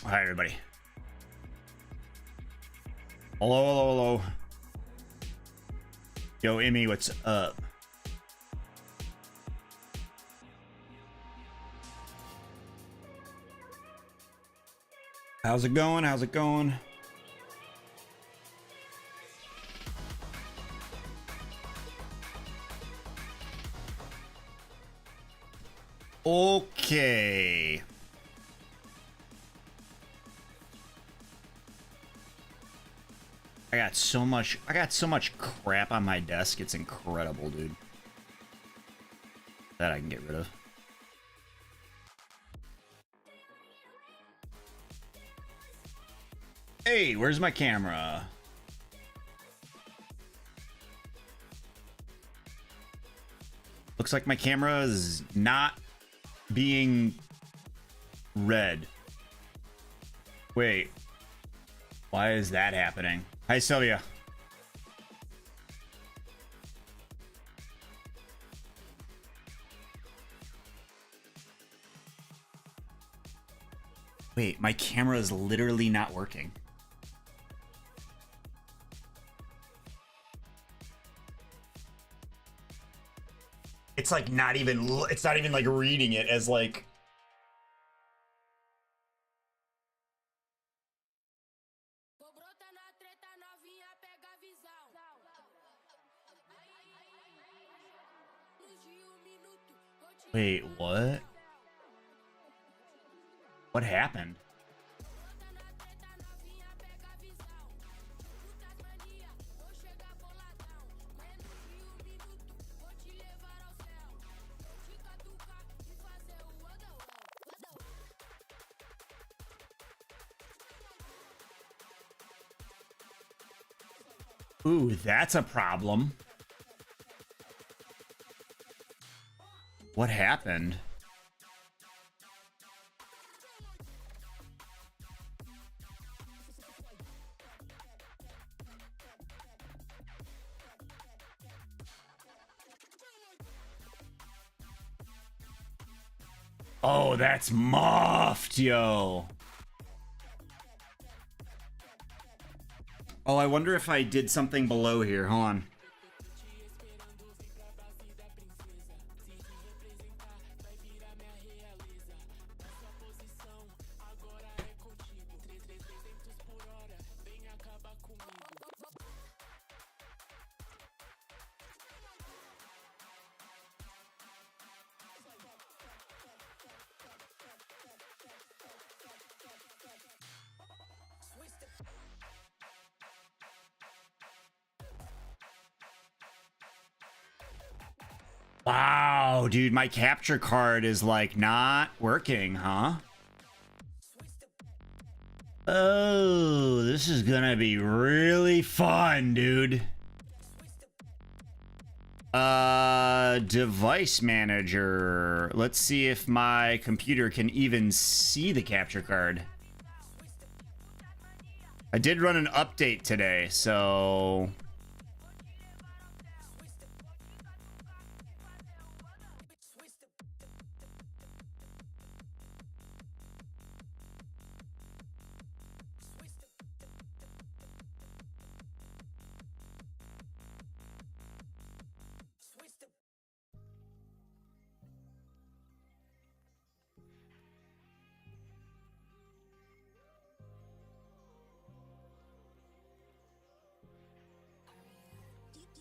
Hi, everybody. Hello, hello, hello. Yo, Emmy, what's up? How's it going? How's it going? Okay. I got so much crap on my desk. It's incredible, dude. That I can get rid of. Hey, where's my camera? Looks like my camera is not being read. Wait. Why is that happening? Hi, Sylvia. Wait, my camera is literally not working. It's like not even like reading it as like. Wait, what? What happened? Ooh, that's a problem. What happened? Oh, that's muffed, yo. Oh, I wonder if I did something below here. Hold on. Wow, dude, my capture card is like not working, huh? Oh, this is gonna be really fun, dude. Device manager. Let's see if my computer can even see the capture card. I did run an update today, so...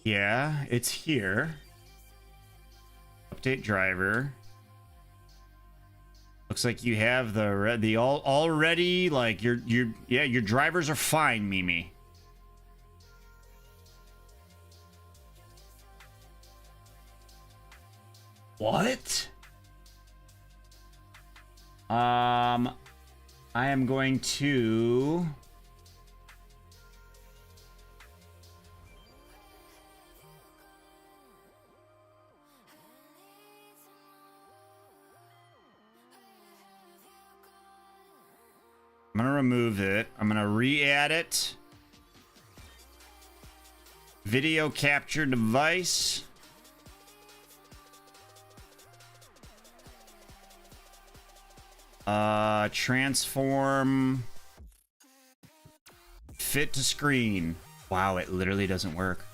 Yeah, it's here. Update driver. Looks like you have the already like your drivers are fine, Mimi. What? I am going to I'm gonna remove it. I'm gonna re-add it. Video capture device. Transform. Fit to screen. Wow, it literally doesn't work.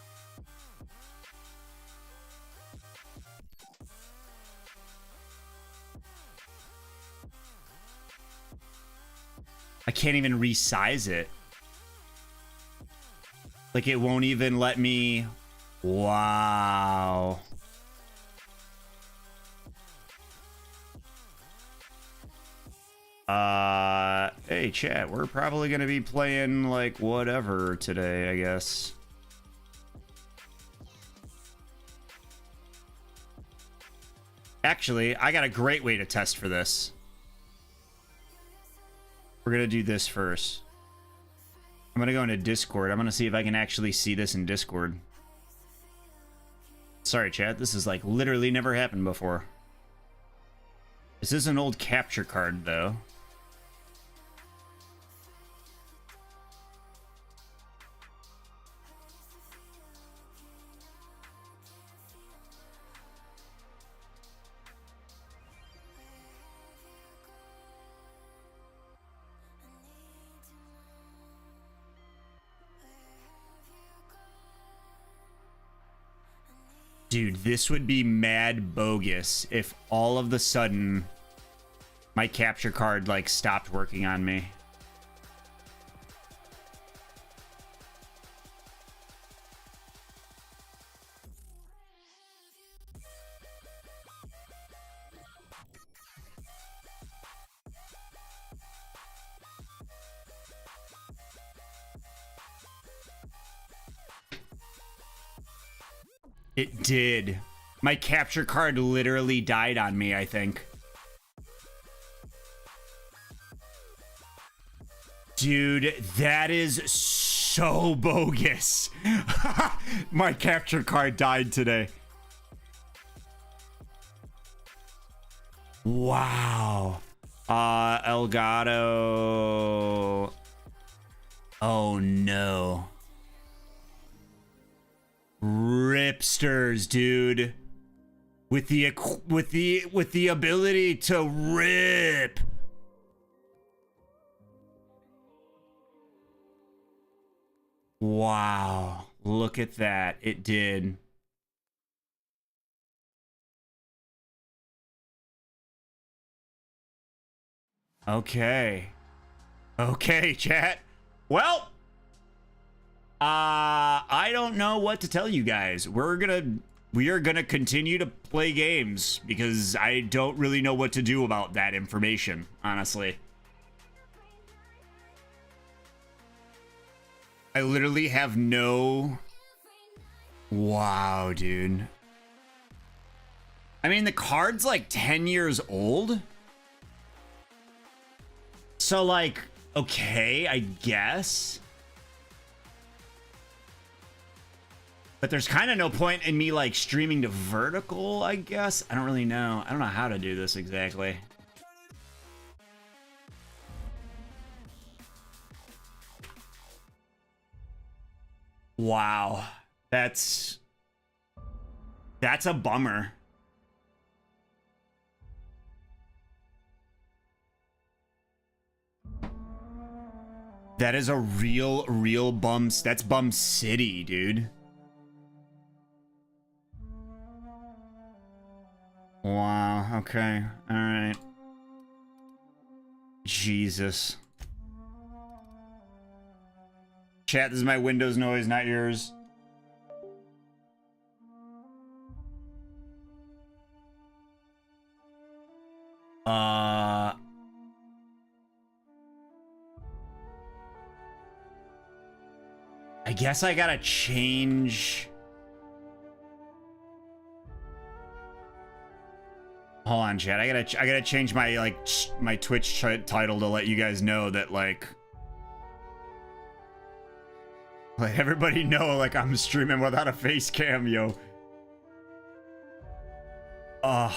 I can't even resize it. Like, it won't even let me... Wow. Hey, chat, we're probably gonna be playing, like, whatever today, I guess. Actually, I got a great way to test for this. We're gonna do this first. I'm gonna go into Discord. I'm gonna see if I can actually see this in Discord. Sorry, chat. This is like literally never happened before. This is an old capture card, though. Dude, this would be mad bogus if all of the sudden my capture card, like, stopped working on me. It did. My capture card literally died on me, I think. Dude, that is so bogus. My capture card died today. Wow. Elgato. Oh no. Ripsters, dude. With the ability to rip. Wow. Look at that. It did. Okay. Okay, chat. Well, I don't know what to tell you guys. We are gonna continue to play games because I don't really know what to do about that information, honestly. I literally have no... Wow, dude. I mean, the card's like 10 years old. So, like, okay, I guess. But there's kind of no point in me, like, streaming to vertical, I guess. I don't really know. I don't know how to do this exactly. Wow. That's a bummer. That is a real bum. That's Bum City, dude. Wow, okay. Alright. Jesus. Chat, this is my Windows noise, not yours. I guess I gotta change... Hold on, chat. I gotta change my, like, my Twitch title to let you guys know that, like... Let everybody know, like, I'm streaming without a face cam, yo. Ugh.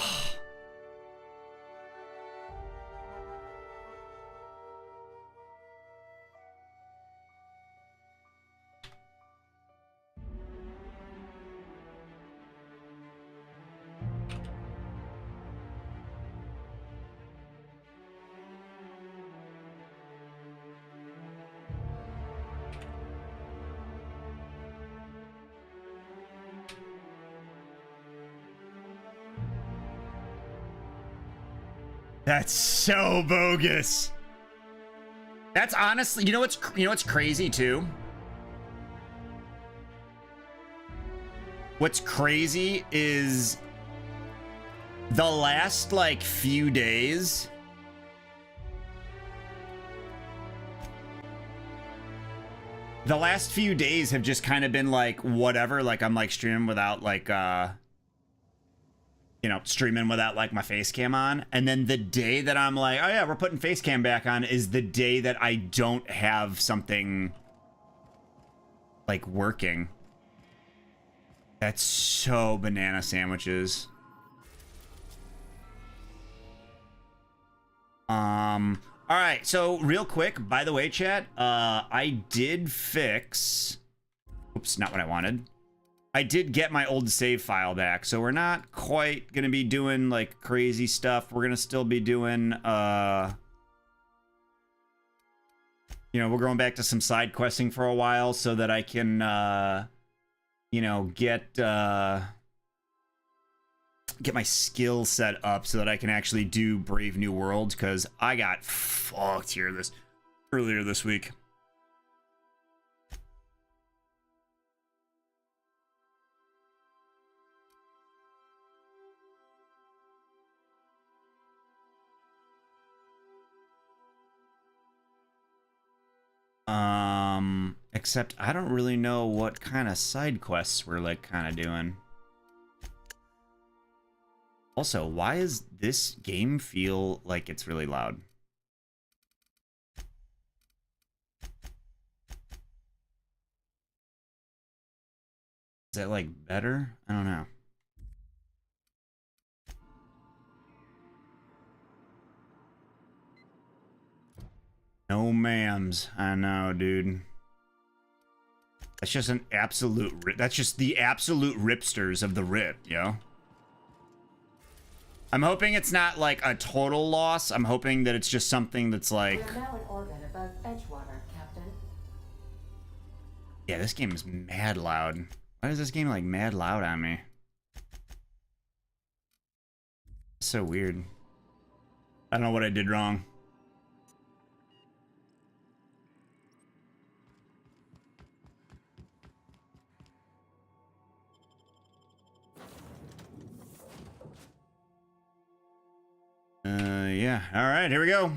That's so bogus. That's honestly, you know what's crazy too? What's crazy is the last like few days have just kind of been like whatever, like I'm like streaming without like you know, streaming without like my face cam on, and then the day that I'm like, oh yeah, we're putting face cam back on is the day that I don't have something like working. That's so banana sandwiches. All right, so real quick, by the way, chat, I did fix, oops, not what I wanted. I did get my old save file back, so we're not quite gonna be doing like crazy stuff. We're gonna still be doing, you know, we're going back to some side questing for a while so that I can, you know, get my skill set up so that I can actually do Brave New Worlds, because I got fucked here earlier this week. Except I don't really know what kind of side quests we're like kind of doing. Also, why does this game feel like it's really loud? Is that like better? I don't know. No ma'ams. I know, dude. That's just an absolute rip. That's just the absolute ripsters of the rip, yo. I'm hoping it's not like a total loss. I'm hoping that it's just something that's like... We're now in orbit above Edgewater, Captain. Yeah, this game is mad loud. Why is this game like mad loud on me? It's so weird. I don't know what I did wrong. Yeah. All right, here we go.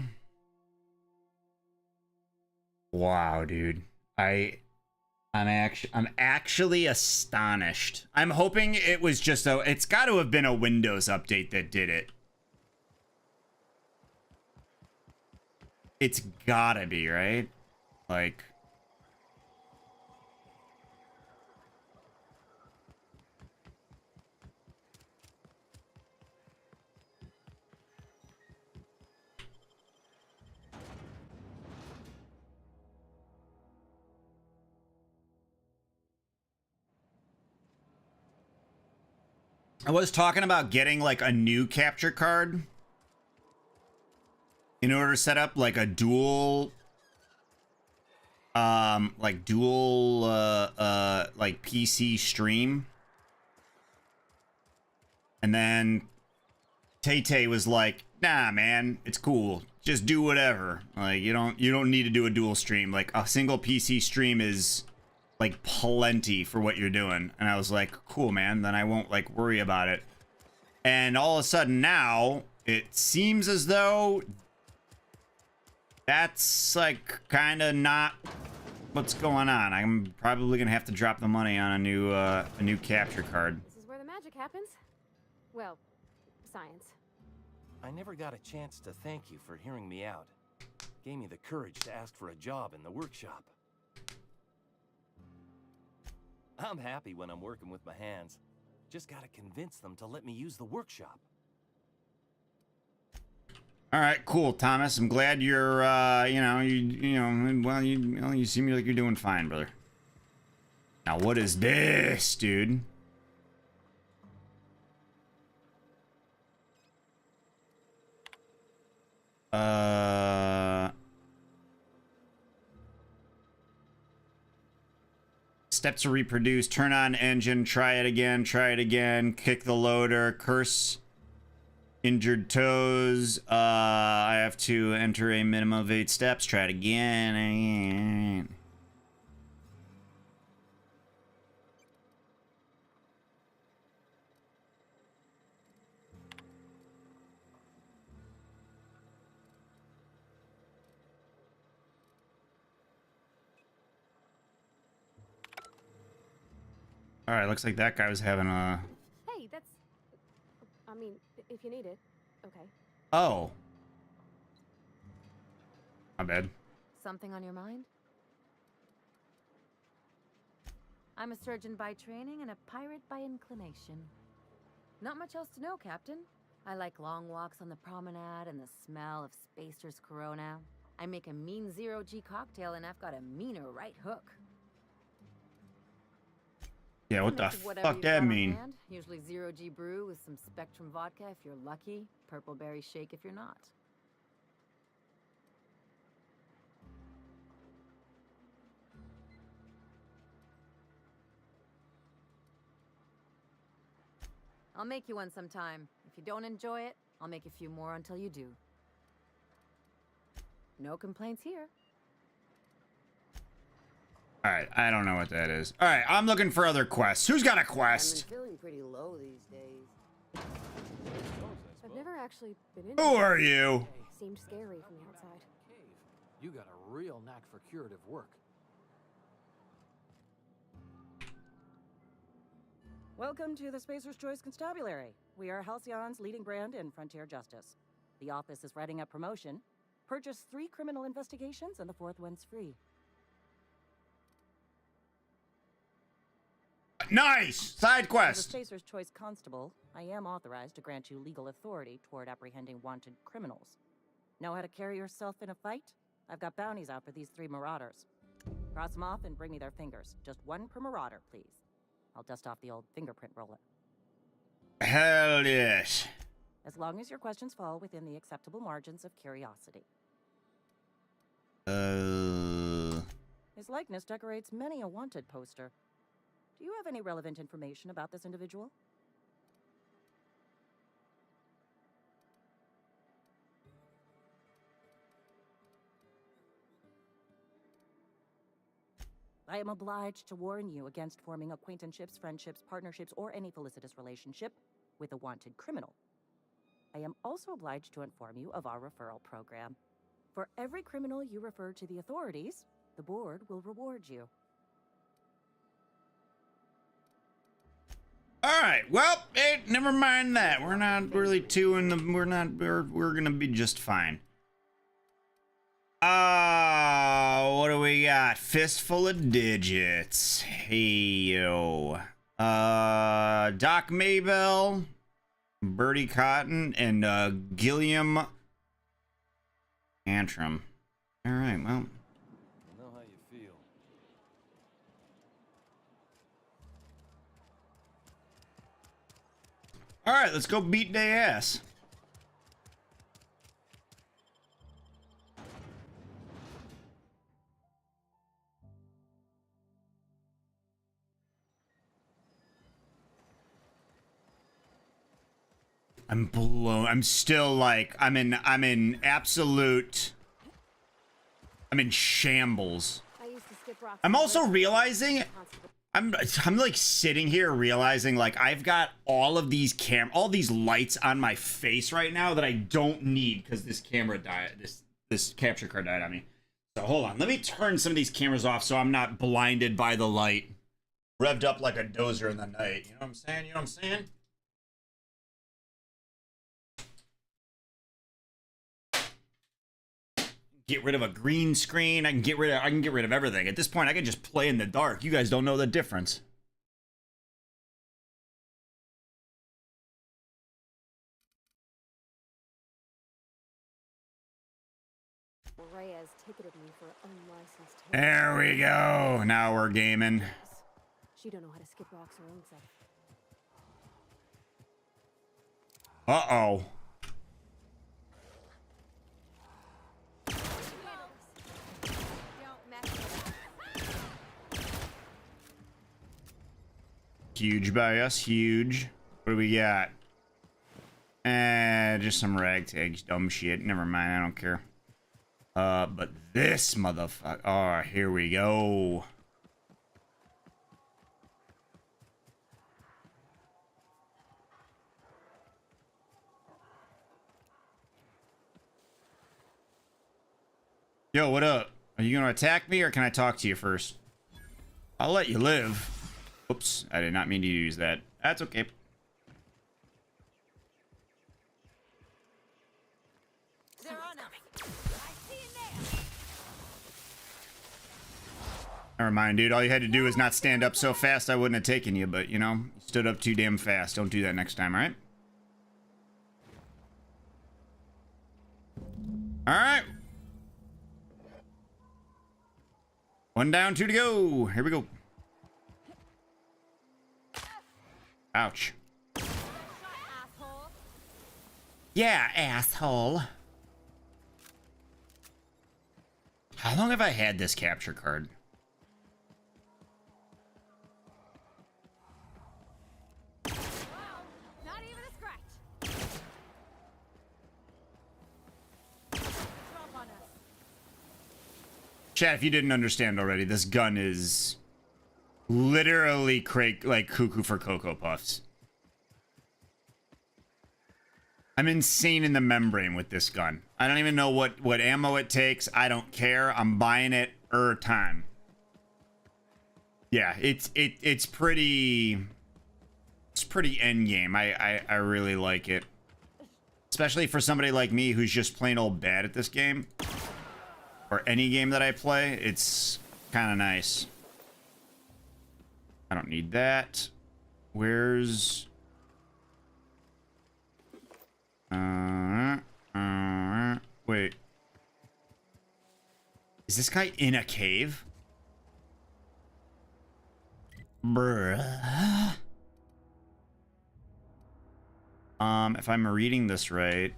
Wow, dude. I'm actually astonished. I'm hoping it was just it's got to have been a Windows update that did it. It's gotta be, right? Like, I was talking about getting like a new capture card in order to set up like a dual like PC stream. And then Tay was like, nah man, it's cool, just do whatever, like you don't need to do a dual stream, like a single PC stream is like plenty for what you're doing. And I was like, cool man, then I won't like worry about it. And all of a sudden now it seems as though that's like kind of not what's going on. I'm probably gonna have to drop the money on a new capture card. This is where the magic happens. Well, science. I never got a chance to thank you for hearing me out. Gave me the courage to ask for a job in the workshop. I'm happy when I'm working with my hands. Just gotta convince them to let me use the workshop. All right, cool, Thomas. I'm glad you're, you seem like you're doing fine, brother. Now, what is this, dude? Step to reproduce, turn on engine, try it again, kick the loader, curse, Injured toes. I have to enter a minimum of 8 steps. Try it again. All right, looks like that guy was having a... Hey, that's... I mean, if you need it. Okay. Oh. My bad. Something on your mind? I'm a surgeon by training and a pirate by inclination. Not much else to know, Captain. I like long walks on the promenade and the smell of Spacer's Corona. I make a mean zero-G cocktail and I've got a meaner right hook. Yeah, what the Mix of whatever fuck you've that got on mean? hand. Usually zero-G brew with some Spectrum vodka if you're lucky, purple berry shake if you're not. I'll make you one sometime. If you don't enjoy it, I'll make a few more until you do. No complaints here. All right, I don't know what that is. All right, I'm looking for other quests. Who's got a quest? I'm feeling pretty low these days. I've never actually been in. Who are you? Seemed scary from the outside. Cave. You got a real knack for curative work. Welcome to the Spacer's Choice Constabulary. We are Halcyon's leading brand in frontier justice. The office is writing a promotion. Purchase 3 criminal investigations and the 4th one's free. Nice! Side As the quest. Spacer's Choice Constable, I am authorized to grant you legal authority toward apprehending wanted criminals. Know how to carry yourself in a fight? I've got bounties out for these 3 marauders. Cross them off and bring me their fingers. Just 1 per marauder, please. I'll dust off the old fingerprint roller. Hell yes. As long as your questions fall within the acceptable margins of curiosity. His likeness decorates many a wanted poster. Do you have any relevant information about this individual? I am obliged to warn you against forming acquaintanceships, friendships, partnerships, or any felicitous relationship with a wanted criminal. I am also obliged to inform you of our referral program. For every criminal you refer to the authorities, the board will reward you. All right. Well, hey, never mind that. We're not really too in the. We're gonna be just fine. What do we got? Fistful of digits. Hey yo. Doc Maybell, Bertie Cotton, and Gilliam Antrim. All right. Well. I know how you feel. All right. Let's go beat their ass. I'm blown. I'm still like I'm in absolute. I'm in shambles. I used to skip rocks. I'm also realizing I'm like sitting here realizing like I've got all of these all these lights on my face right now that I don't need because this camera died. This capture card died on me. So hold on. Let me turn some of these cameras off so I'm not blinded by the light. Revved up like a dozer in the night. You know what I'm saying? You know what I'm saying? Get rid of a green screen. I can get rid of everything. At this point, I can just play in the dark. You guys don't know the difference. Reyes ticketed me for unlicensed. There we go. Now we're gaming. She don't know how to skip rocks her own self. Uh-oh. Huge by us, huge. What do we got? Just some ragtag dumb shit. Never mind, I don't care. But this motherfucker. Oh, here we go. Yo, what up? Are you gonna attack me or can I talk to you first? I'll let you live. Oops, I did not mean to use that. That's okay. Never mind, dude. All you had to do was not stand up so fast I wouldn't have taken you, but, you know, you stood up too damn fast. Don't do that next time, alright? Alright. One down, two to go. Here we go. Ouch. Yeah, asshole. How long have I had this capture card? Not even a scratch. Drop on us. Chat, if you didn't understand already, this gun is literally like cuckoo for Cocoa Puffs. I'm insane in the membrane with this gun. I don't even know what ammo it takes. I don't care. I'm buying it time. Yeah, it's pretty end game. I really like it. Especially for somebody like me who's just plain old bad at this game. Or any game that I play, it's kind of nice. I don't need that. Where's... wait. Is this guy in a cave? Bruh. If I'm reading this right,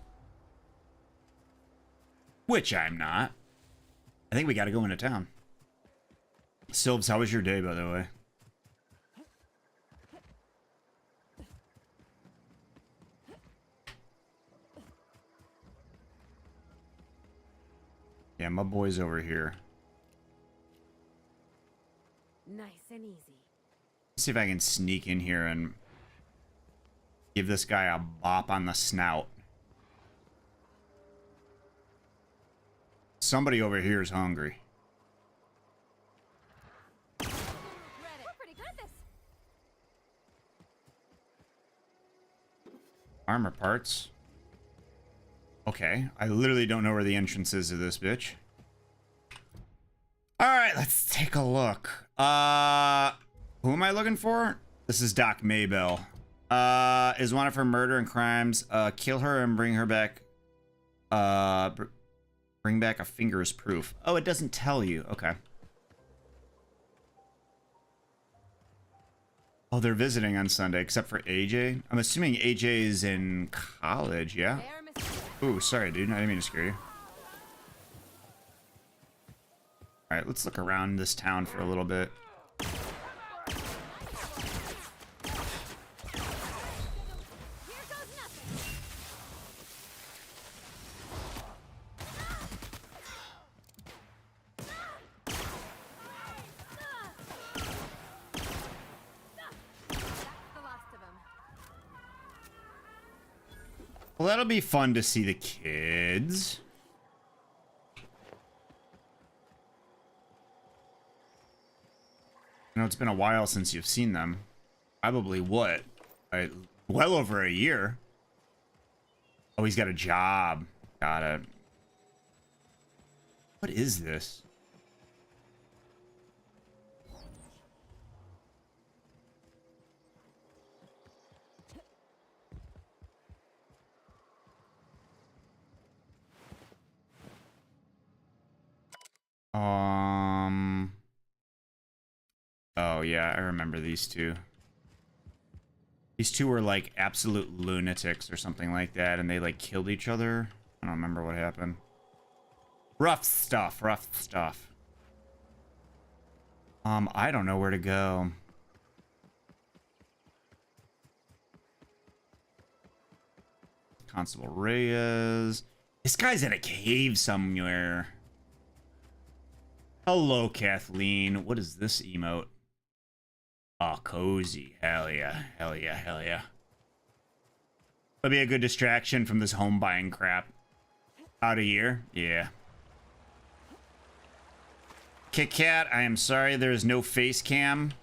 which I'm not, I think we gotta go into town. Sylves, how was your day, by the way? Yeah, my boy's over here. Nice and easy. Let's see if I can sneak in here and give this guy a bop on the snout. Somebody over here is hungry. We're pretty good at this. Armor parts. Okay, I literally don't know where the entrance is to this bitch. Alright, let's take a look. Who am I looking for? This is Doc Maybell. Is wanted for murder and crimes. Kill her and bring her back. Bring back a finger as proof. Oh, it doesn't tell you. Okay. Oh, they're visiting on Sunday, except for AJ. I'm assuming AJ is in college, yeah? There, Mr. Ooh, sorry, dude. I didn't mean to scare you. Alright, let's look around this town for a little bit. Here goes nothing. That's the last of him. Well, that'll be fun to see the kids. I know it's been a while since you've seen them. Probably what? Well over a year. Oh, he's got a job. Got it. What is this? Oh yeah, I remember these two. These two were like absolute lunatics or something like that, and they like killed each other. I don't remember what happened. Rough stuff, rough stuff. I don't know where to go. Constable Reyes. This guy's in a cave somewhere. Hello, Kathleen. What is this emote? Oh, cozy. Hell yeah. Hell yeah. Hell yeah. That'll be a good distraction from this home buying crap. Out of here? Yeah. Kit Kat, I am sorry there is no face cam.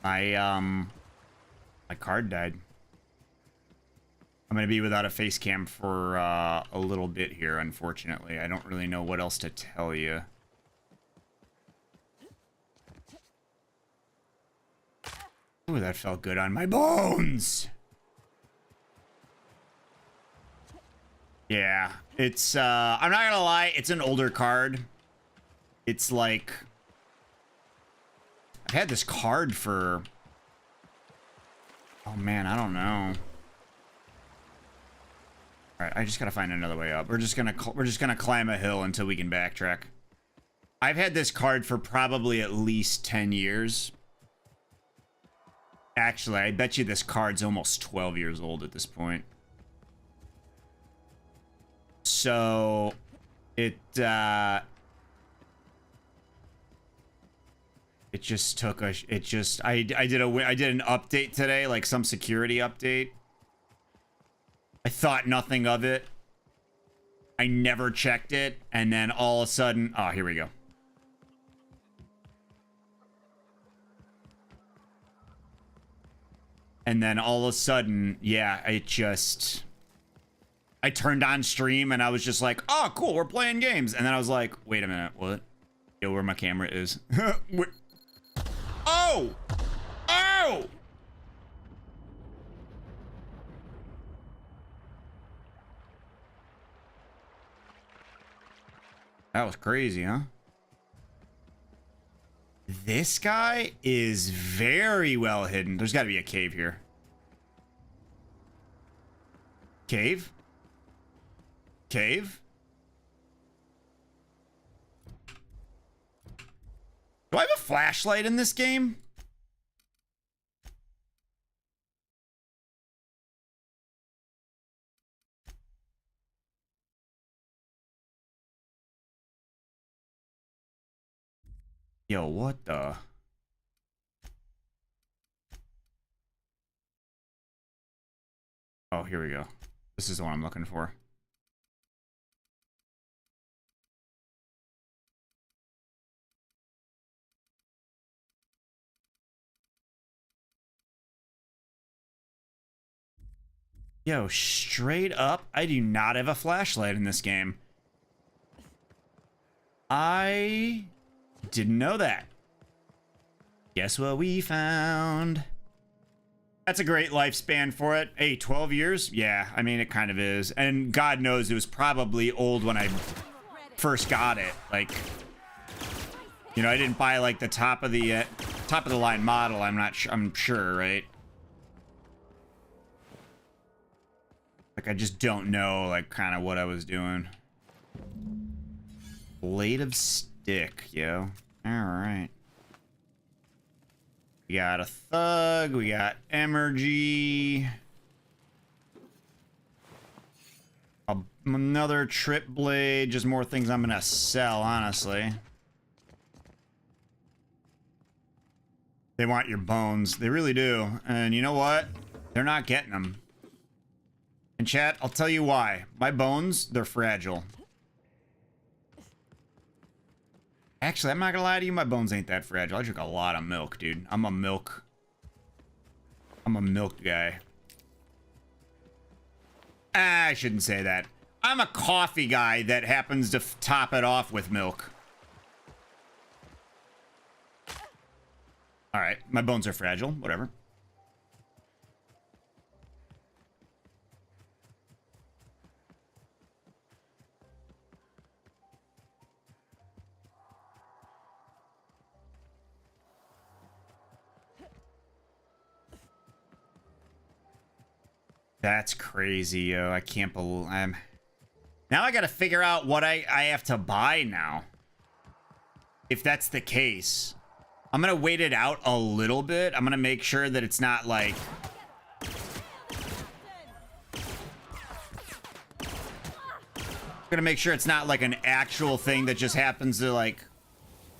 My card died. I'm gonna be without a face cam for a little bit here, unfortunately. I don't really know what else to tell you. Ooh, that felt good on my bones. Yeah, it's I'm not gonna lie, it's an older card. It's like I've had this card for, oh man, I don't know. All right, I just gotta find another way up. We're just gonna climb a hill until we can backtrack. I've had this card for probably at least 10 years. Actually, I bet you this card's almost 12 years old at this point. So it just took a I did an update today, like some security update. I thought nothing of it. I never checked it, and then all of a sudden, oh, here we go. And then all of a sudden, yeah, I turned on stream and I was just like, oh, cool, we're playing games. And then I was like, wait a minute, what? Yo, where my camera is. Oh! Oh! That was crazy, huh? This guy is very well hidden. There's got to be a cave here. Cave? Cave? Do I have a flashlight in this game? Yo, what the? Oh, here we go. This is the one I'm looking for. Yo, straight up, I do not have a flashlight in this game. I didn't know that. Guess what we found? That's a great lifespan for it. Hey, 12 years? Yeah, I mean, it kind of is. And God knows it was probably old when I first got it. Like, you know, I didn't buy like the top of the line model. I'm sure, right? Like, I just don't know, like, kind of what I was doing. Blade of stick, yo. All right. We got a thug. We got Emergy. Another trip blade. Just more things I'm gonna sell, honestly. They want your bones. They really do. And you know what? They're not getting them. And chat, I'll tell you why. My bones, they're fragile. Actually, I'm not gonna lie to you, my bones ain't that fragile. I drink a lot of milk, dude. I'm a milk guy. I shouldn't say that. I'm a coffee guy that happens to top it off with milk. All right, my bones are fragile, whatever. That's crazy, yo. I can't believe now I gotta figure out what I have to buy now. If that's the case. I'm gonna wait it out a little bit. I'm gonna make sure that it's not like Gonna make sure it's not like an actual thing that just happens to like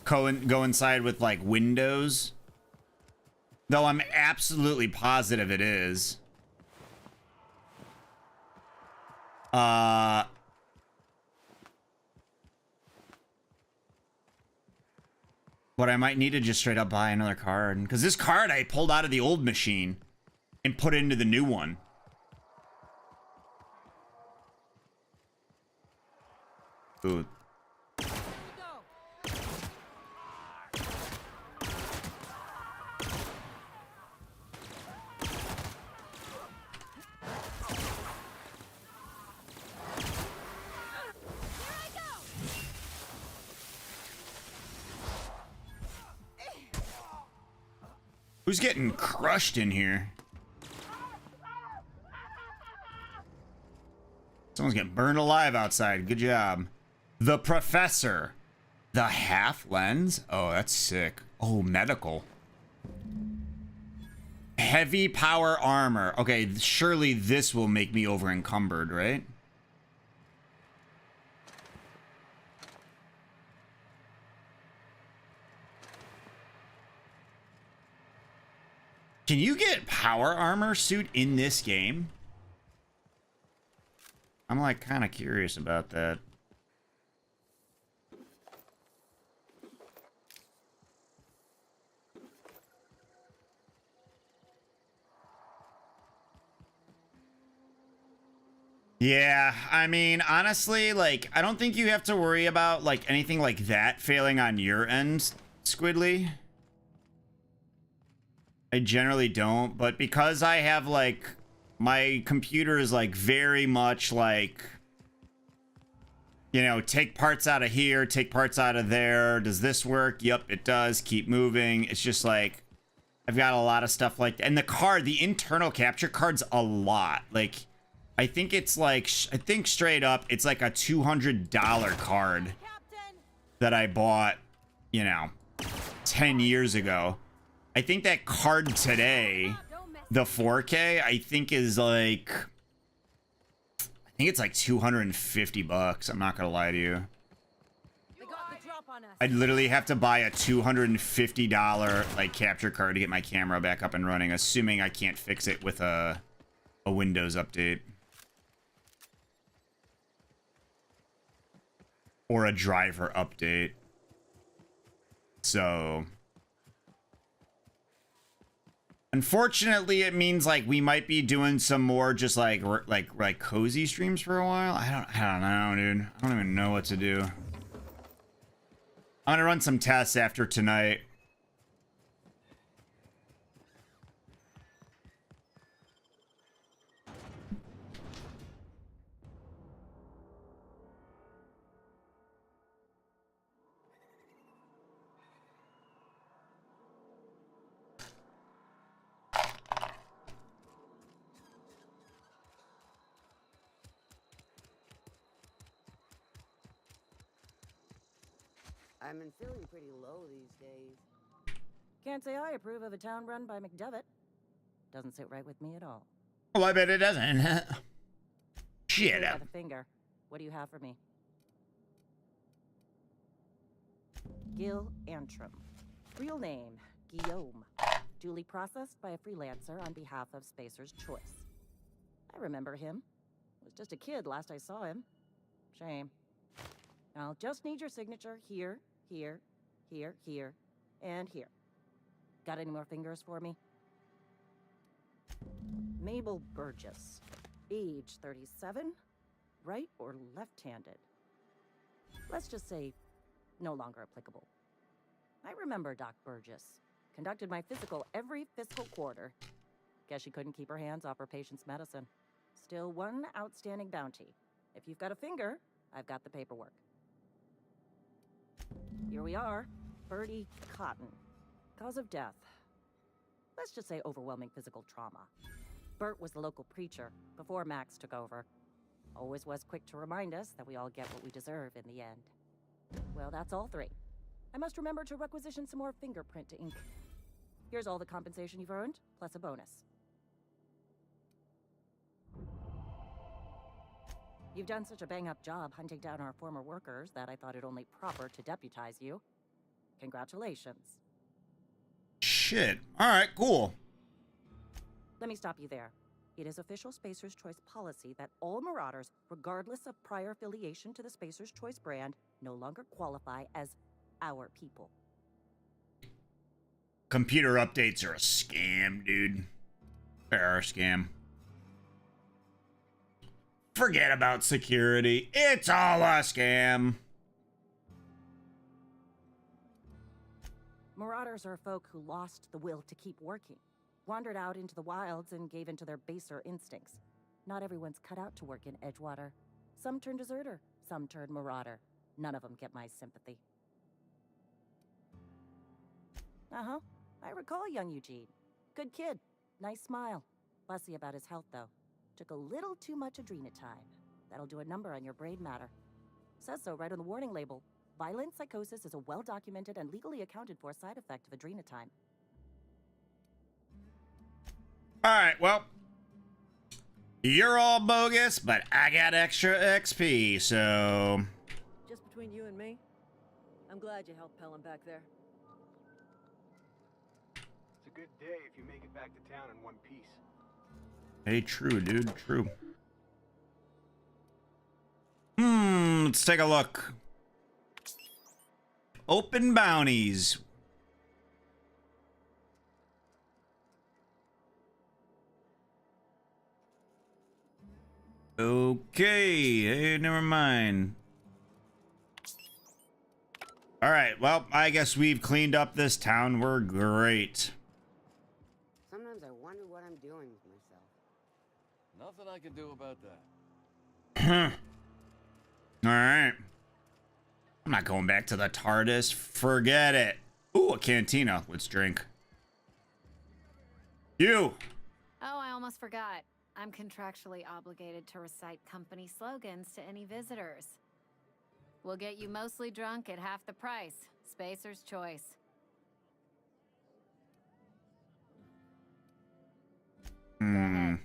coincide with like Windows. Though I'm absolutely positive it is. But I might need to just straight up buy another card. Because this card I pulled out of the old machine and put into the new one. Ooh. Who's getting crushed in here? Someone's getting burned alive outside. Good job. The Professor. The half lens? Oh, that's sick. Oh, medical. Heavy power armor. Okay, surely this will make me over encumbered, right? Can you get power armor suit in this game? I'm like kind of curious about that. Yeah, I mean, honestly, like, I don't think you have to worry about, like, anything like that failing on your end, Squidly. I generally don't, but because I have, like, my computer is, like, very much, like, you know, take parts out of here, take parts out of there. Does this work? Yep, it does. Keep moving. It's just, like, I've got a lot of stuff like that. And the card, the internal capture card's a lot. Like, I think it's, like, I think straight up, it's, like, a $200 card that I bought, you know, 10 years ago. I think that card today, the 4K, I think is like, I think it's like $250. I'm not gonna lie to you. I'd literally have to buy a $250 like capture card to get my camera back up and running, assuming I can't fix it with a Windows update. Or a driver update. So unfortunately, it means like we might be doing some more just like cozy streams for a while. I don't know, dude. I don't even know what to do. I'm gonna run some tests after tonight. I've been feeling pretty low these days. Can't say I approve of a town run by McDevitt. Doesn't sit right with me at all. Well, I bet it doesn't. Shit By up. the finger. What do you have for me? Gil Antrim. Real name, Guillaume. Duly processed by a freelancer on behalf of Spacer's Choice. I remember him. Was just a kid last I saw him. Shame. I'll just need your signature here, here, here, here, and here. Got any more fingers for me? Mabel Burgess. Age 37. Right or left-handed? Let's just say no longer applicable. I remember Doc Burgess. Conducted my physical every fiscal quarter. Guess she couldn't keep her hands off her patient's medicine. Still one outstanding bounty. If you've got a finger, I've got the paperwork. Here we are. Bertie Cotton. Cause of death. Let's just say overwhelming physical trauma. Bert was the local preacher before Max took over. Always was quick to remind us that we all get what we deserve in the end. Well, that's all three. I must remember to requisition some more fingerprint to ink. Here's all the compensation you've earned, plus a bonus. You've done such a bang-up job hunting down our former workers that I thought it only proper to deputize you. Congratulations. Shit. All right, cool. Let me stop you there. It is official Spacer's Choice policy that all Marauders, regardless of prior affiliation to the Spacer's Choice brand, no longer qualify as our people. Computer updates are a scam, dude. They're a scam. Forget about security. It's all a scam. Marauders are folk who lost the will to keep working, wandered out into the wilds and gave into their baser instincts. Not everyone's cut out to work in Edgewater. Some turn deserter, some turn marauder. None of them get my sympathy. Uh-huh. I recall young Eugene. Good kid. Nice smile. Fussy about his health, though. Took a little too much adrenatime. That'll do a number on your brain matter. Says so right on the warning label. Violent psychosis is a well-documented and legally accounted for side effect of adrenatime. All right, well, you're all bogus, but I got extra XP, so... Just between you and me, I'm glad you helped Pelham back there. It's a good day if you make it back to town in one piece. Hey, true, dude, true. Let's take a look. Open bounties. Okay, hey, never mind. All right, well, I guess we've cleaned up this town. We're great. Sometimes I wonder what I'm doing with myself. Nothing I can do about that. All right. I'm not going back to the TARDIS. Forget it. Ooh, a cantina. Let's drink. You. Oh, I almost forgot. I'm contractually obligated to recite company slogans to any visitors. We'll get you mostly drunk at half the price. Spacer's Choice. Go ahead.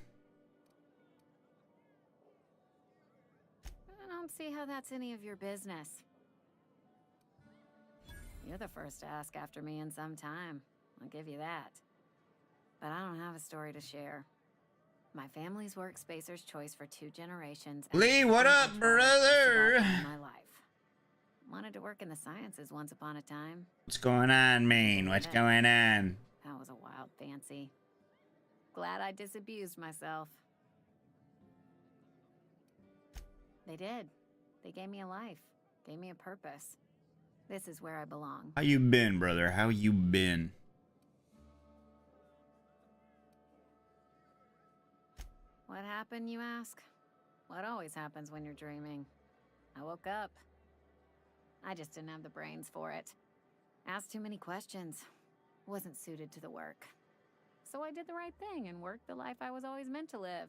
I don't see how that's any of your business. You're the first to ask after me in some time. I'll give you that. But I don't have a story to share. My family's worked Spacer's Choice for 2 generations. Lee, what up, brother? My life. Wanted to work in the sciences once upon a time. What's going on, Maine? What's going on? That was a wild fancy. Glad I disabused myself. They did. They gave me a life. Gave me a purpose. This is where I belong. How you been, brother? How you been? What happened, you ask? What always happens when you're dreaming? I woke up. I just didn't have the brains for it. Asked too many questions. Wasn't suited to the work. So I did the right thing and worked the life I was always meant to live.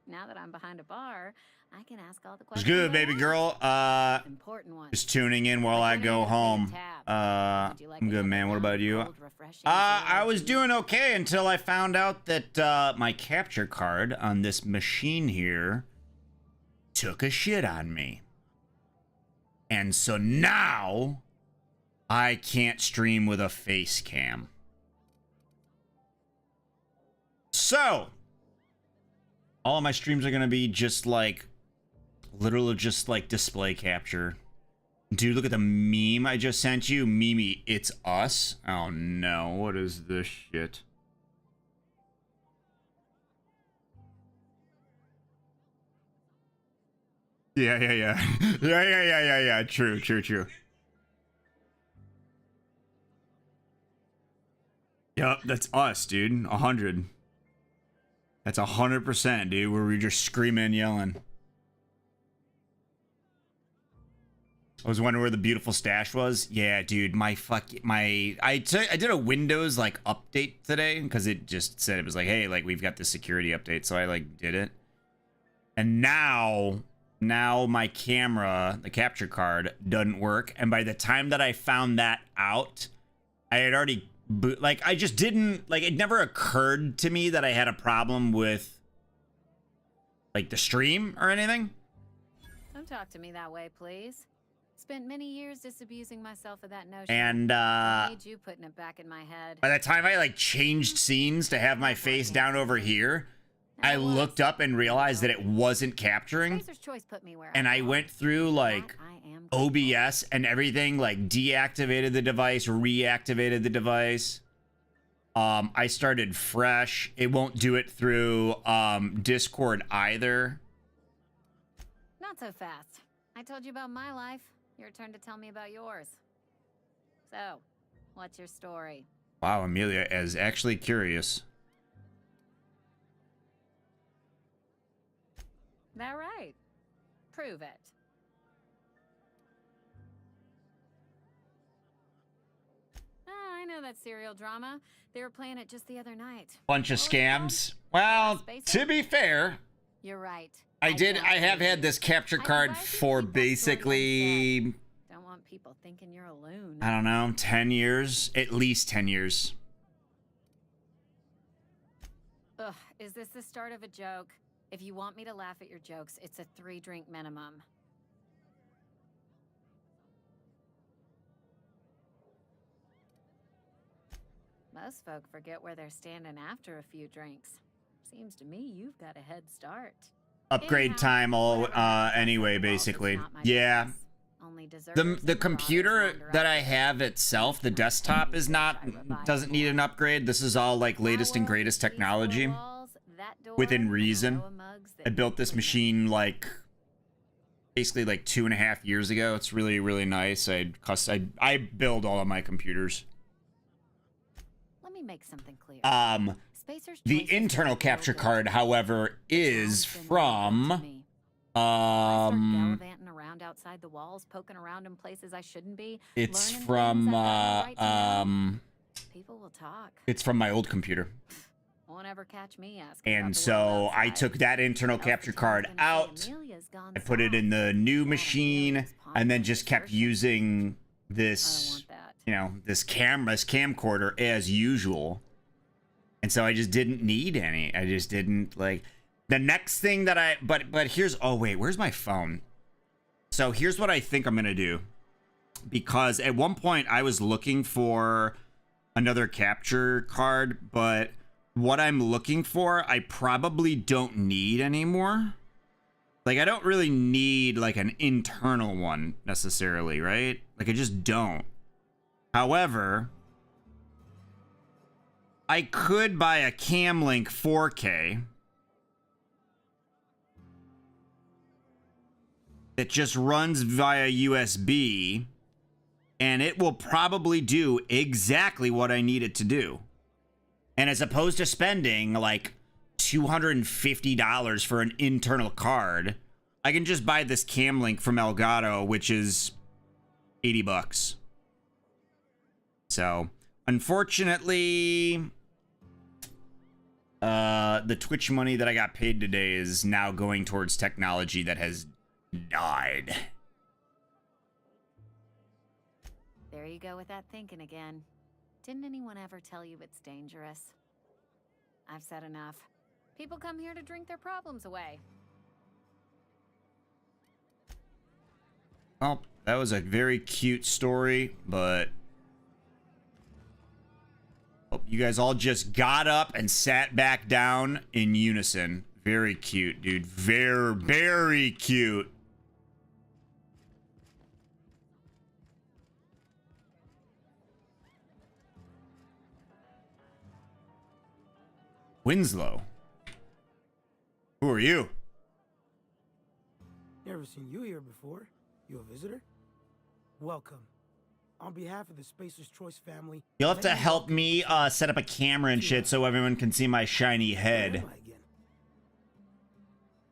Now that I'm behind a bar, I can ask all the It's questions. good, I baby want. girl. Important ones. Just tuning in while I go home. Would you like I'm good, another man. What about you? cold, refreshing I was tea? doing okay until I found out that my capture card on this machine here took a shit on me. And so now I can't stream with a face cam. So all of my streams are gonna be just like literally just like display capture. Dude, look at the meme I just sent you. Mimi, it's us. Oh no, what is this shit? Yeah. Yeah. True. Yup, that's us, dude. 100. That's 100%, dude, where we're just screaming and yelling. I was wondering where the beautiful stash was. Yeah, dude, I did a Windows like update today because it just said it was like, hey, like we've got this security update, so I like did it. And now my camera, the capture card, doesn't work. And by the time that I found that out, I had already I just didn't like it never occurred to me that I had a problem with like the stream or anything. Don't talk to me that way, please. Spent many years disabusing myself of that notion. And I need you putting it back in my head. by the time I like changed scenes to have my face down over here, I looked up and realized that it wasn't capturing. Spacer's Choice put me where And I went through like OBS and everything, like deactivated the device, reactivated the device. I started fresh. It won't do it through Discord either. Not so fast. I told you about my life. Your turn to tell me about yours. So, what's your story? Wow, Amelia is actually curious. That right? Prove it. I know that serial drama. They were playing it just the other night. Bunch of scams. Well, to be fair, you're right. I have had this capture card for basically, don't want people thinking you're a loon. I don't know, 10 years, at least 10 years. Ugh, is this the start of a joke? If you want me to laugh at your jokes, it's a 3-drink minimum. Most folk forget where they're standing after a few drinks. Seems to me you've got a head start. Upgrade time all anyway, basically. Yeah. The computer that I have itself, the desktop doesn't need an upgrade. This is all like latest and greatest technology. Within reason. I built this machine like basically like 2.5 years ago. It's really, really nice. I build all of my computers. Let me make something clear. The internal capture card, however, is from gallivanting around outside the walls, poking around in places I shouldn't be. It's from people will talk. It's from my old computer. Won't ever catch me asking. And so I took that internal capture card out. I put it in the new machine and then just kept using this, you know, this camcorder as usual. And so I just didn't need any. I just didn't like the next thing that but here's, oh wait, where's my phone? So here's what I think I'm going to do. Because at one point I was looking for another capture card, but what I'm looking for, I probably don't need anymore. Like, I don't really need like an internal one necessarily, right? Like, I just don't. However, I could buy a Camlink 4K that just runs via USB, and it will probably do exactly what I need it to do. And as opposed to spending like $250 for an internal card, I can just buy this Camlink from Elgato, which is $80. So, unfortunately, the Twitch money that I got paid today is now going towards technology that has died. There you go with that thinking again. Didn't anyone ever tell you it's dangerous? I've said enough. People come here to drink their problems away. Well, that was a very cute story, but oh, you guys all just got up and sat back down in unison. Very cute, dude. Very, very cute. Winslow. Who are you? Never seen you here before. You a visitor? Welcome. On behalf of the Spacer's Choice family, You'll have to help me set up a camera and shit so everyone can see my shiny head.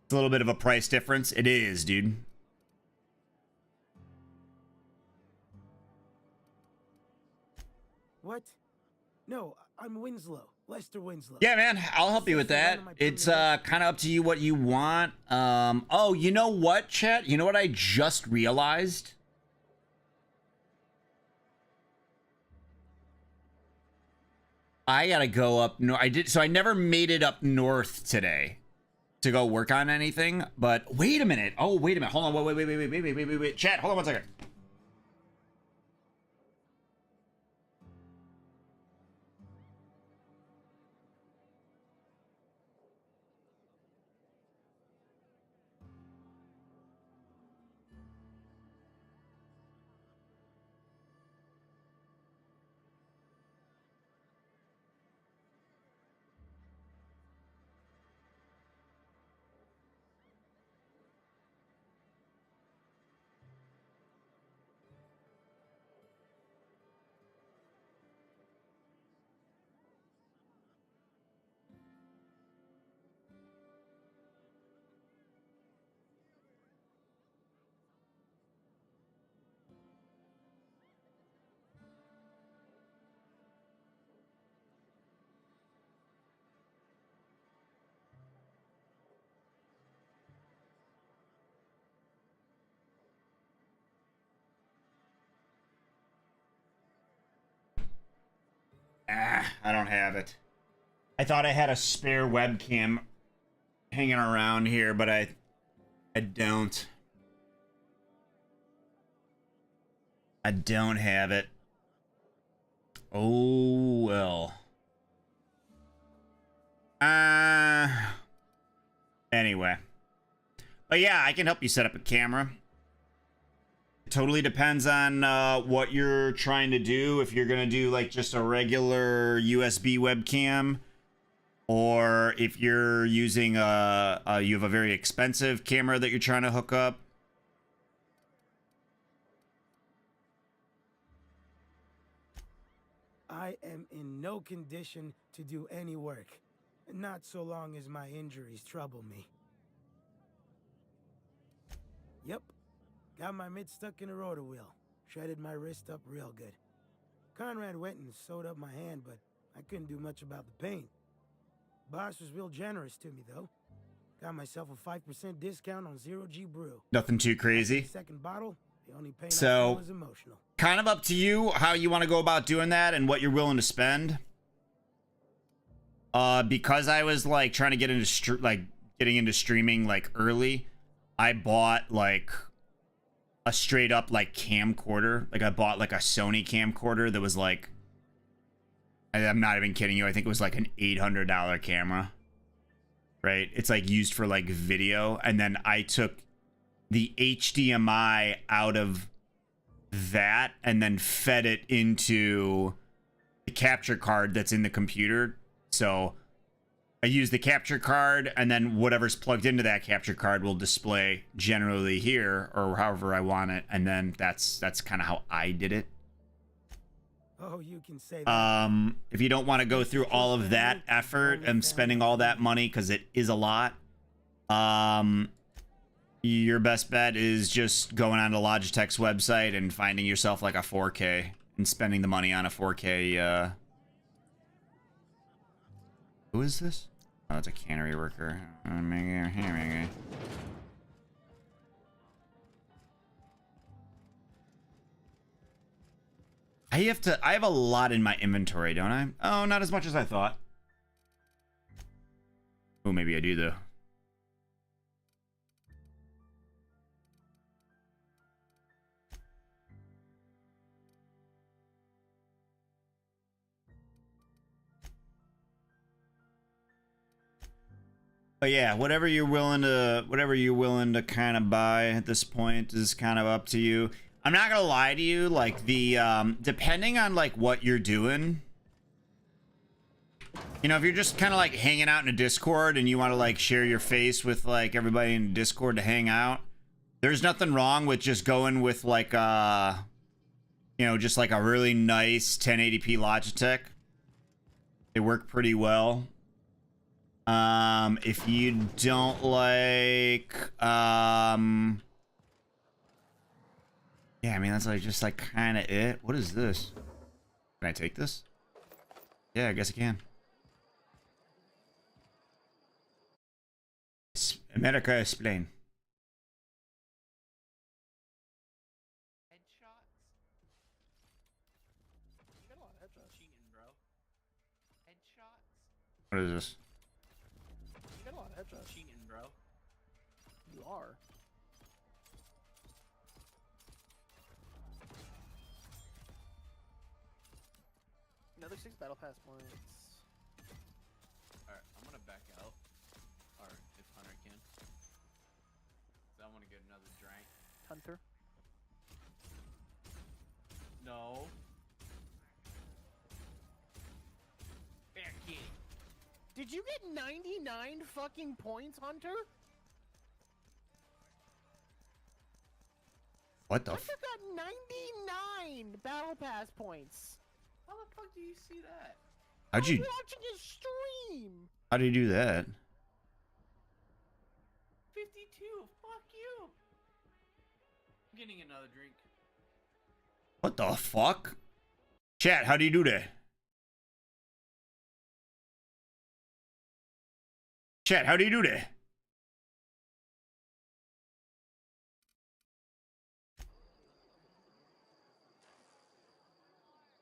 It's a little bit of a price difference. It is, dude. What? No, I'm Winslow. Lester Winslow. Yeah, man, I'll help you with that. It's kind of up to you what you want. Oh, you know what, chat? You know what I just realized? I gotta go up north. So I never made it up north today. to go work on anything. But wait a minute. Oh, wait a minute. Hold on. Wait. Chat, hold on 1 second. I don't have it. I thought I had a spare webcam hanging around here, but I don't. I don't have it. Oh, well. Anyway. But yeah, I can help you set up a camera. It totally depends on what you're trying to do. If you're going to do like just a regular USB webcam, or if you're using you have a very expensive camera that you're trying to hook up. I am in no condition to do any work. Not so long as my injuries trouble me. Yep. Got my mitt stuck in a rotor wheel. Shredded my wrist up real good. Conrad went and sewed up my hand, but I couldn't do much about the pain. Boss was real generous to me, though. Got myself a 5% discount on Zero G Brew. Nothing too crazy. Second bottle, the only pain I So, felt was emotional. kind of up to you how you want to go about doing that and what you're willing to spend. Because I was like trying to get into getting into streaming like early, I bought like a straight up like camcorder. Like I bought like a Sony camcorder that was like, I'm not even kidding you, I think it was like an $800 camera. Right? It's like used for like video, and then I took the HDMI out of that and then fed it into the capture card that's in the computer. So I use the capture card, and then whatever's plugged into that capture card will display generally here or however I want it, and then that's kind of how I did it. Oh, you can say that. If you don't want to go through all of that effort and spending all that money, because it is a lot, your best bet is just going onto Logitech's website and finding yourself like a 4K and spending the money on a 4K. Who is this? Oh, it's a cannery worker. I have a lot in my inventory, don't I? Oh, not as much as I thought. Oh, maybe I do though. But yeah, whatever you're willing to kind of buy at this point is kind of up to you. I'm not gonna lie to you, like the depending on like what you're doing, you know, if you're just kind of like hanging out in a Discord and you want to like share your face with like everybody in Discord to hang out, there's nothing wrong with just going with like you know, just like a really nice 1080p Logitech. They work pretty well. If you don't like yeah, I mean, that's like just like kind of it. What is this? Can I take this? Yeah, I guess I can. America, explain. Headshots? You got a lot of headshots. Cheating, bro. Headshots? What is this? You got a lot of headshots. Cheating, bro. are. Another 6 battle pass points. Alright, I'm gonna back out. Or if Hunter can. So I wanna get another drink. Hunter. No. Fair kitty. Did you get 99 fucking points, Hunter? What the? Hunter got 99 battle pass points. How the fuck do you see that? How'd you? I'm watching his stream. How do you do that? 52. Fuck you. I'm getting another drink. What the fuck? Chat, how do you do that? Chat, how do you do that?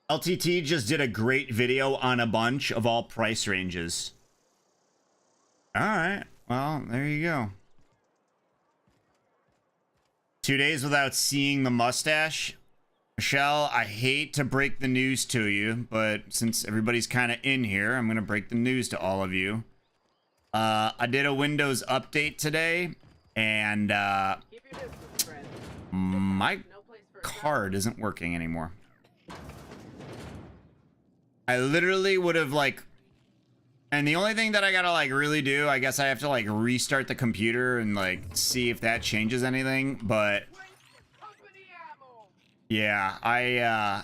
LTT just did a great video on a bunch of all price ranges. Alright, well, there you go. 2 days without seeing the mustache. Michelle, I hate to break the news to you, but since everybody's kind of in here, I'm going to break the news to all of you. I did a Windows update today, and my card isn't working anymore. I literally would have, like... And the only thing that I gotta, like, really do, I guess I have to, like, restart the computer and, like, see if that changes anything, but... Yeah,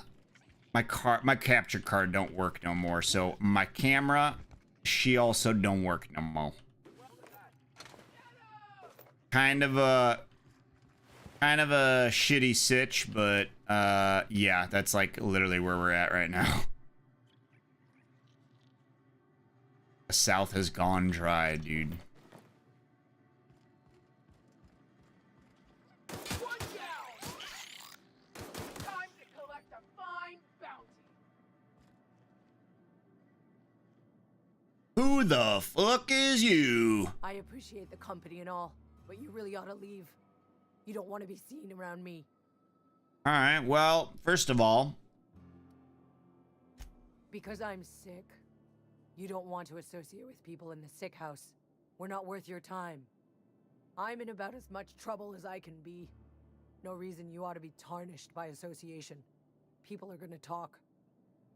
my capture card don't work no more, so my camera, she also don't work no more. Kind of a shitty sitch, but, yeah, that's, like, literally where we're at right now. The South has gone dry, dude. Who the fuck is you? I appreciate the company and all, but you really ought to leave. You don't want to be seen around me. All right, well, first of all... Because I'm sick. You don't want to associate with people in the sick house. We're not worth your time. I'm in about as much trouble as I can be. No reason you ought to be tarnished by association. People are gonna talk.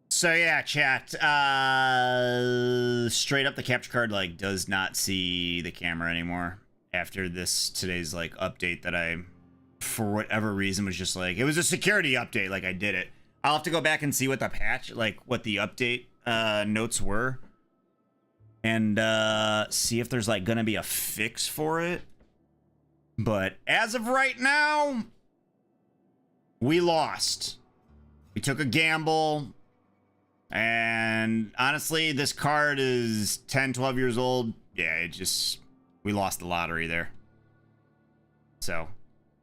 So yeah, chat, straight up the capture card, like, does not see the camera anymore after today's, like, update that I, for whatever reason, was just like, it was a security update, like, I did it. I'll have to go back and see what the patch, like, what the update, notes were. And, see if there's, like, gonna be a fix for it. But as of right now, we lost. We took a gamble. And honestly, this card is 10, 12 years old. Yeah, we lost the lottery there. So,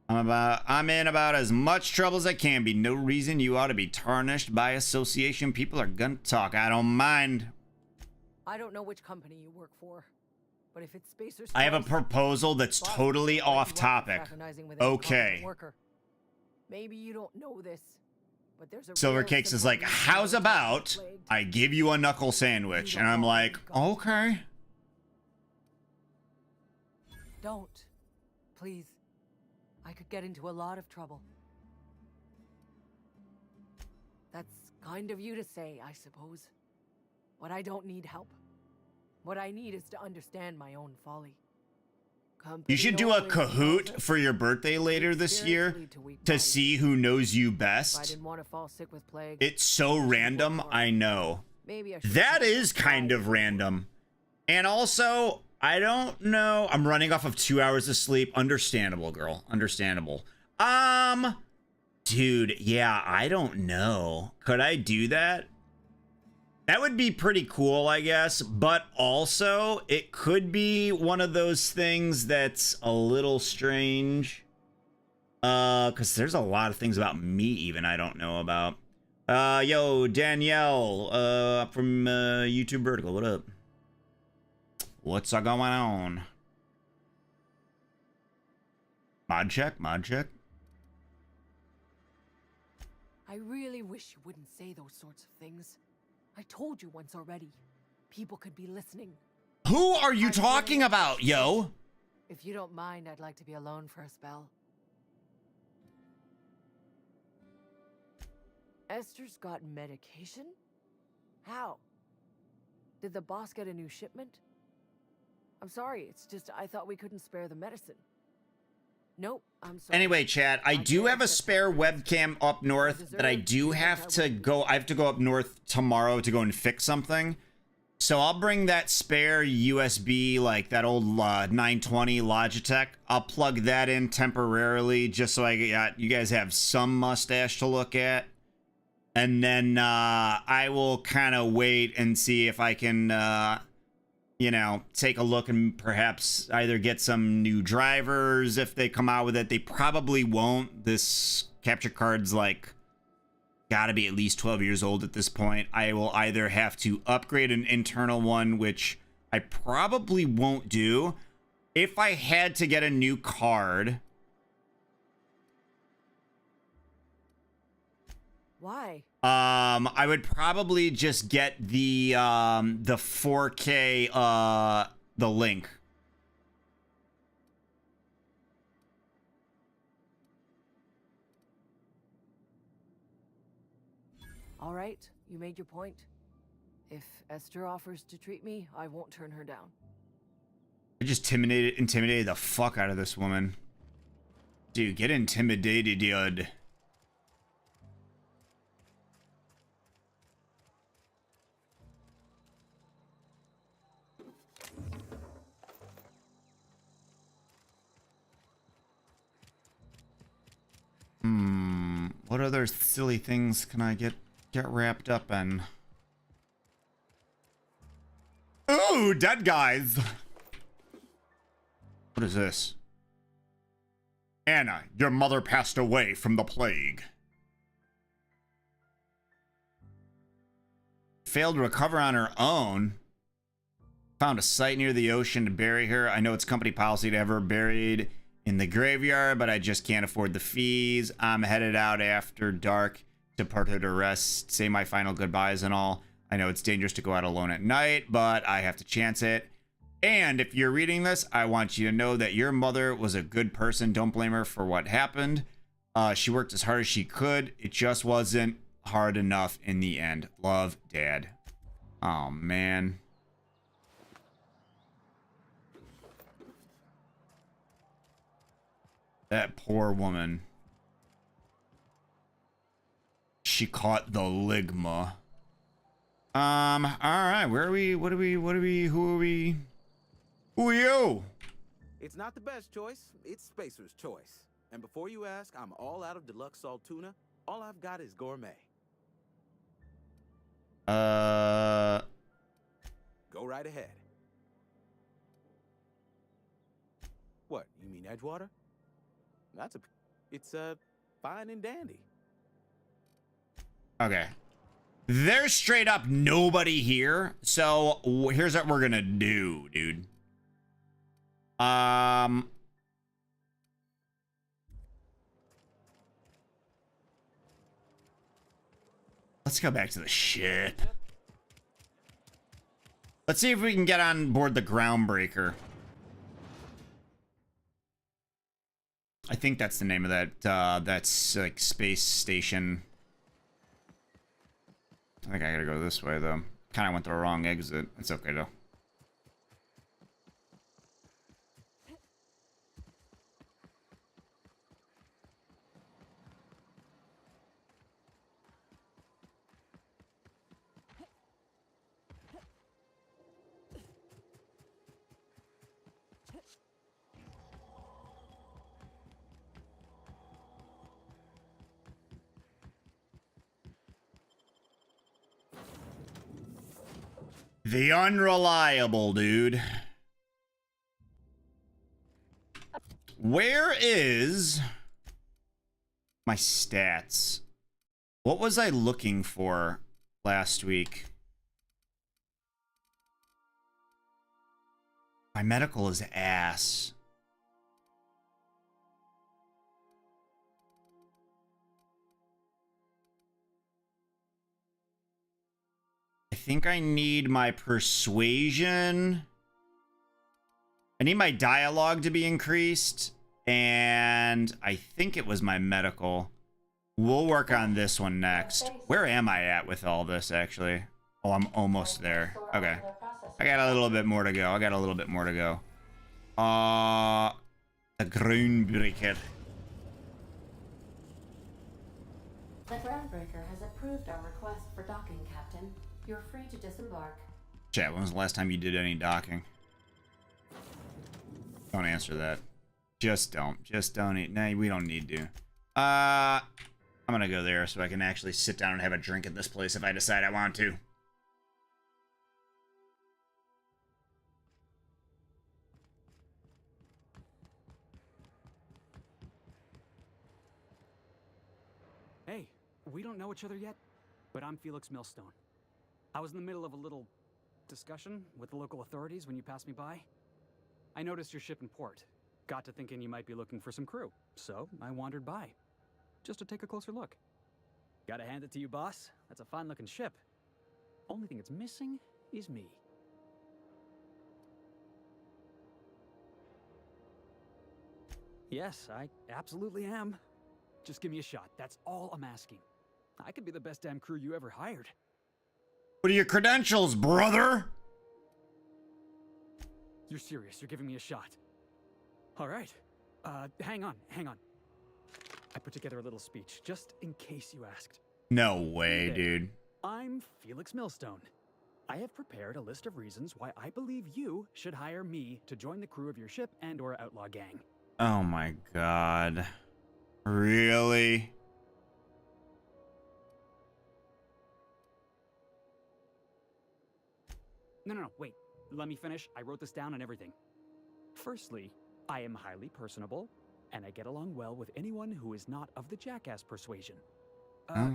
I'm in about as much trouble as I can be. No reason you ought to be tarnished by association. People are gonna talk. I don't mind. I don't know which company you work for, but if it's Spacer's I have a choice, proposal that's totally off topic. Okay. Maybe you don't know this, but there's a Silvercakes is like, how's about I give you a knuckle sandwich? And I'm like, okay. Don't. Please. I could get into a lot of trouble. That's kind of you to say, I suppose. But I don't need help. What I need is to understand my own folly. You should do a Kahoot for your birthday later this year to see who knows you best. I didn't want to fall sick with plague. It's so random, I know. That is kind of random. And also, I don't know. I'm running off of 2 hours of sleep. Understandable, girl. Understandable. Dude, yeah, I don't know. Could I do that? That would be pretty cool, I guess, but also it could be one of those things that's a little strange. Because there's a lot of things about me even I don't know about. Yo, Danielle, from YouTube Vertical, what up? What's going on? Mod check, mod check. I really wish you wouldn't say those sorts of things. I told you once already. People could be listening. Who are you talking about, yo? If you don't mind, I'd like to be alone for a spell. Esther's got medication? How? Did the boss get a new shipment? I'm sorry, it's just I thought we couldn't spare the medicine. Nope, I'm sorry. Anyway, chat, I do have a spare webcam up north that I do have to go. I have to go up north tomorrow to go and fix something. So I'll bring that spare USB, like that old 920 Logitech. I'll plug that in temporarily just so you guys have some mustache to look at. And then I will kind of wait and see if I can, you know, take a look and perhaps either get some new drivers if they come out with it. They probably won't. This capture card's like gotta be at least 12 years old at this point. I will either have to upgrade an internal one, which I probably won't do. If I had to get a new card... Why? I would probably just get the 4K, the link. All right, you made your point. If Esther offers to treat me, I won't turn her down. I just intimidated the fuck out of this woman. Dude, get intimidated, dude. What other silly things can I get wrapped up in? Ooh, dead guys. What is this? Anna, your mother passed away from the plague. Failed to recover on her own. Found a site near the ocean to bury her. I know it's company policy to have her buried in the graveyard, but I just can't afford the fees. I'm headed out after dark to put her to rest, say my final goodbyes and all. I know it's dangerous to go out alone at night, but I have to chance it. And if you're reading this, I want you to know that your mother was a good person. Don't blame her for what happened. She worked as hard as she could. It just wasn't hard enough in the end. Love, Dad. Oh, man. That poor woman. She caught the ligma. Alright, where are we? Who are we? Who are you? It's not the best choice, it's Spacer's choice. And before you ask, I'm all out of deluxe salt tuna. All I've got is gourmet. Go right ahead. What, you mean Edgewater? It's fine and dandy. Okay. There's straight up nobody here. So here's what we're gonna do, dude. Let's go back to the ship. Let's see if we can get on board the Groundbreaker. I think that's the name of that, that's like space station. I think I gotta go this way though. Kinda went the wrong exit. It's okay though. The unreliable, dude. Where is my stats? What was I looking for last week? My medical is ass. think I need my persuasion. I need my dialogue to be increased. And I think it was my medical. We'll work on this one next. Where am I at with all this, actually? Oh, I'm almost there. Okay. I got a little bit more to go. The Groundbreaker. The Groundbreaker has approved our request for docking, Captain. You're free to disembark. Chat, when was the last time you did any docking? Don't answer that. Just don't. Nah, we don't need to. I'm gonna go there so I can actually sit down and have a drink at this place if I decide I want to. Hey, we don't know each other yet, but I'm Felix Millstone. I was in the middle of a little discussion with the local authorities when you passed me by. I noticed your ship in port. Got to thinking you might be looking for some crew, so I wandered by. Just to take a closer look. Gotta hand it to you, boss. That's a fine-looking ship. Only thing it's missing is me. Yes, I absolutely am. Just give me a shot. That's all I'm asking. I could be the best damn crew you ever hired. What are your credentials, brother? You're serious. You're giving me a shot. All right. Hang on. I put together a little speech, just in case you asked. No way, dude. I'm Felix Millstone. I have prepared a list of reasons why I believe you should hire me to join the crew of your ship and/or outlaw gang. Oh my god. Really? No, wait. Let me finish. I wrote this down and everything. Firstly, I am highly personable, and I get along well with anyone who is not of the jackass persuasion.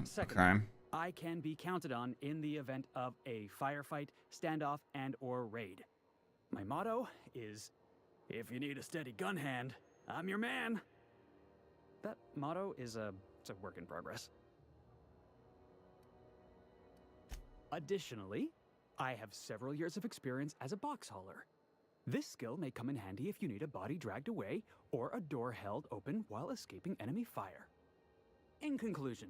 Secondly, okay. I can be counted on in the event of a firefight, standoff, and/or raid. My motto is, if you need a steady gun hand, I'm your man. That motto is it's a work in progress. Additionally, I have several years of experience as a box hauler. This skill may come in handy if you need a body dragged away or a door held open while escaping enemy fire. In conclusion,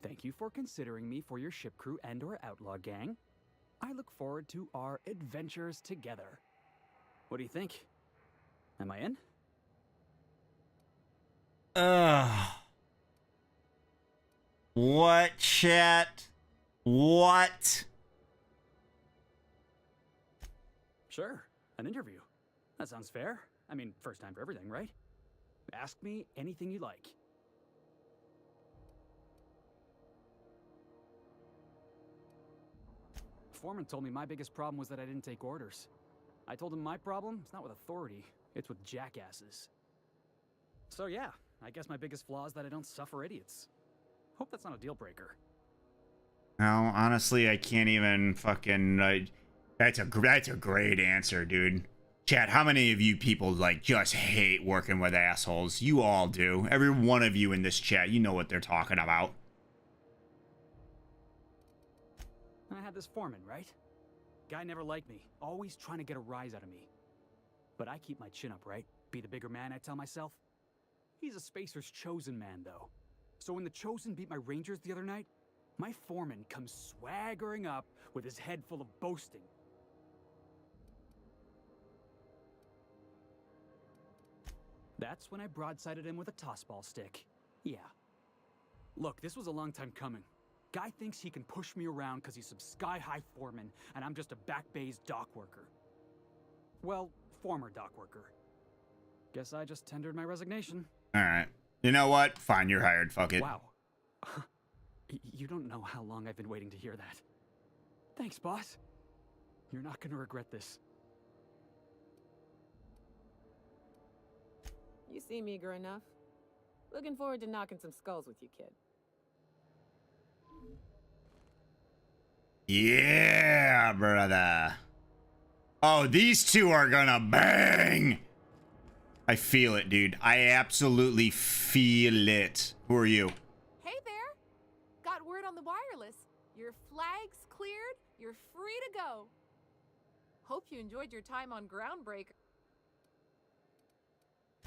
thank you for considering me for your ship crew and/or outlaw gang. I look forward to our adventures together. What do you think? Am I in? What, chat? What? Sure, an interview. That sounds fair. I mean, first time for everything, right? Ask me anything you like. Foreman told me my biggest problem was that I didn't take orders. I told him my problem is not with authority, it's with jackasses. So yeah, I guess my biggest flaw is that I don't suffer idiots. Hope that's not a deal breaker. No, honestly, I can't even fucking... that's a great answer, dude. Chat, how many of you people, like, just hate working with assholes? You all do. Every one of you in this chat, you know what they're talking about. I had this foreman, right? Guy never liked me, always trying to get a rise out of me. But I keep my chin up, right? Be the bigger man, I tell myself. He's a Spacer's chosen man, though. So when the Chosen beat my Rangers the other night, my foreman comes swaggering up with his head full of boasting. That's when I broadsided him with a tossball stick. Yeah. Look, this was a long time coming. Guy thinks he can push me around because he's some sky-high foreman, and I'm just a back bay's dock worker. Well, former dock worker. Guess I just tendered my resignation. Alright. You know what? Fine, you're hired. Fuck it. Wow. You don't know how long I've been waiting to hear that. Thanks, boss. You're not gonna regret this. You seem eager enough. Looking forward to knocking some skulls with you, kid. Yeah, brother. Oh, these two are gonna bang. I feel it, dude. I absolutely feel it. Who are you? Hey there! Got word on the wireless. Your flag's cleared, You're free to go. Hope you enjoyed your time on Groundbreaker.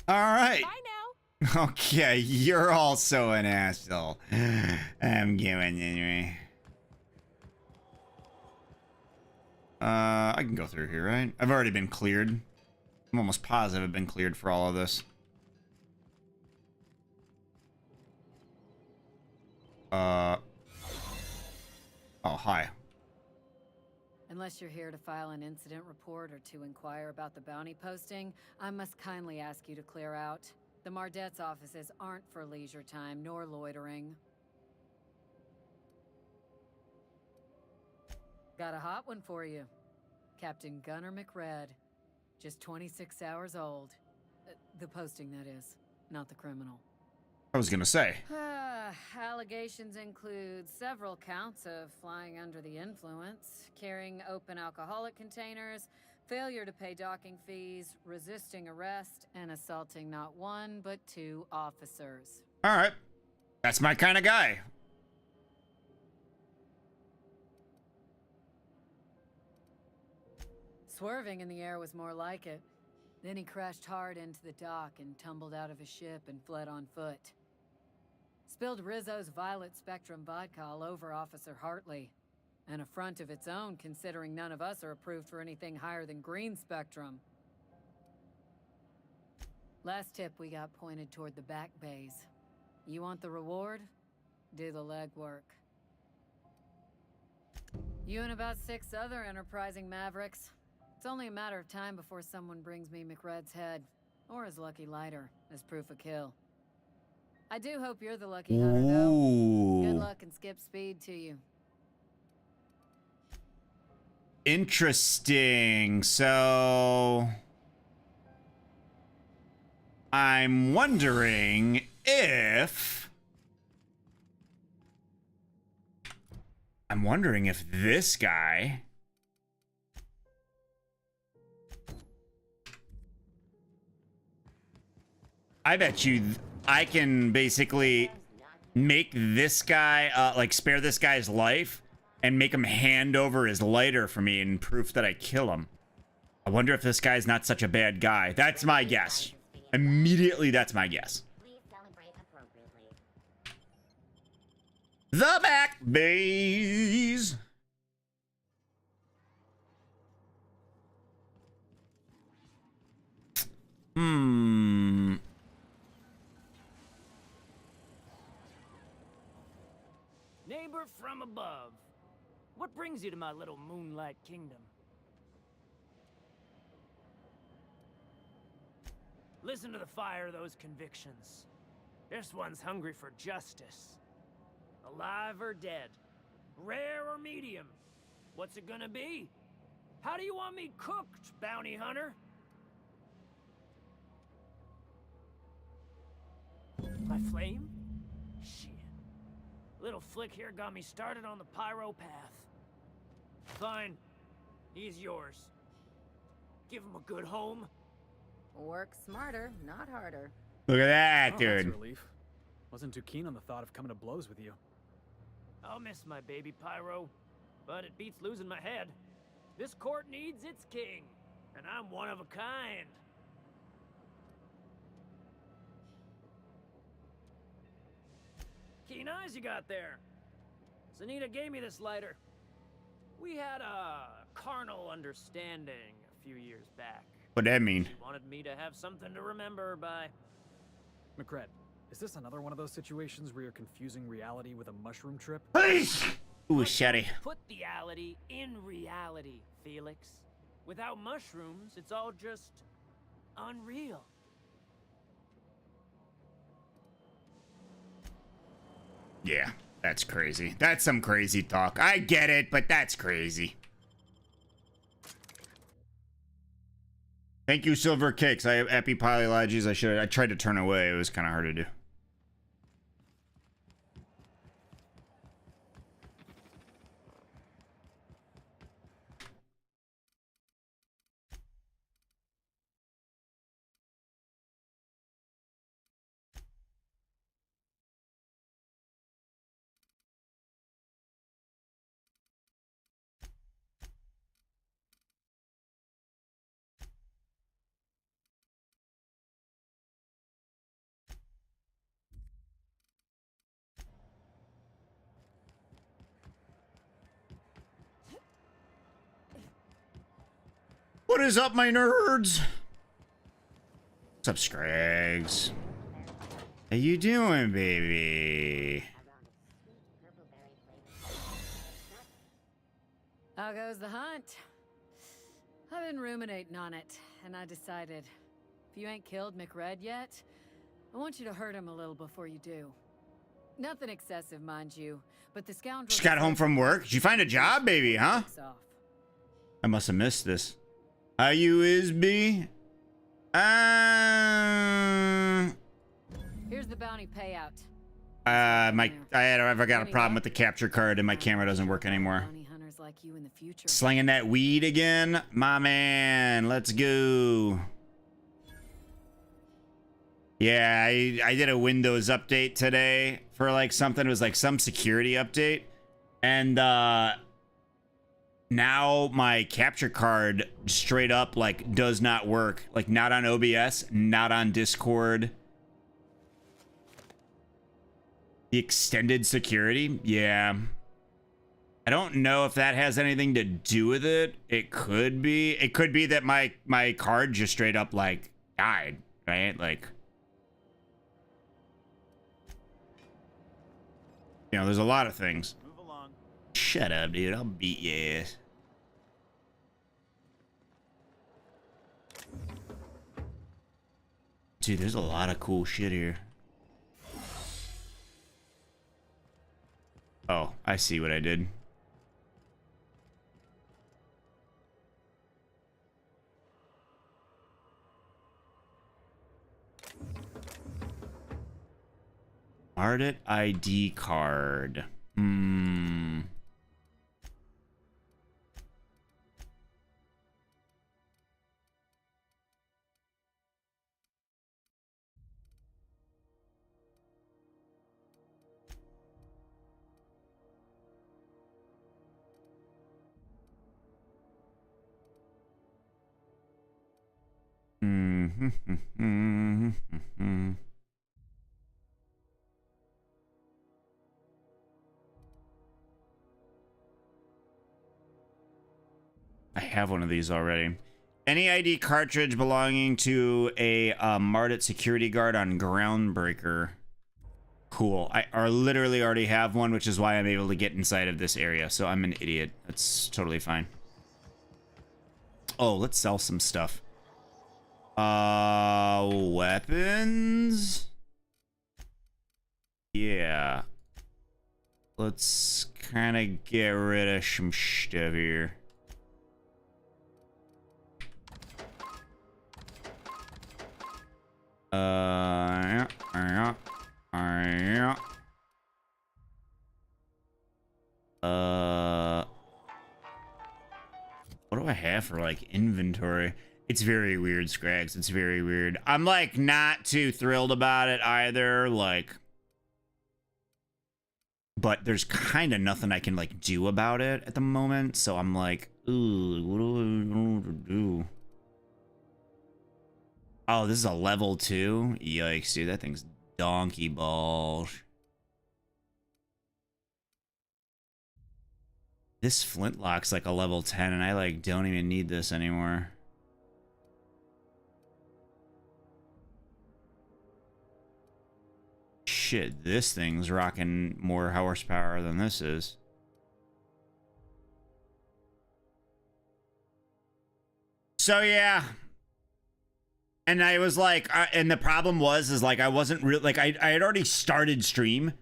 All right. Bye now. Okay, you're also an asshole. I'm going anyway. I can go through here, right? I've already been cleared. I'm almost positive I've been cleared for all of this. Oh, hi. Unless you're here to file an incident report or to inquire about the bounty posting, I must kindly ask you to clear out. The Mardet's offices aren't for leisure time nor loitering. Got a hot one for you. Captain Gunnar McRed. Just 26 hours old. The posting, that is, not the criminal. I was gonna say. Allegations include several counts of flying under the influence, carrying open alcoholic containers, failure to pay docking fees, resisting arrest, and assaulting not one but 2 officers. All right. That's my kind of guy. Swerving in the air was more like it. Then he crashed hard into the dock and tumbled out of his ship and fled on foot. Spilled Rizzo's Violet Spectrum vodka all over Officer Hartley. An affront of its own, considering none of us are approved for anything higher than green spectrum. Last tip we got pointed toward the back bays. You want the reward? Do the legwork. You and about 6 other enterprising mavericks. It's only a matter of time before someone brings me McRed's head, or his lucky lighter, as proof of kill. I do hope you're the lucky hunter, though. Good luck and skip speed to you. Interesting. So I'm wondering if this guy I bet you I can basically make this guy like spare this guy's life and make him hand over his lighter for me in proof that I kill him. I wonder if this guy's not such a bad guy. That's my guess. Immediately, that's my guess. The back bays. Neighbor from above. What brings you to my little moonlight kingdom? Listen to the fire of those convictions. This one's hungry for justice. Alive or dead? Rare or medium? What's it gonna be? How do you want me cooked, bounty hunter? My flame? Shit. Little flick here got me started on the pyro path. Fine. He's yours. Give him a good home. Work smarter, not harder. Look at that, Oh, dude. that's a relief. Wasn't too keen on the thought of coming to blows with you. I'll miss my baby pyro, but it beats losing my head. This court needs its king, and I'm one of a kind. Keen eyes you got there. Sunita gave me this lighter. We had a carnal understanding a few years back. What'd that mean? She wanted me to have something to remember by. McRed, is this another one of those situations where you're confusing reality with a mushroom trip? Ooh, shetty. Put the reality in reality, Felix. Without mushrooms, it's all just unreal. Yeah, that's crazy. That's some crazy talk. I get it, but that's crazy. Thank you, Silver Cakes. I have epipylages. I tried to turn away. It was kind of hard to do. What is up, my nerds? What's up, Scrags? How you doing, baby? How goes the hunt? I've been ruminating on it, and I decided, if you ain't killed McRed yet, I want you to hurt him a little before you do. Nothing excessive, mind you, but the scoundrel... Just got home from work. Did you find a job, baby, huh? I must have missed this. How you is, B? Here's the bounty payout. I've got a problem with the capture card and my camera doesn't work anymore. Like you in the future. Slinging that weed again? My man, let's go. Yeah, I did a Windows update today for like something. It was like some security update. And now my capture card straight up like does not work. Like not on OBS, not on Discord. The extended security? Yeah. I don't know if that has anything to do with it. It could be. It could be that my card just straight up like died, right? Like, you know, there's a lot of things. Move along. Shut up, dude. I'll beat your ass. Dude, there's a lot of cool shit here. Oh, I see what I did. Ardent ID card. I have one of these already. Any ID cartridge belonging to a Mardit security guard on Groundbreaker. Cool. I literally already have one, which is why I'm able to get inside of this area. So I'm an idiot. That's totally fine. Oh, let's sell some stuff. Weapons? Yeah. Let's kind of get rid of some stuff here. What do I have for like inventory? It's very weird, Scrags. It's very weird. I'm like not too thrilled about it either, like, but there's kind of nothing I can like do about it at the moment, so I'm like, ooh, what do I want to do? Oh, this is a level 2? Yikes, dude, that thing's donkey balls. This flintlock's like a level 10, and I like don't even need this anymore. Shit, this thing's rocking more horsepower than this is. So yeah. And I was like, and the problem was like, I wasn't really, like, I had already started stream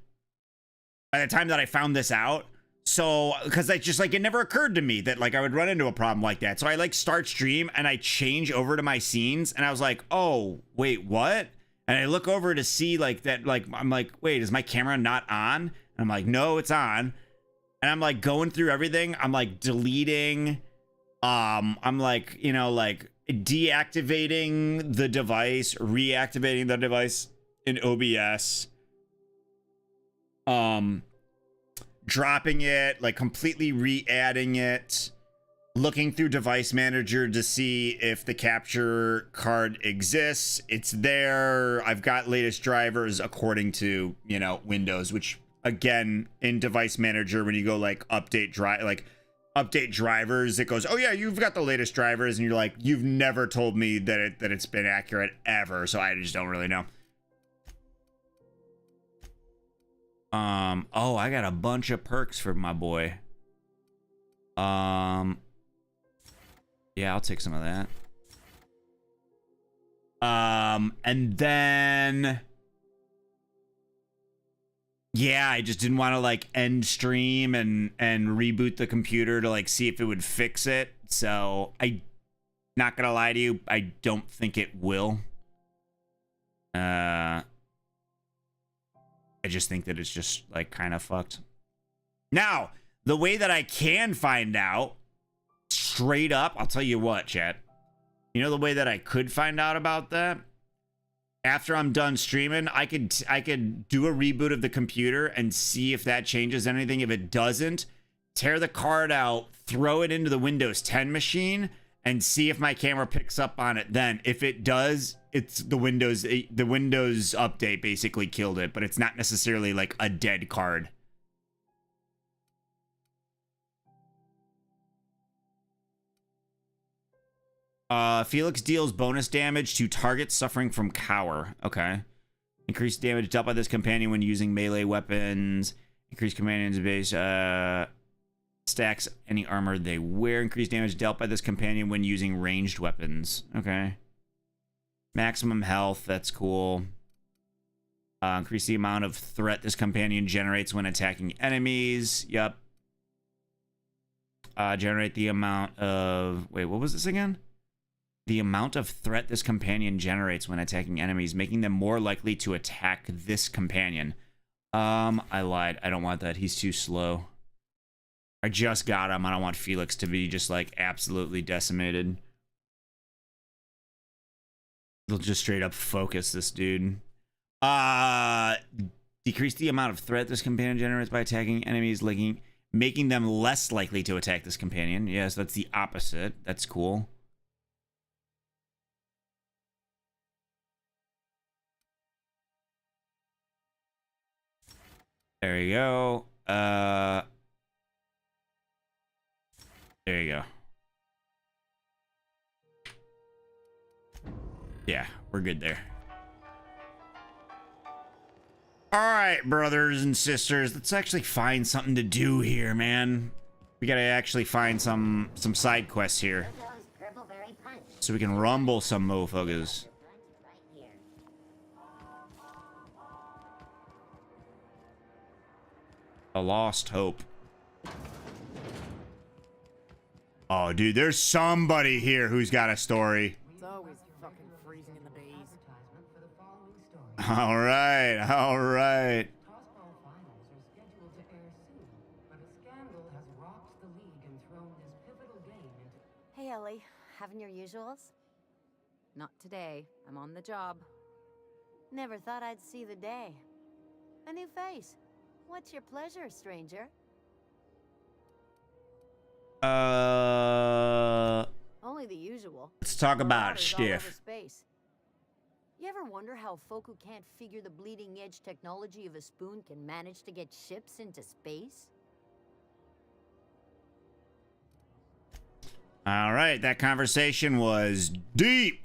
by the time that I found this out. So, because I just, like, it never occurred to me that, like, I would run into a problem like that. So I, like, start stream, and I change over to my scenes, and I was like, oh, wait, what? And I look over to see, like, that, like, I'm like, wait, is my camera not on? And I'm like, no, it's on. And I'm, like, going through everything. I'm, like, deleting. I'm, like, you know, like, deactivating the device, reactivating the device in OBS, dropping it, like completely re-adding it, looking through device manager to see if the capture card exists. It's there. I've got latest drivers according to, you know, Windows, which again in device manager, when you go like update drive, like update drivers, it goes, oh yeah, you've got the latest drivers, and you're like, you've never told me that it's been accurate ever, so I just don't really know. Oh, I got a bunch of perks for my boy. Yeah, I'll take some of that. And then yeah, I just didn't want to like end stream and reboot the computer to like see if it would fix it. So not gonna lie to you, I don't think it will. I just think that it's just like kind of fucked. Now, the way that I can find out straight up, I'll tell you what, chat. You know the way that I could find out about that? After I'm done streaming, I could do a reboot of the computer and see if that changes anything. If it doesn't, tear the card out, throw it into the Windows 10 machine, and see if my camera picks up on it then. If it does, it's the Windows update basically killed it, but it's not necessarily like a dead card. Felix deals bonus damage to targets suffering from cower. Okay. Increased damage dealt by this companion when using melee weapons. Increased companion's base stacks any armor they wear. Increased damage dealt by this companion when using ranged weapons. Okay. Maximum health. That's cool. Increase the amount of threat this companion generates when attacking enemies. Yep. Generate the amount of... Wait, what was this again? The amount of threat this companion generates when attacking enemies, making them more likely to attack this companion. I lied. I don't want that. He's too slow. I just got him. I don't want Felix to be just, like, absolutely decimated. They'll just straight up focus this dude. Decrease the amount of threat this companion generates by attacking enemies, making them less likely to attack this companion. Yes, that's the opposite. That's cool. There you go. There you go. Yeah, we're good there. All right, brothers and sisters, let's actually find something to do here, man. We gotta actually find some side quests here, so we can rumble some motherfuckers. A lost hope. Oh, dude, there's somebody here who's got a story. It's always fucking freezing in the bays. All right, all right. Hey, Ellie. Having your usuals? Not today. I'm on the job. Never thought I'd see the day. A new face. What's your pleasure, stranger? Only the usual. Let's talk about Marauders all over Stiff. space. You ever wonder how folk who can't figure the bleeding edge technology of a spoon can manage to get ships into space? All right, that conversation was deep.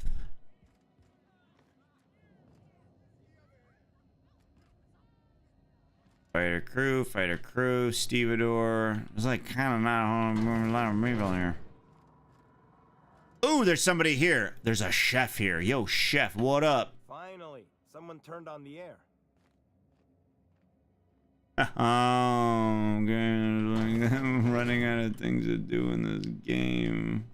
Fighter crew, stevedore. It's like kind of not a lot of people here. Ooh, there's somebody here. There's a chef here. Yo, chef, what up? Finally, someone turned on the air. Oh, okay. I'm running out of things to do in this game.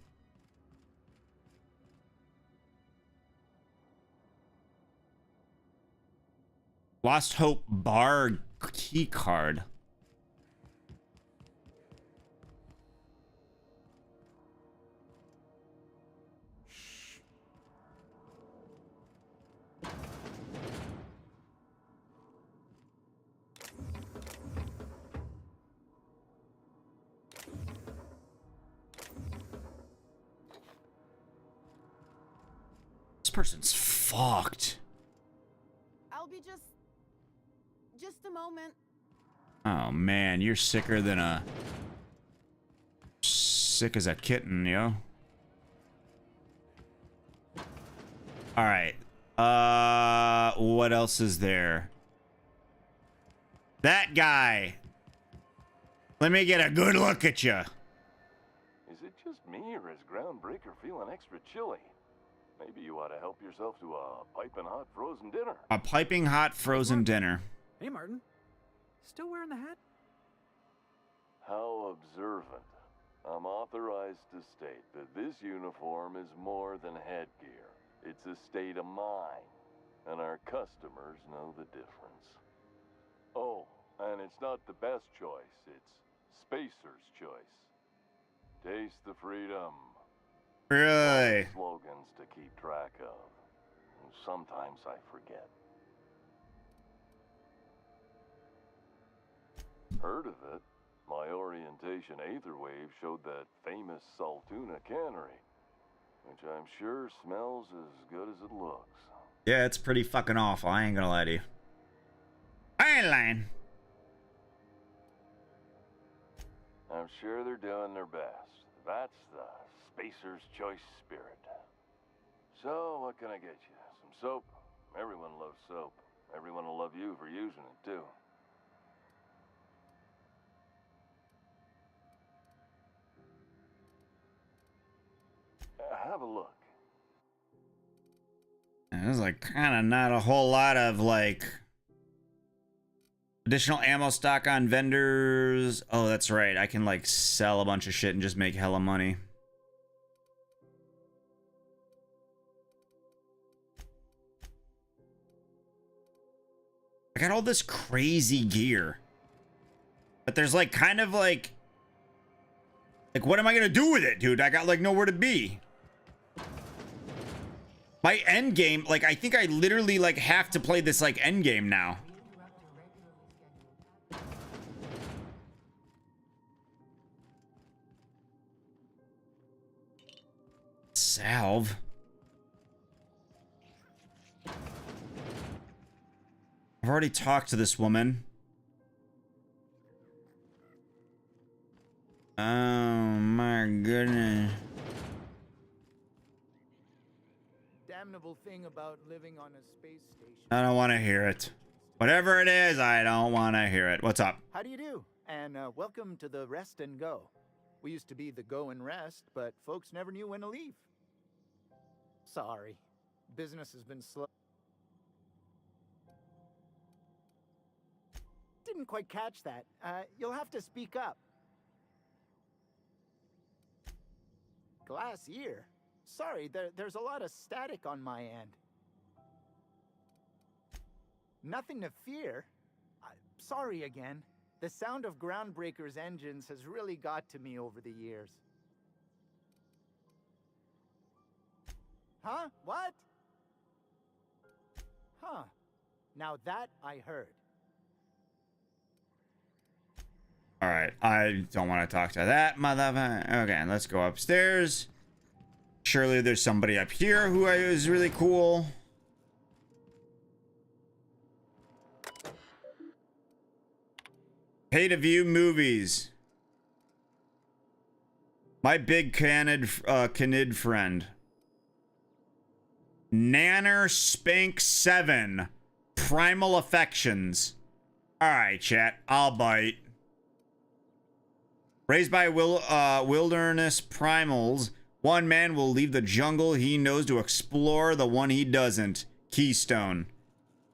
Lost Hope bar key card. This person's fucked. I'll be just a moment. Oh man, you're sicker than a Sick as a kitten, yo. All right. What else is there? That guy. Let me get a good look at you. Is it just me, or is Groundbreaker feeling extra chilly? Maybe you ought to help yourself to a piping hot frozen dinner. A piping hot frozen dinner. Hey, Martin. Still wearing the hat? How observant. I'm authorized to state that this uniform is more than headgear. It's a state of mind, and our customers know the difference. Oh, and it's not the best choice, it's Spacer's choice. Taste the freedom. Really? Slogans to keep track of. Sometimes I forget. Heard of it? My orientation Aether Wave showed that famous Saltuna cannery, which I'm sure smells as good as it looks. Yeah, it's pretty fucking awful. I ain't gonna lie to you. I ain't lying. I'm sure they're doing their best. That's the Spacer's Choice spirit. So, what can I get you? Some soap? Everyone loves soap. Everyone will love you for using it, too. Have a look. There's like kind of not a whole lot of like additional ammo stock on vendors. Oh, that's right. I can like sell a bunch of shit and just make hella money. I got all this crazy gear, but there's like kind of like what am I gonna do with it, dude? I got like nowhere to be. My end game, like I think I literally like have to play this like end game now. Salve. I've already talked to this woman. Oh my goodness. Damnable thing about living on a space station. I don't want to hear it. Whatever it is, I don't want to hear it. What's up? How do you do? And welcome to the Rest and Go. We used to be the Go and Rest, but folks never knew when to leave. Sorry. Business has been slow. Didn't quite catch that. You'll have to speak up. Glass ear? Sorry, there's a lot of static on my end. Nothing to fear. Sorry again. The sound of Groundbreaker's engines has really got to me over the years. Huh? What? Huh. Now that I heard. All right, I don't want to talk to that motherfucker. Okay, let's go upstairs. Surely there's somebody up here who is really cool. Pay to view movies. My big canid friend. Nanner Spank 7. Primal Affections. Alright, chat. I'll bite. Raised by wilderness primals, one man will leave the jungle he knows to explore the one he doesn't. Keystone.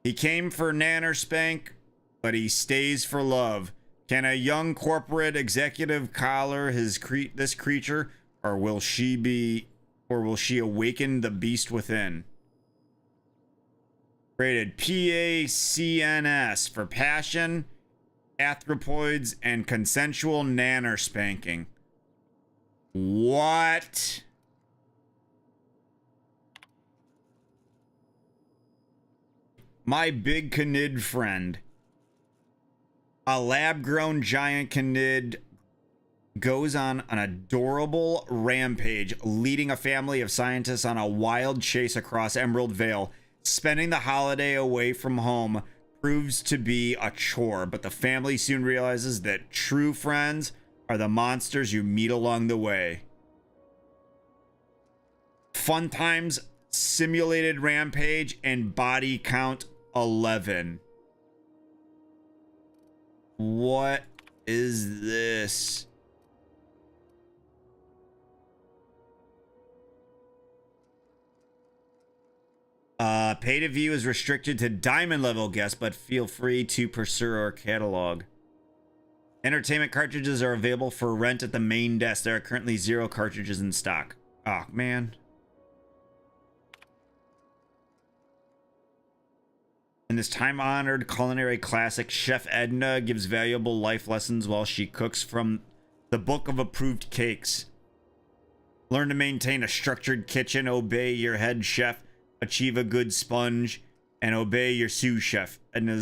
He came for Nanner Spank, but he stays for love. Can a young corporate executive collar this creature, or will she awaken the beast within? Rated PACNS for passion, anthropoids, and consensual nanner spanking. What? My big canid friend. A lab-grown giant canid goes on an adorable rampage, leading a family of scientists on a wild chase across Emerald Vale. Spending the holiday away from home proves to be a chore, but the family soon realizes that true friends are the monsters you meet along the way. Fun times, simulated rampage, and body count 11. What is this? Pay to view is restricted to diamond level guests, but feel free to pursue our catalog. Entertainment cartridges are available for rent at the main desk. There are currently 0 cartridges in stock. Oh, man. In this time-honored culinary classic, Chef Edna gives valuable life lessons while she cooks from the Book of Approved Cakes. Learn to maintain a structured kitchen, obey your head chef, achieve a good sponge, and obey your sous chef. Edna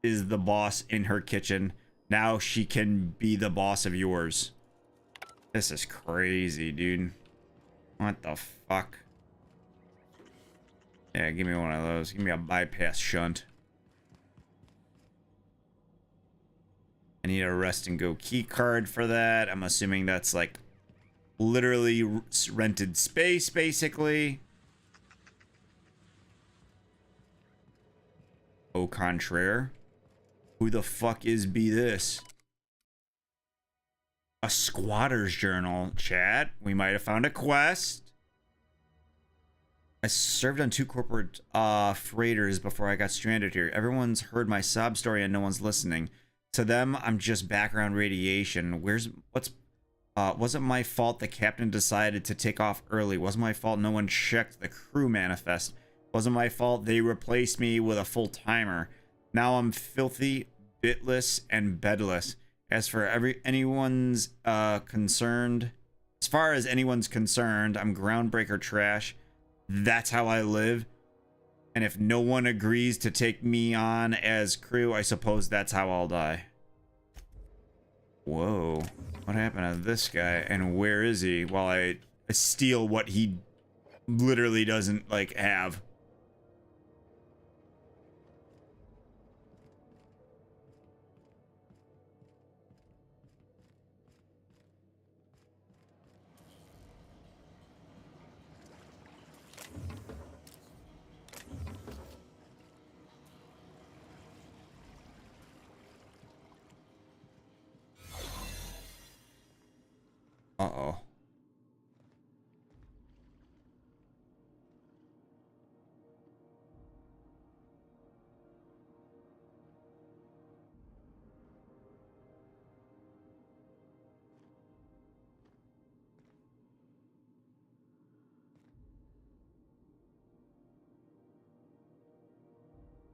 is the boss in her kitchen. Now she can be the boss of yours. This is crazy, dude. What the fuck? Yeah, give me one of those. Give me a bypass shunt. I need a rest and go key card for that. I'm assuming that's like literally rented space, basically. Au contraire. Who the fuck is be this? A squatter's journal, chat. We might have found a quest. I served on 2 corporate freighters before I got stranded here. Everyone's heard my sob story and no one's listening. To them, I'm just background radiation. Wasn't my fault the captain decided to take off early. Wasn't my fault no one checked the crew manifest. Wasn't my fault they replaced me with a full-timer. Now I'm filthy, bitless, and bedless. As for anyone's concerned, as far as anyone's concerned, I'm groundbreaker trash. That's how I live. And if no one agrees to take me on as crew, I suppose that's how I'll die. Whoa. What happened to this guy? And where is he? While I steal what he literally doesn't, like, have. Uh-oh.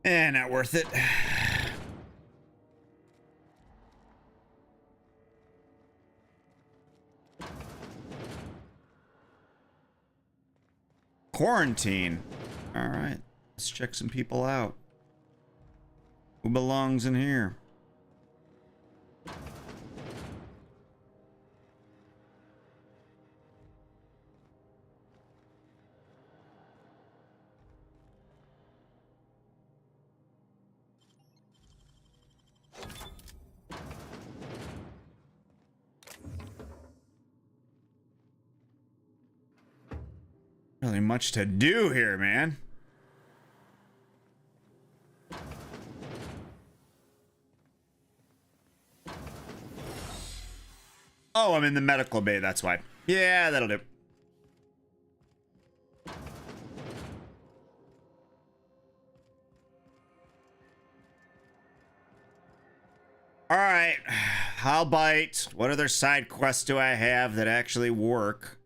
Not worth it. Quarantine. All right, let's check some people out. Who belongs in here? Really much to do here, man. Oh, I'm in the medical bay, that's why. Yeah, that'll do. All right, I'll bite. What other side quests do I have that actually work?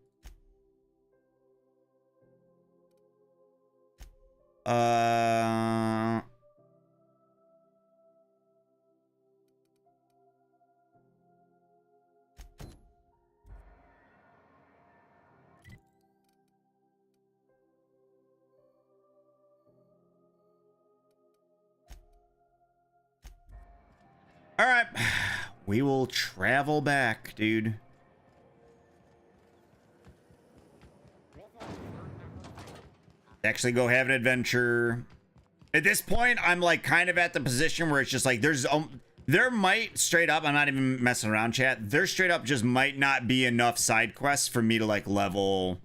All right, we will travel back, dude. Actually go have an adventure. At this point, I'm like kind of at the position where it's just like there's There might straight up, I'm not even messing around, chat. There straight up just might not be enough side quests for me to like level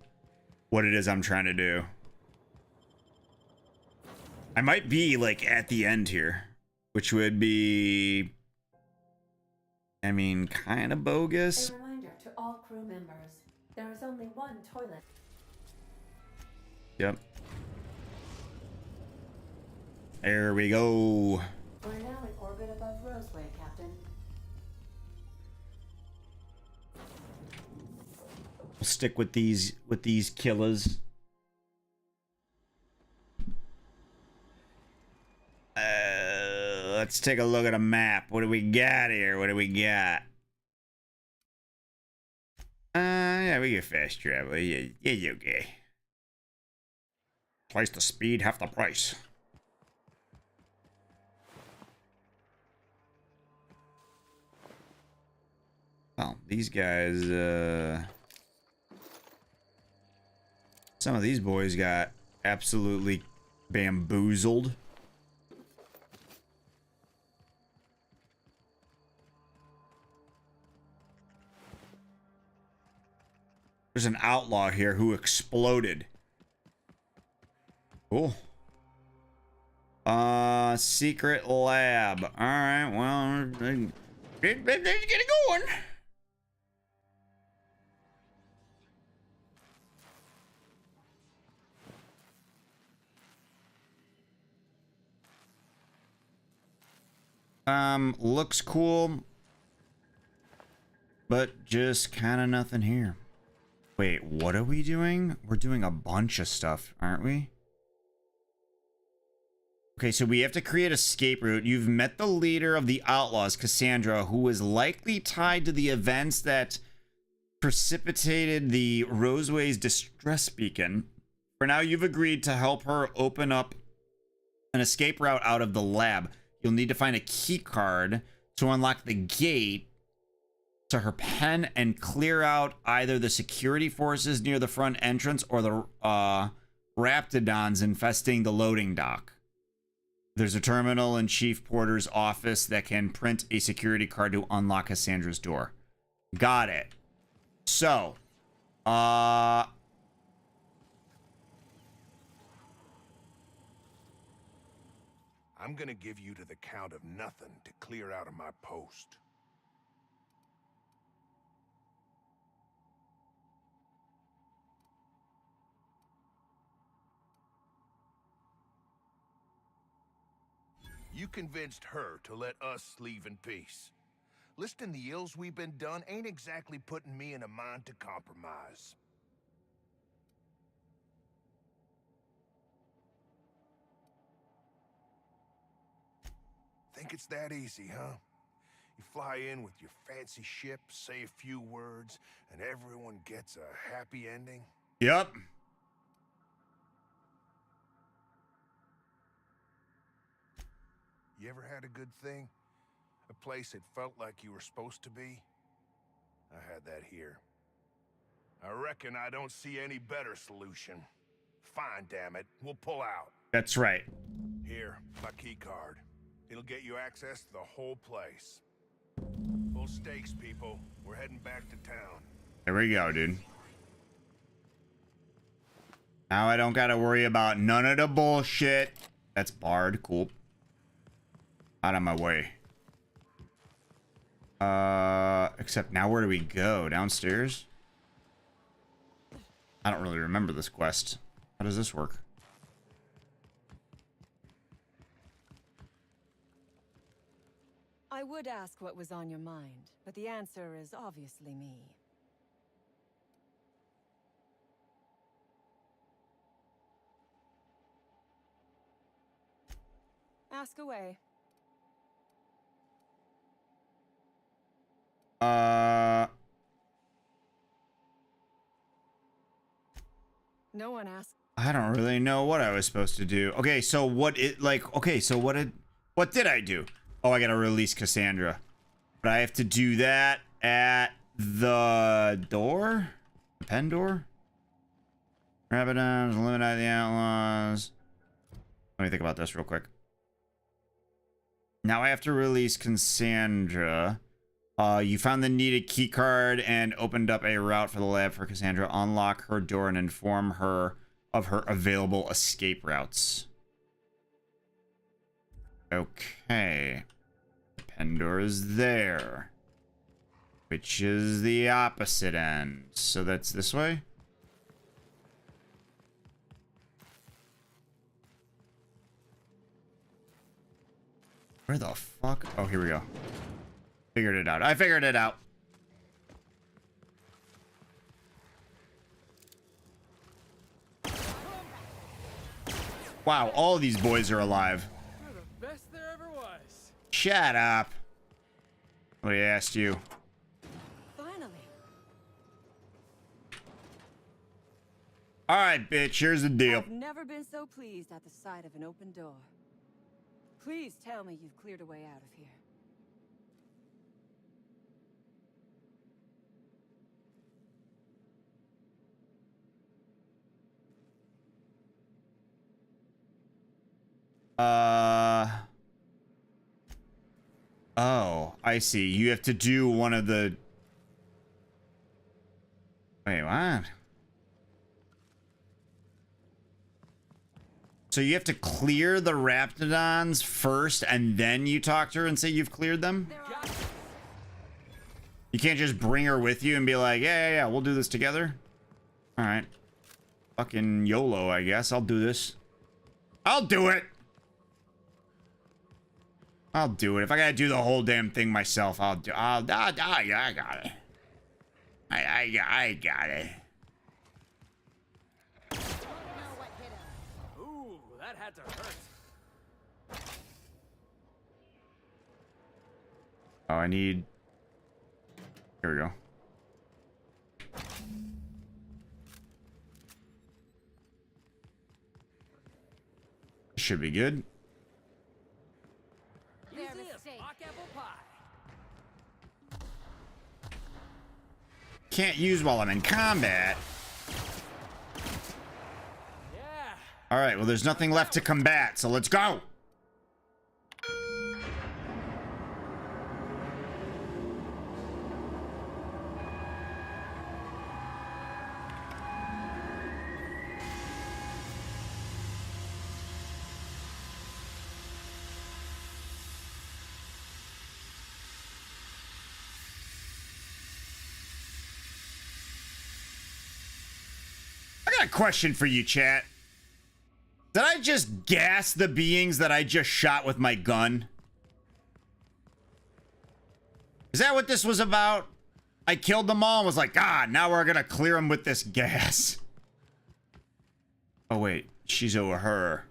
what it is I'm trying to do. I might be like at the end here, which would be, I mean, kind of bogus. A reminder to all crew members, there is only one toilet. Yep. There we go. We're now in orbit above Roseway, Captain. We'll stick with these killers. Let's take a look at a map. What do we got here? What do we got? Yeah, we get fast travel. Yeah, you okay. Twice the speed, half the price. Well, these guys, some of these boys got absolutely bamboozled. There's an outlaw here who exploded. Cool. Secret lab. All right, well, let's get it going. Looks cool, but just kind of nothing here. Wait, what are we doing? We're doing a bunch of stuff, aren't we? Okay, so we have to create a escape route. You've met the leader of the outlaws, Cassandra, who is likely tied to the events that precipitated the Roseway's distress beacon. For now, you've agreed to help her open up an escape route out of the lab. You'll need to find a key card to unlock the gate to her pen and clear out either the security forces near the front entrance or the raptidons infesting the loading dock. There's a terminal in Chief Porter's office that can print a security card to unlock Cassandra's door. Got it. So, I'm gonna give you to the count of nothing to clear out of my post. You convinced her to let us leave in peace. Listing the ills we've been done ain't exactly putting me in a mind to compromise. Think it's that easy, huh? You fly in with your fancy ship, say a few words, and everyone gets a happy ending? Yep. You ever had a good thing? A place that felt like you were supposed to be? I had that here. I reckon I don't see any better solution. Fine, damn it. We'll pull out. That's right. Here, my key card. It'll get you access to the whole place. Full stakes, people. We're heading back to town. There we go, dude. Now I don't gotta worry about none of the bullshit. That's barred. Cool. Out of my way. Except now where do we go? Downstairs? I don't really remember this quest. How does this work? I would ask what was on your mind, but the answer is obviously me. Ask away. No one asked. I don't really know what I was supposed to do. Okay, so what did I do? Oh, I gotta release Cassandra. But I have to do that at the door? The pen door? Rapidons, eliminate the outlaws. Let me think about this real quick. Now I have to release Cassandra. You found the needed key card and opened up a route for the lab for Cassandra. Unlock her door and inform her of her available escape routes. Okay. Pandora's there. Which is the opposite end. So that's this way? Where the fuck? Oh, here we go. Figured it out. I figured it out. Wow, all of these boys are alive. You're the best there ever was. Shut up. What asked you? Finally. Alright, bitch, here's the deal. I've never been so pleased at the sight of an open door. Please tell me you've cleared a way out of here. Oh, I see. You have to do one of the... Wait, what? So you have to clear the Raptidons first, and then you talk to her and say you've cleared them? You can't just bring her with you and be like, yeah, we'll do this together? Alright. Fucking YOLO, I guess. I'll do this. I'll do it! I'll do it. If I gotta do the whole damn thing myself, I got it. I got it. Ooh, that had to hurt. Oh, I need... Here we go. Should be good. Can't use while I'm in combat. All right, well, there's nothing left to combat, so let's go. Question for you, chat. Did I just gas the beings that I just shot with my gun? Is that what this was about? I killed them all and was like, ah, now we're gonna clear them with this gas. Oh wait, she's over her.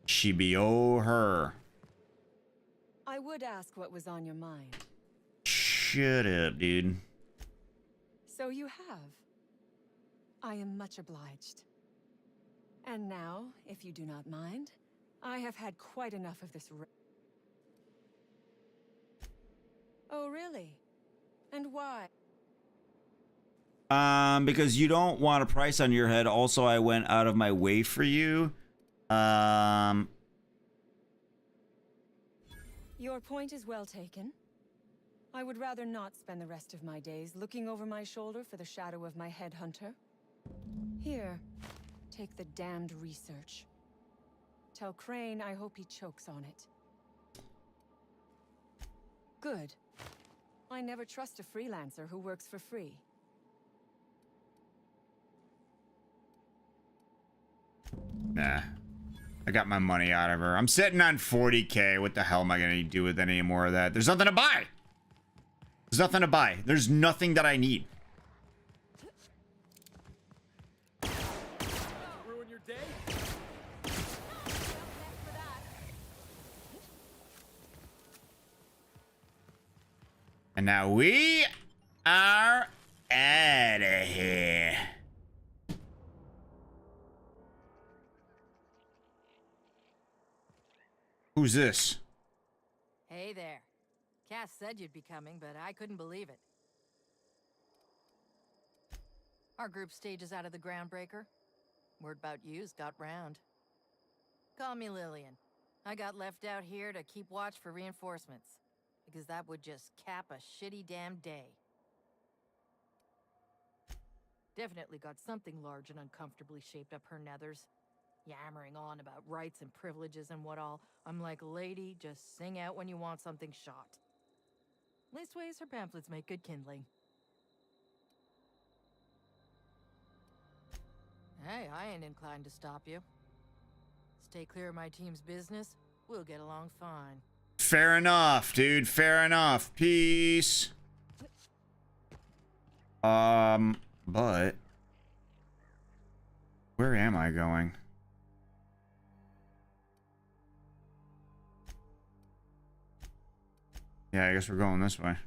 She be over her. I would ask what was on your mind. Shut up, dude. So you have. I am much obliged. And now, if you do not mind, I have had quite enough of this. Oh, really? And why? Because you don't want a price on your head. Also, I went out of my way for you. Your point is well taken. I would rather not spend the rest of my days looking over my shoulder for the shadow of my headhunter. Here, take the damned research. Tell Crane I hope he chokes on it. Good. I never trust a freelancer who works for free. Nah. I got my money out of her. I'm sitting on 40K. What the hell am I going to do with any more of that? There's nothing to buy. There's nothing to buy. There's nothing that I need. Ruin your day? And now we are out of here. Who's this? Hey there. Cass said you'd be coming, but I couldn't believe it. Our group stages out of the Groundbreaker. Word about you's got round. Call me Lillian. I got left out here to keep watch for reinforcements, because that would just cap a shitty damn day. Definitely got something large and uncomfortably shaped up her nethers. Yammering on about rights and privileges and what all. I'm like, lady, just sing out when you want something shot. Leastways, her pamphlets make good kindling. Hey, I ain't inclined to stop you. Stay clear of my team's business, we'll get along fine. Fair enough, dude. Fair enough. Peace. But where am I going? Yeah, I guess we're going this way.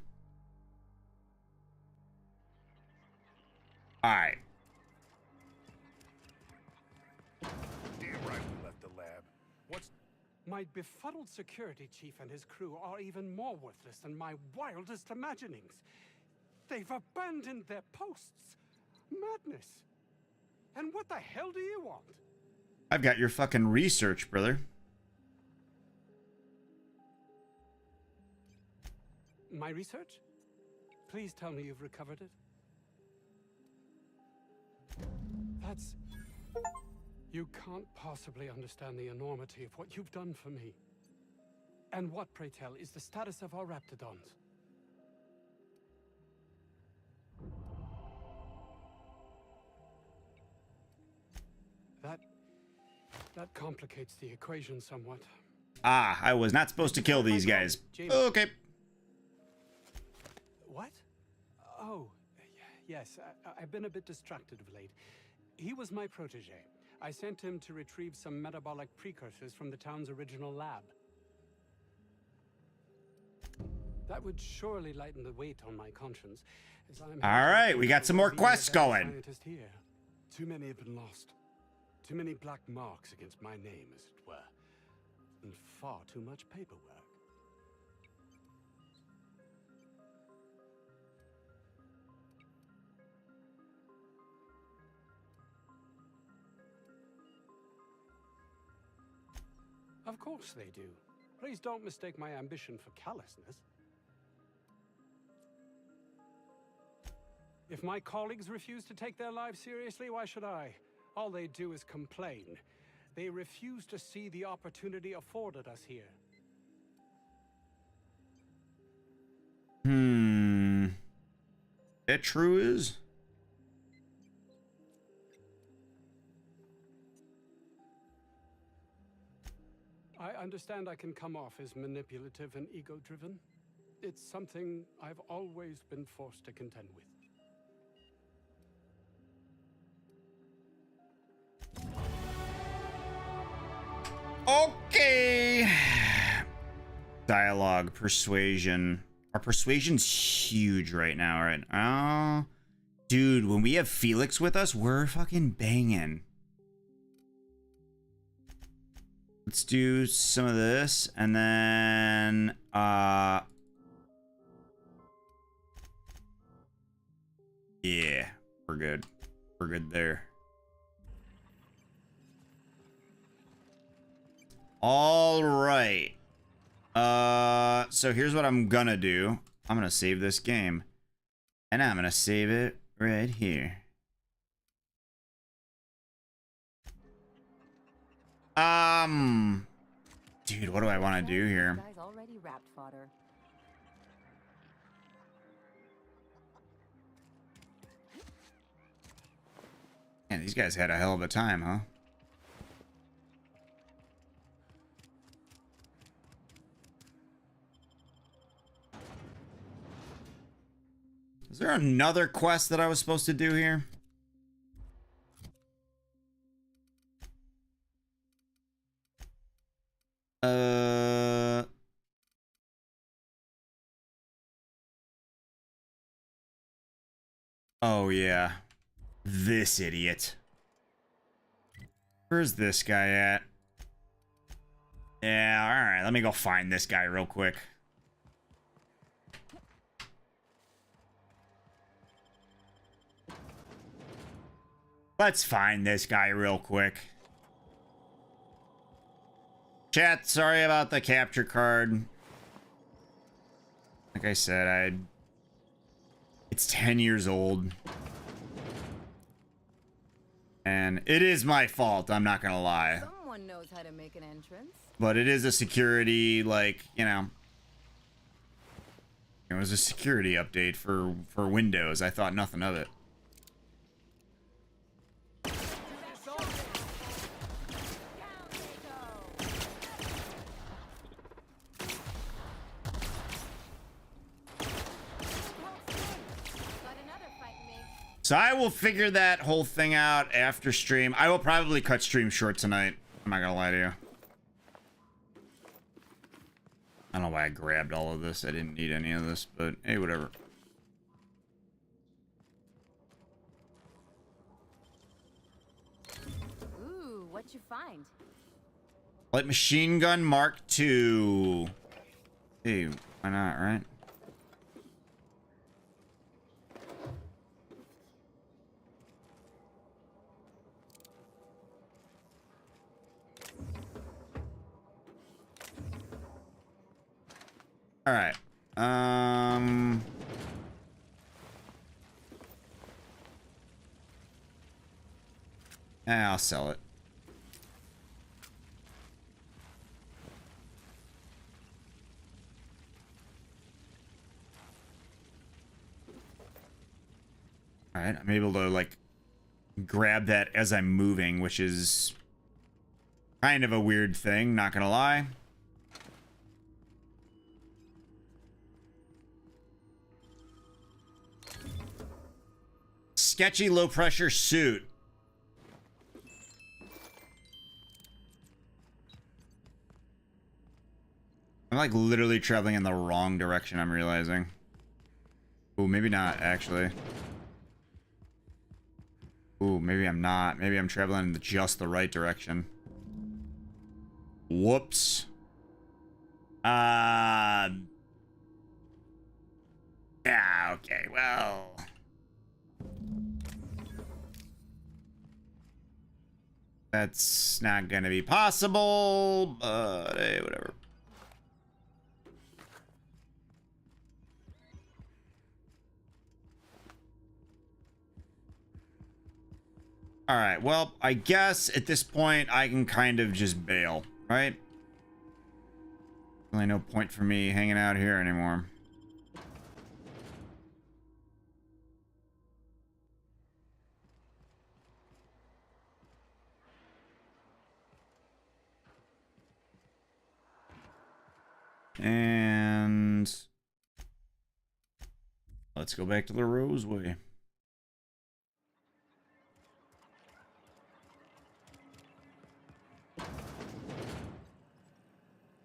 All right. Damn right we left the lab. What's... My befuddled security chief and his crew are even more worthless than my wildest imaginings. They've abandoned their posts. Madness. And what the hell do you want? I've got your fucking research, brother. My research? Please tell me you've recovered it. That's... You can't possibly understand the enormity of what you've done for me. And what, pray tell, is the status of our raptidons? That complicates the equation somewhat. Ah, I was not supposed to kill these guys. Okay. What? Oh, yes, I've been a bit distracted of late. He was my protege. I sent him to retrieve some metabolic precursors from the town's original lab. That would surely lighten the weight on my conscience. As I'm all right, we got some more quests going. Here. Too many have been lost. Too many black marks against my name, as it were. And far too much paperwork. Of course they do. Please don't mistake my ambition for callousness. If my colleagues refuse to take their lives seriously, why should I? All they do is complain. They refuse to see the opportunity afforded us here. It true is. I understand I can come off as manipulative and ego-driven. It's something I've always been forced to contend with. Okay. Dialogue, persuasion. Our persuasion's huge right now, right? Oh, dude, when we have Felix with us, we're fucking banging. Let's do some of this, and then yeah, we're good. We're good there. All right. So here's what I'm gonna do. I'm gonna save this game, and I'm gonna save it right here. Dude, what do I want to do here? Guy's already wrapped fodder. Man, these guys had a hell of a time, huh? Is there another quest that I was supposed to do here? Oh, yeah. This idiot. Where's this guy at? Yeah, alright. Let me go find this guy real quick. Let's find this guy real quick. Chat, sorry about the capture card. Like I said, it's 10 years old. And it is my fault, I'm not gonna lie. Someone knows how to make an entrance. But it is a security, like, you know. It was a security update for Windows. I thought nothing of it. So I will figure that whole thing out after stream. I will probably cut stream short tonight. I'm not gonna lie to you. I don't know why I grabbed all of this. I didn't need any of this, but hey, whatever. Ooh, what you find? Light machine gun Mark II. Hey, why not, right? All right. I'll sell it. All right, I'm able to like grab that as I'm moving, which is kind of a weird thing, not gonna lie. Sketchy low pressure suit. I'm like literally traveling in the wrong direction, I'm realizing. Ooh, maybe not actually. Ooh, maybe I'm not. Maybe I'm traveling in just the right direction. Whoops. Yeah, okay, well. That's not gonna be possible, but hey, whatever. All right, well, I guess at this point I can kind of just bail, right? Really no point for me hanging out here anymore. And let's go back to the Roseway.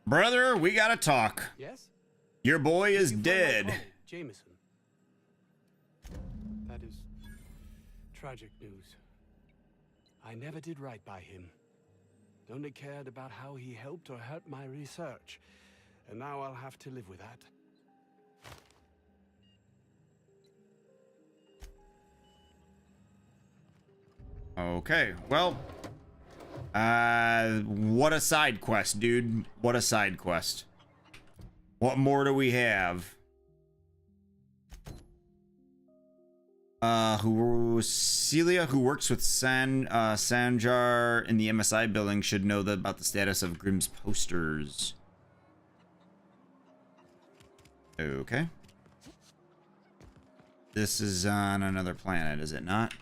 Brother, we gotta talk. Yes? Your boy is You find my dead. colleague, Jameson. That is tragic news. I never did right by him. Only cared about how he helped or hurt my research. And now I'll have to live with that. Okay, well, what a side quest, dude. What a side quest. What more do we have? Celia, who works with Sanjar in the MSI building, should know about the status of Grimm's posters. Okay. This is on another planet, is it not?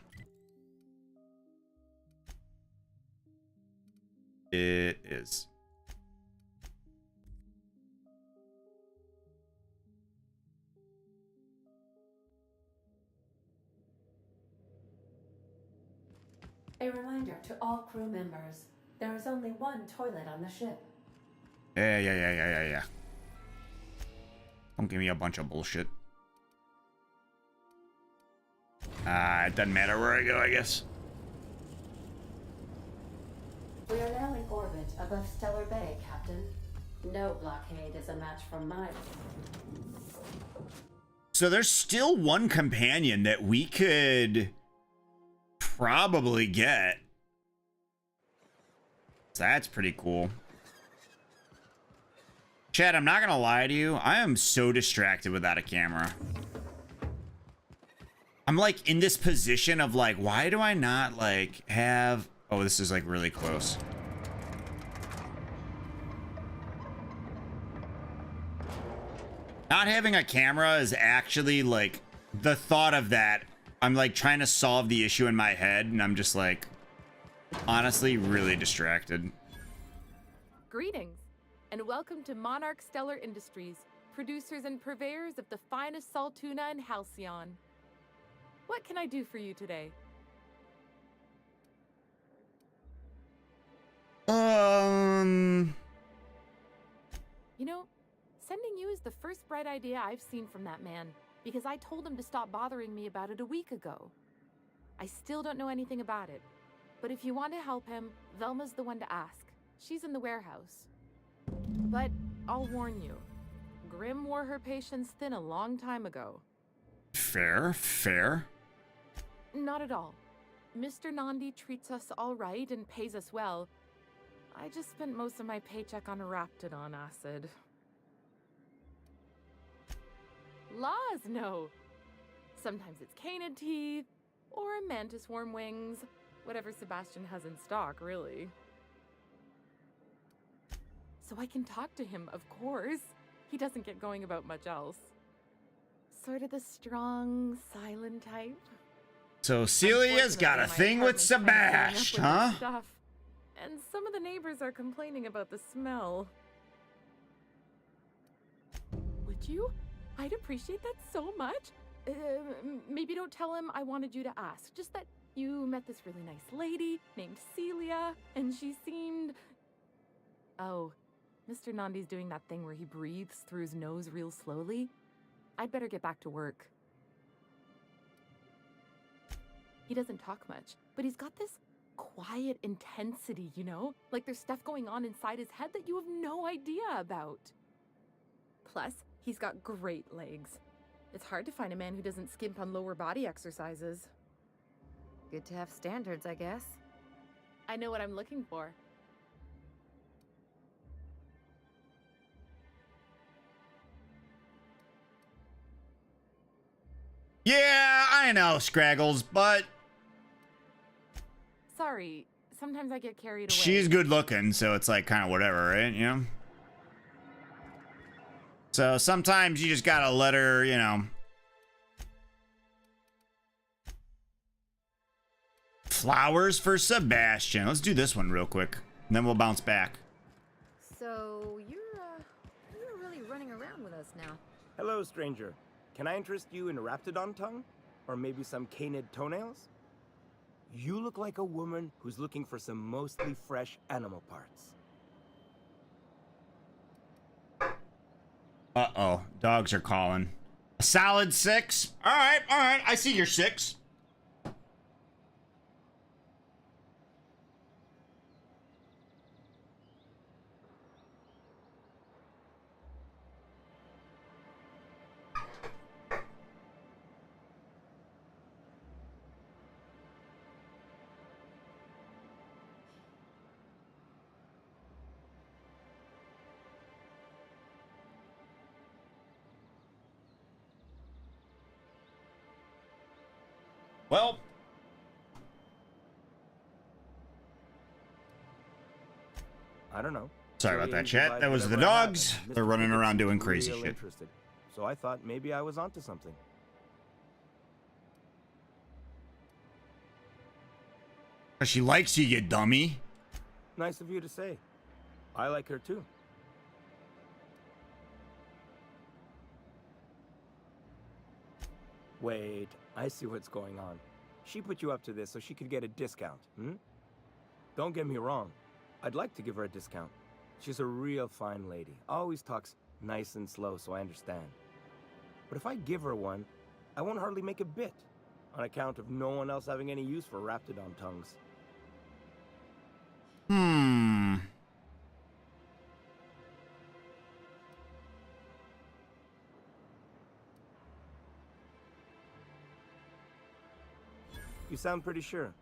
It is. A reminder to all crew members, there is only one toilet on the ship. Yeah. Don't give me a bunch of bullshit. It doesn't matter where I go, I guess. We are now in orbit above Stellar Bay, Captain. No blockade is a match for mine. So there's still one companion that we could probably get. So that's pretty cool. Chad, I'm not gonna lie to you. I am so distracted without a camera. I'm like in this position of like, why do I not like have... Oh, this is like really close. Not having a camera is actually like the thought of that. I'm like trying to solve the issue in my head and I'm just like honestly really distracted. Greetings, and welcome to Monarch Stellar Industries, producers and purveyors of the finest salt tuna in Halcyon. What can I do for you today? You know, sending you is the first bright idea I've seen from that man, because I told him to stop bothering me about it a week ago. I still don't know anything about it, but if you want to help him, Velma's the one to ask. She's in the warehouse. But I'll warn you, Grimm wore her patience thin a long time ago. Fair. Not at all. Mr. Nandi treats us all right and pays us well. I just spent most of my paycheck on Raptidon acid. Laws, no. Sometimes it's canid teeth, or mantis worm wings. Whatever Sebastian has in stock, really. So I can talk to him, of course. He doesn't get going about much else. Sort of the strong, silent type. So Celia's got a thing with Sebastian, huh? Stuff. And some of the neighbors are complaining about the smell. Would you? I'd appreciate that so much. Maybe don't tell him I wanted you to ask. Just that you met this really nice lady named Celia, and she seemed... Oh, Mr. Nandi's doing that thing where he breathes through his nose real slowly. I'd better get back to work. He doesn't talk much, but he's got this quiet intensity, you know? Like there's stuff going on inside his head that you have no idea about. Plus, he's got great legs. It's hard to find a man who doesn't skimp on lower body exercises. Good to have standards, I guess. I know what I'm looking for. Yeah, I know, Scraggles, but... Sorry, sometimes I get carried away. She's good looking, so it's like kind of whatever, right? You know? So sometimes you just gotta let her, you know... Flowers for Sebastian. Let's do this one real quick, and then we'll bounce back. So, you're really running around with us now. Hello, stranger. Can I interest you in Raptidon tongue? Or maybe some canid toenails? You look like a woman who's looking for some mostly fresh animal parts. Uh-oh. Dogs are calling. A solid 6? Alright. I see your 6. Well, I don't know. sorry about that, chat. That was the dogs. They're running around doing crazy shit. Interested. So I thought maybe I was onto something. She likes you, you dummy. Nice of you to say. I like her too. Wait, I see what's going on. She put you up to this so she could get a discount, hmm? Don't get me wrong. I'd like to give her a discount. She's a real fine lady. Always talks nice and slow, so I understand. But if I give her one, I won't hardly make a bit, on account of no one else having any use for Raptidon tongues. You sound pretty sure.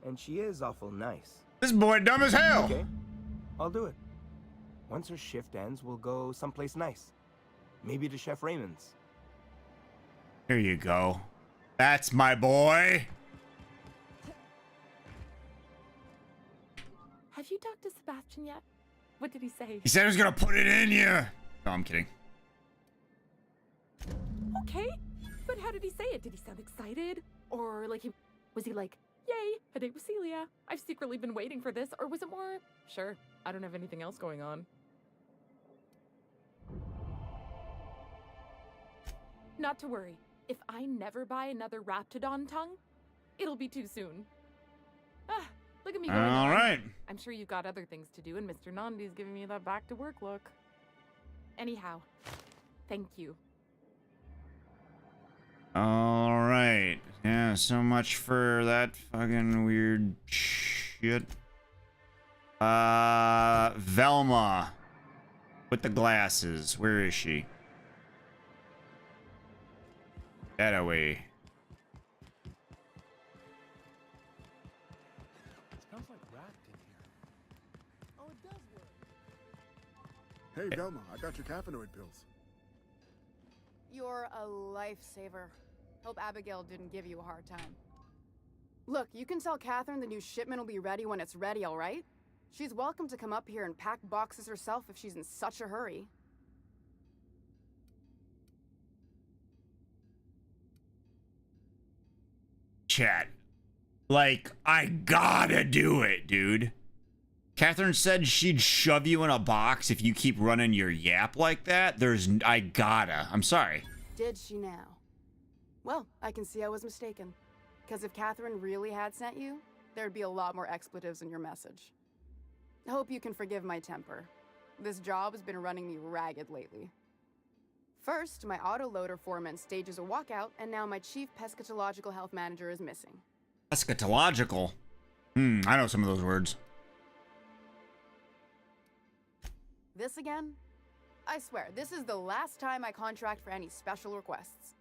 and she is awful nice. This boy dumb as hell. Okay, I'll do it. Once her shift ends, we'll go someplace nice. Maybe to Chef Raymond's. Here you go. That's my boy. Have you talked to Sebastian yet? What did he say? He said he was gonna put it in you. No, I'm kidding. Okay, but how did he say it? Did he sound excited? Or like was he like, yay, a date with Celia. I've secretly been waiting for this. Or was it more, sure, I don't have anything else going on. Not to worry. If I never buy another Raptidon tongue, it'll be too soon. Ah, look at me going All on. right. I'm sure you've got other things to do, and Mr. Nandi's giving me that back to work look. Anyhow, thank you. All right. Yeah, so much for that fucking weird shit. Velma. With the glasses. Where is she? That away. Smells like rat in here. Oh, it does work. Hey, Velma, I got your caffeinoid pills. You're a lifesaver. Hope Abigail didn't give you a hard time. Look, you can tell Catherine the new shipment will be ready when it's ready, all right? She's welcome to come up here and pack boxes herself if she's in such a hurry. Chat. Like, I gotta do it, dude. Catherine said she'd shove you in a box if you keep running your yap like that. I gotta. I'm sorry. Did she now? Well, I can see I was mistaken. Because if Catherine really had sent you, there'd be a lot more expletives in your message. I hope you can forgive my temper. This job has been running me ragged lately. First, my autoloader foreman stages a walkout, and now my chief pescatological health manager is missing. Eschatological. I know some of those words. This again? I swear, this is the last time I contract for any special requests.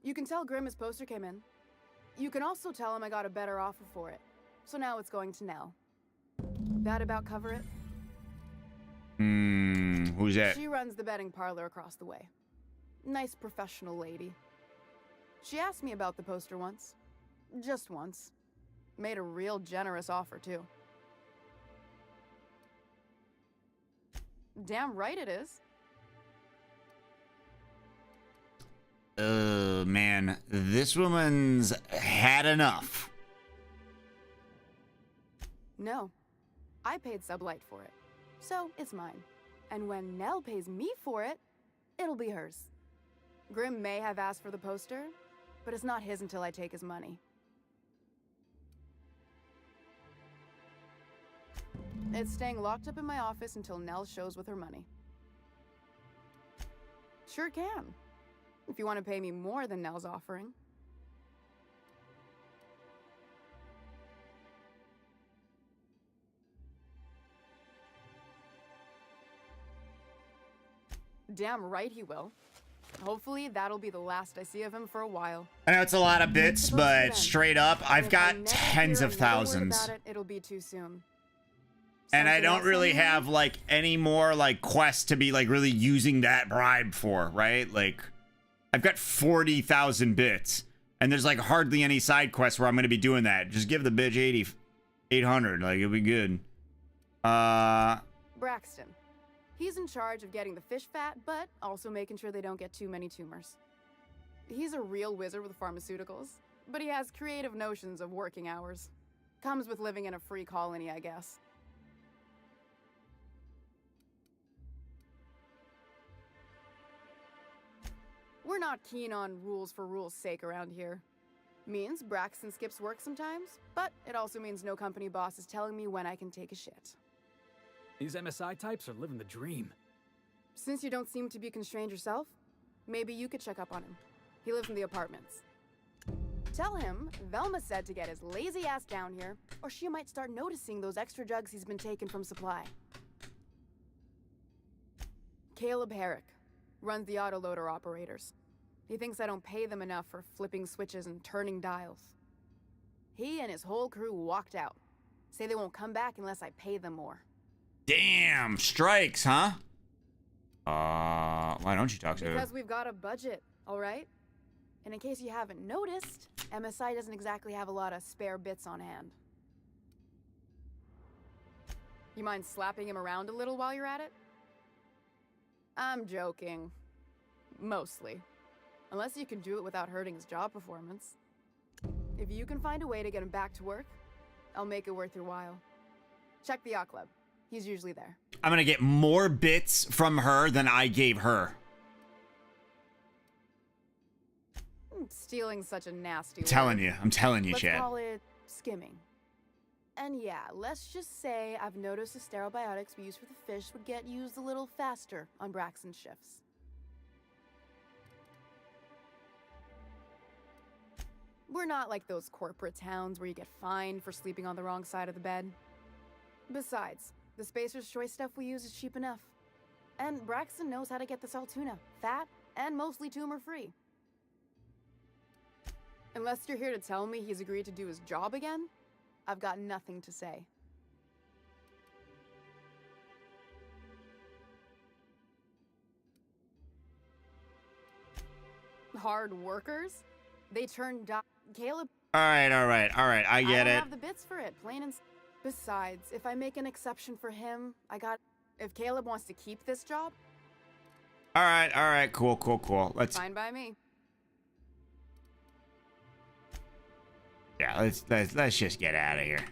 You can tell Grimm his poster came in. You can also tell him I got a better offer for it. So now it's going to Nell. That about cover it? Who's that? She runs the betting parlor across the way. Nice professional lady. She asked me about the poster once. Just once. Made a real generous offer, too. Damn right it is. Man, this woman's had enough. No. I paid Sublight for it. So, it's mine. And when Nell pays me for it, it'll be hers. Grimm may have asked for the poster, but it's not his until I take his money. It's staying locked up in my office until Nell shows with her money. Sure can. If you want to pay me more than Nell's offering. Damn right he will. Hopefully that'll be the last I see of him for a while. I know it's a lot of bits, but straight up, I've got tens of thousands. It'll be too soon. And I don't really have like any more like quests to be like really using that bribe for, right? Like I've got 40,000 bits and there's like hardly any side quests where I'm going to be doing that. Just give the bitch 800, like it'll be good. Braxton. He's in charge of getting the fish fat, but also making sure they don't get too many tumors. He's a real wizard with pharmaceuticals, but he has creative notions of working hours. Comes with living in a free colony, I guess. We're not keen on rules for rules' sake around here. Means Braxton skips work sometimes, but it also means no company boss is telling me when I can take a shit. These MSI types are living the dream. Since you don't seem to be constrained yourself, maybe you could check up on him. He lives in the apartments. Tell him Velma said to get his lazy ass down here, or she might start noticing those extra drugs he's been taking from supply. Caleb Herrick runs the autoloader operators. He thinks I don't pay them enough for flipping switches and turning dials. He and his whole crew walked out. Say they won't come back unless I pay them more. Damn, strikes, huh? Why don't you talk to Because we've got a budget, all right? And in case you haven't noticed, MSI doesn't exactly have a lot of spare bits on hand. You mind slapping him around a little while you're at it? I'm joking. Mostly. Unless you can do it without hurting his job performance. If you can find a way to get him back to work, I'll make it worth your while. Check the yacht club. He's usually there. I'm gonna get more bits from her than I gave her. Stealing such a nasty word. I'm telling you, Let's Chad. call it skimming. And yeah, let's just say I've noticed the sterile biotics we use for the fish would get used a little faster on Braxton's shifts. We're not like those corporate towns where you get fined for sleeping on the wrong side of the bed. Besides, the Spacer's Choice stuff we use is cheap enough. And Braxton knows how to get the Saltuna, fat and mostly tumor-free. Unless you're here to tell me he's agreed to do his job again, I've got nothing to say. Hard workers? They turn down Caleb. All right. I get I don't it. have the bits for it, plain and. Besides, if I make an exception for him, if Caleb wants to keep this job. All right. Cool. Let's. Fine by me. Yeah, let's just get out of here.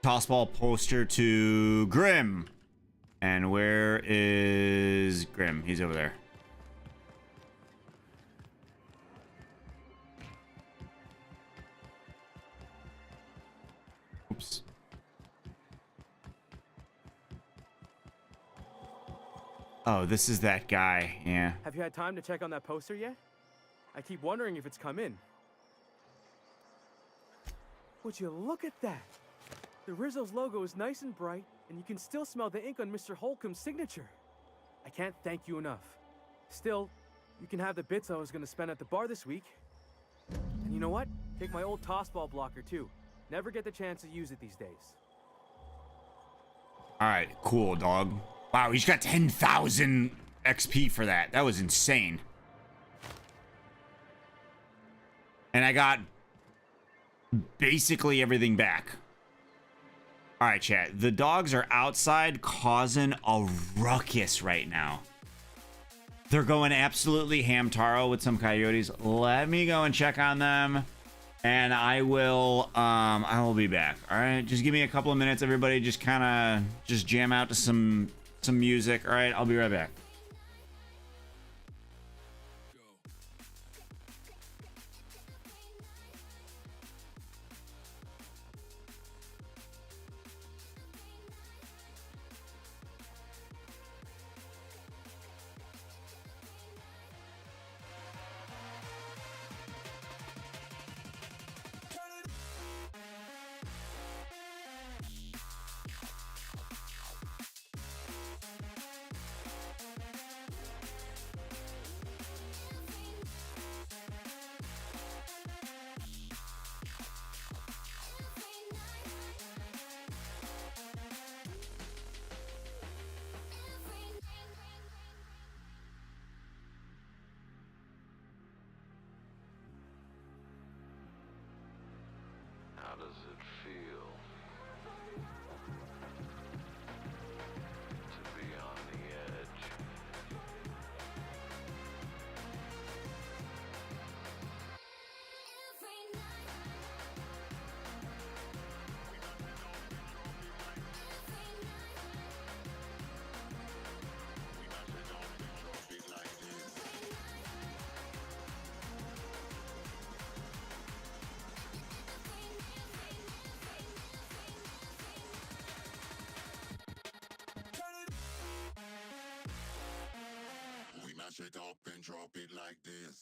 Toss ball poster to Grim. And where is Grim? He's over there. Oops. Oh, this is that guy. Yeah. Have you had time to check on that poster yet? I keep wondering if it's come in. Would you look at that? The Rizzo's logo is nice and bright, and you can still smell the ink on Mr. Holcomb's signature. I can't thank you enough. Still, you can have the bits I was going to spend at the bar this week. And you know what? Take my old tossball blocker, too. Never get the chance to use it these days. All right, cool, dog. Wow, he's got 10,000 XP for that. That was insane. And I got basically everything back. All right, chat. The dogs are outside causing a ruckus right now. They're going absolutely ham-taro with some coyotes. Let me go and check on them. And I will be back. All right, just give me a couple of minutes, everybody. Just kind of jam out to some music. All right, I'll be right back. How does it feel to be on the edge? Mash it up and drop it like this.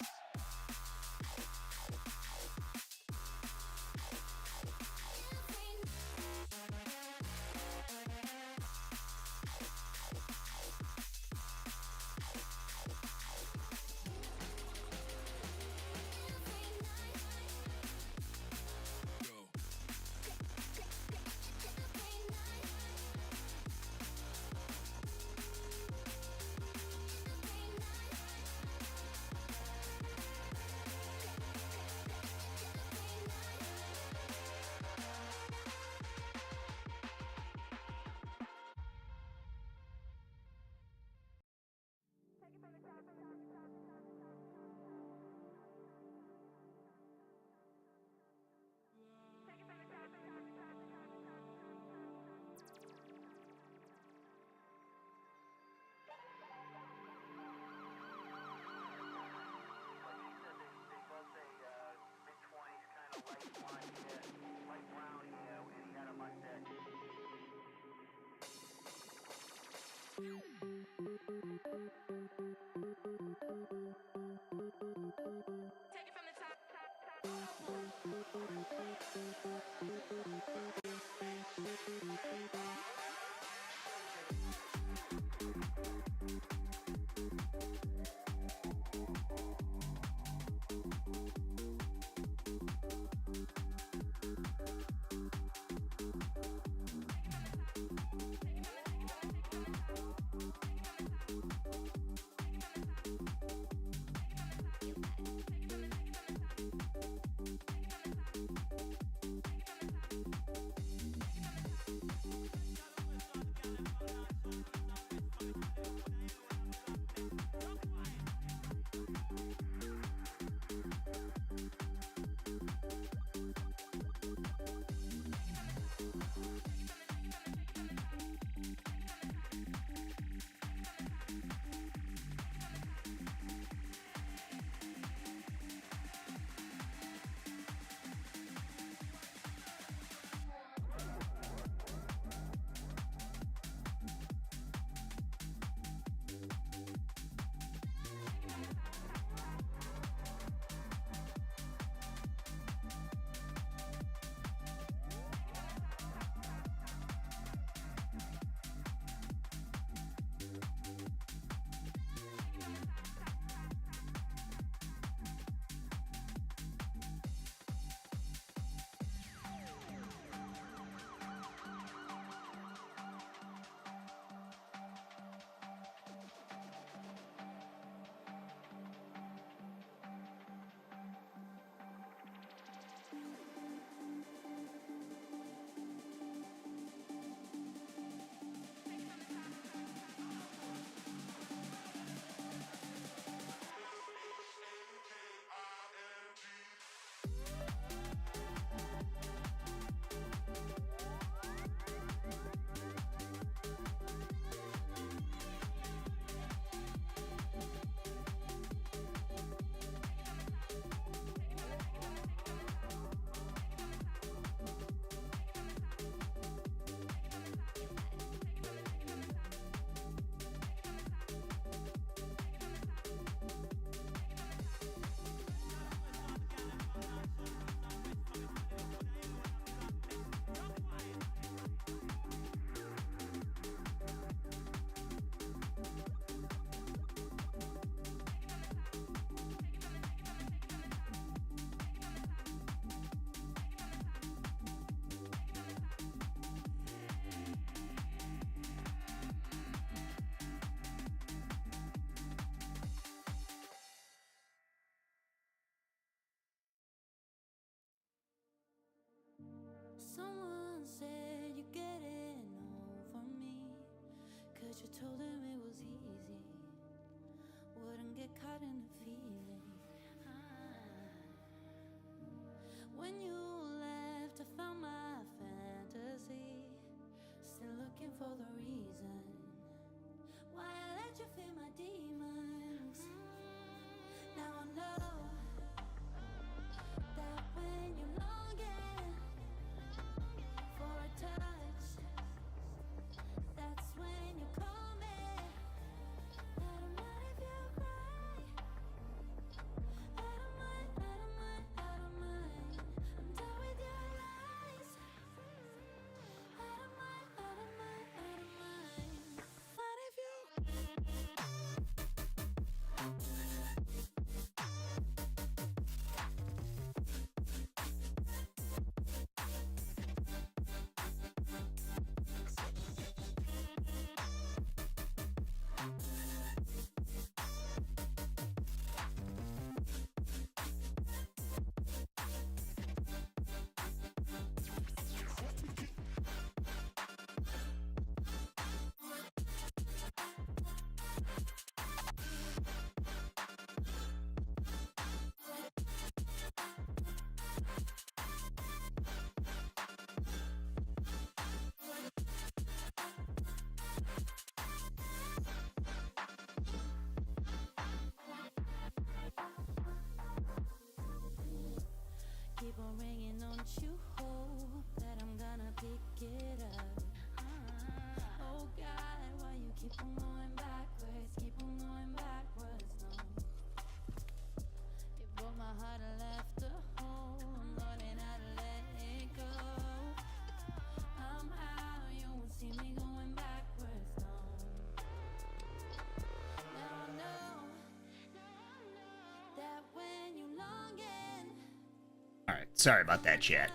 Alright, sorry about that, chat.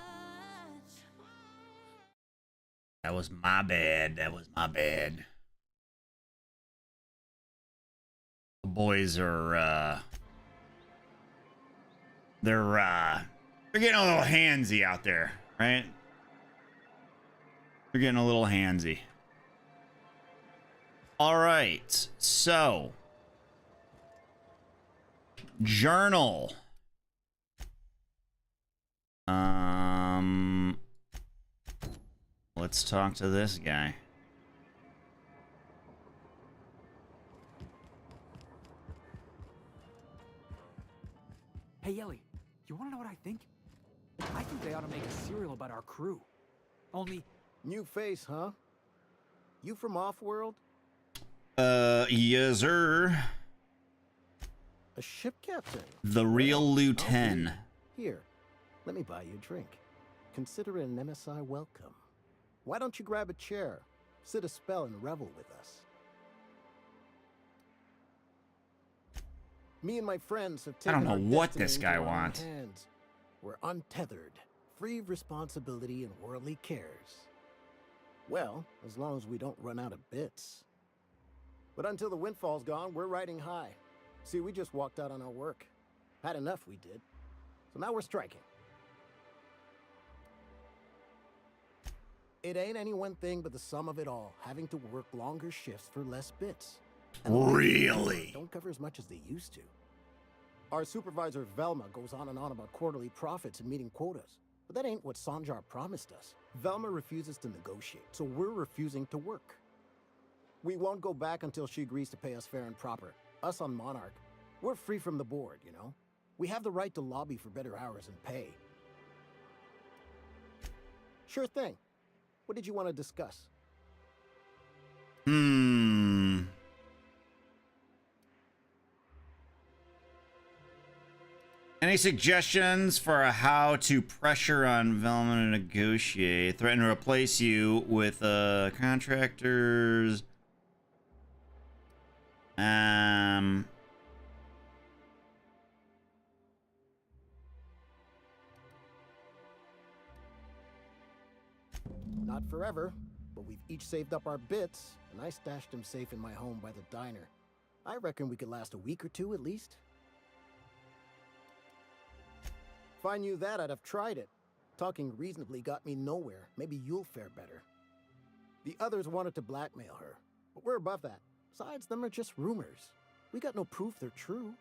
That was my bad. That was my bad. The boys are, they're getting a little handsy out there, right? They're getting a little handsy. Alright, so. Journal. Let's talk to this guy. Hey, Ellie, you want to know what I think? I think they ought to make a serial about our crew. Only... New face, huh? You from Off-World? Yes, sir. A ship captain? The real Lieutenant. Here, let me buy you a drink. Consider it an MSI welcome. Why don't you grab a chair, sit a spell, and revel with us? Me and my friends have taken I don't know our what destiny this into guy our own wants. hands. We're untethered, free of responsibility and worldly cares. Well, as long as we don't run out of bits. But until the windfall's gone, we're riding high. See, we just walked out on our work. Had enough, we did. So now we're striking. It ain't any one thing but the sum of it all, having to work longer shifts for less bits. And the Really? don't cover as much as they used to. Our supervisor Velma goes on and on about quarterly profits and meeting quotas. But that ain't what Sanjar promised us. Velma refuses to negotiate, so we're refusing to work. We won't go back until she agrees to pay us fair and proper. Us on Monarch, we're free from the board, you know? We have the right to lobby for better hours and pay. Sure thing. What did you want to discuss? Any suggestions for how to pressure on Velma to negotiate? Threaten to replace you with contractors. Not forever, but we've each saved up our bits, and I stashed them safe in my home by the diner. I reckon we could last a week or two at least. If I knew that, I'd have tried it. Talking reasonably got me nowhere. Maybe you'll fare better. The others wanted to blackmail her, but we're above that. Besides, them are just rumors. We got no proof they're true.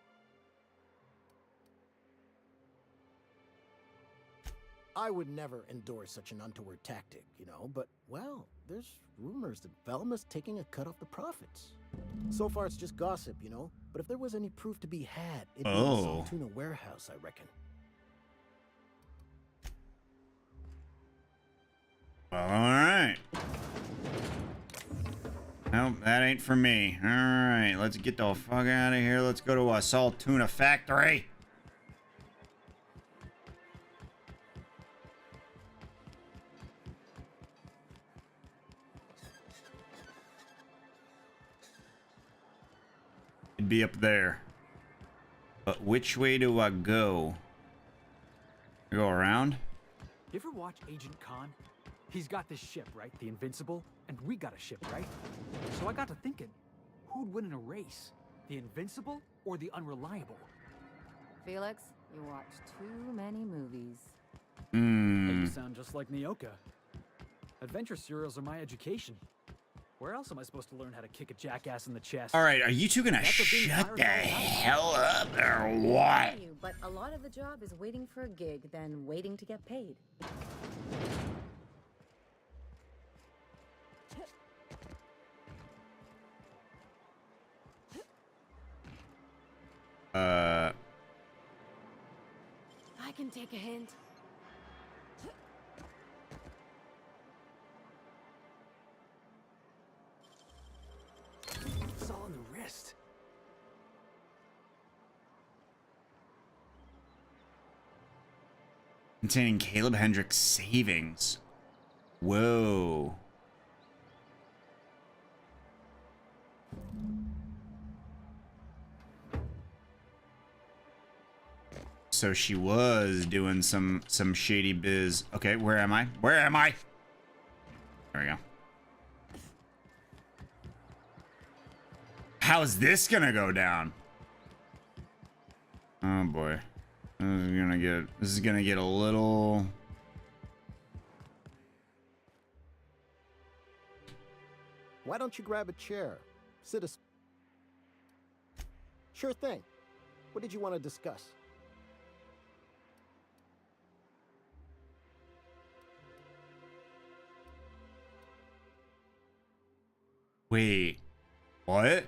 I would never endorse such an untoward tactic, you know, but, well, there's rumors that Velma's taking a cut off the profits. So far, it's just gossip, you know, but if there was any proof to be had, it'd be in the Saltuna warehouse, I reckon. Well, alright. Nope, that ain't for me. Alright, let's get the fuck out of here. Let's go to a Saltuna factory. It'd be up there. But which way do I go? Go around? You ever watch Agent Khan? He's got this ship, right? The Invincible? And we got a ship, right? So I got to thinking, who'd win in a race? The Invincible or the Unreliable? Felix, you watch too many movies. Hey, you sound just like Nyoka. Adventure serials are my education. Where else am I supposed to learn how to kick a jackass in the chest? Alright, are you two gonna shut the hell up or what? But a lot of the job is waiting for a gig, then waiting to get paid. I can take a hint. It's all in the wrist. Containing Caleb Hendricks' savings. Whoa. so she was doing some shady biz. Okay, where am I? Where am I? There we go. How's this gonna go down? Oh boy. This is gonna get a little. Why don't you grab a chair? Sit a... Sure thing. What did you want to discuss? Wait. What?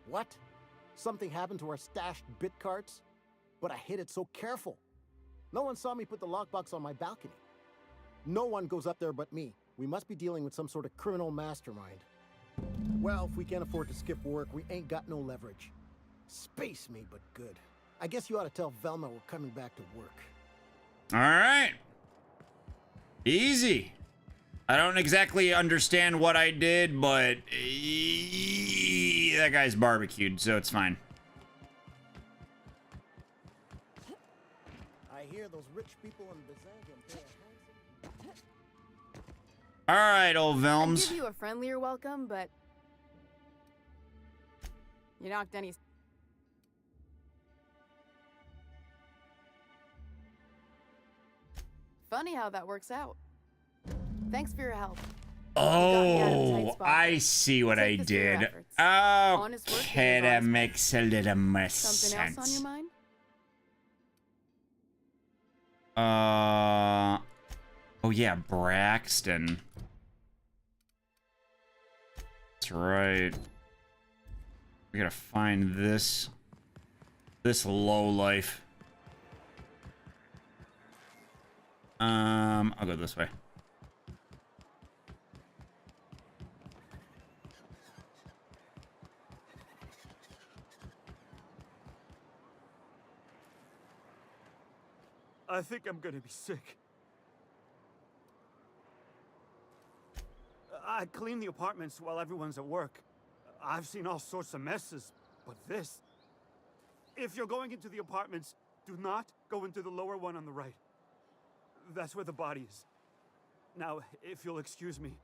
What? Something happened to our stashed bit carts? But I hid it so careful. No one saw me put the lockbox on my balcony. No one goes up there but me. We must be dealing with some sort of criminal mastermind. Well, if we can't afford to skip work, we ain't got no leverage. Space me, but good. I guess you ought to tell Velma we're coming back to work. All right. Easy. I don't exactly understand what I did, but that guy's barbecued, so it's fine. I hear those rich people in Byzantium pay a handsome... All right, old I'd Velms. give you a friendlier welcome, but you knocked any. Funny how that works out. Thanks for your help. Oh, I see what I did. Okay, that makes a little more Something else on your sense. mind? Oh yeah, Braxton. That's right. We gotta find this lowlife. I'll go this way. I think I'm gonna be sick. I clean the apartments while everyone's at work. I've seen all sorts of messes, but this... If you're going into the apartments, do not go into the lower one on the right. That's where the body is. Now, if you'll excuse me.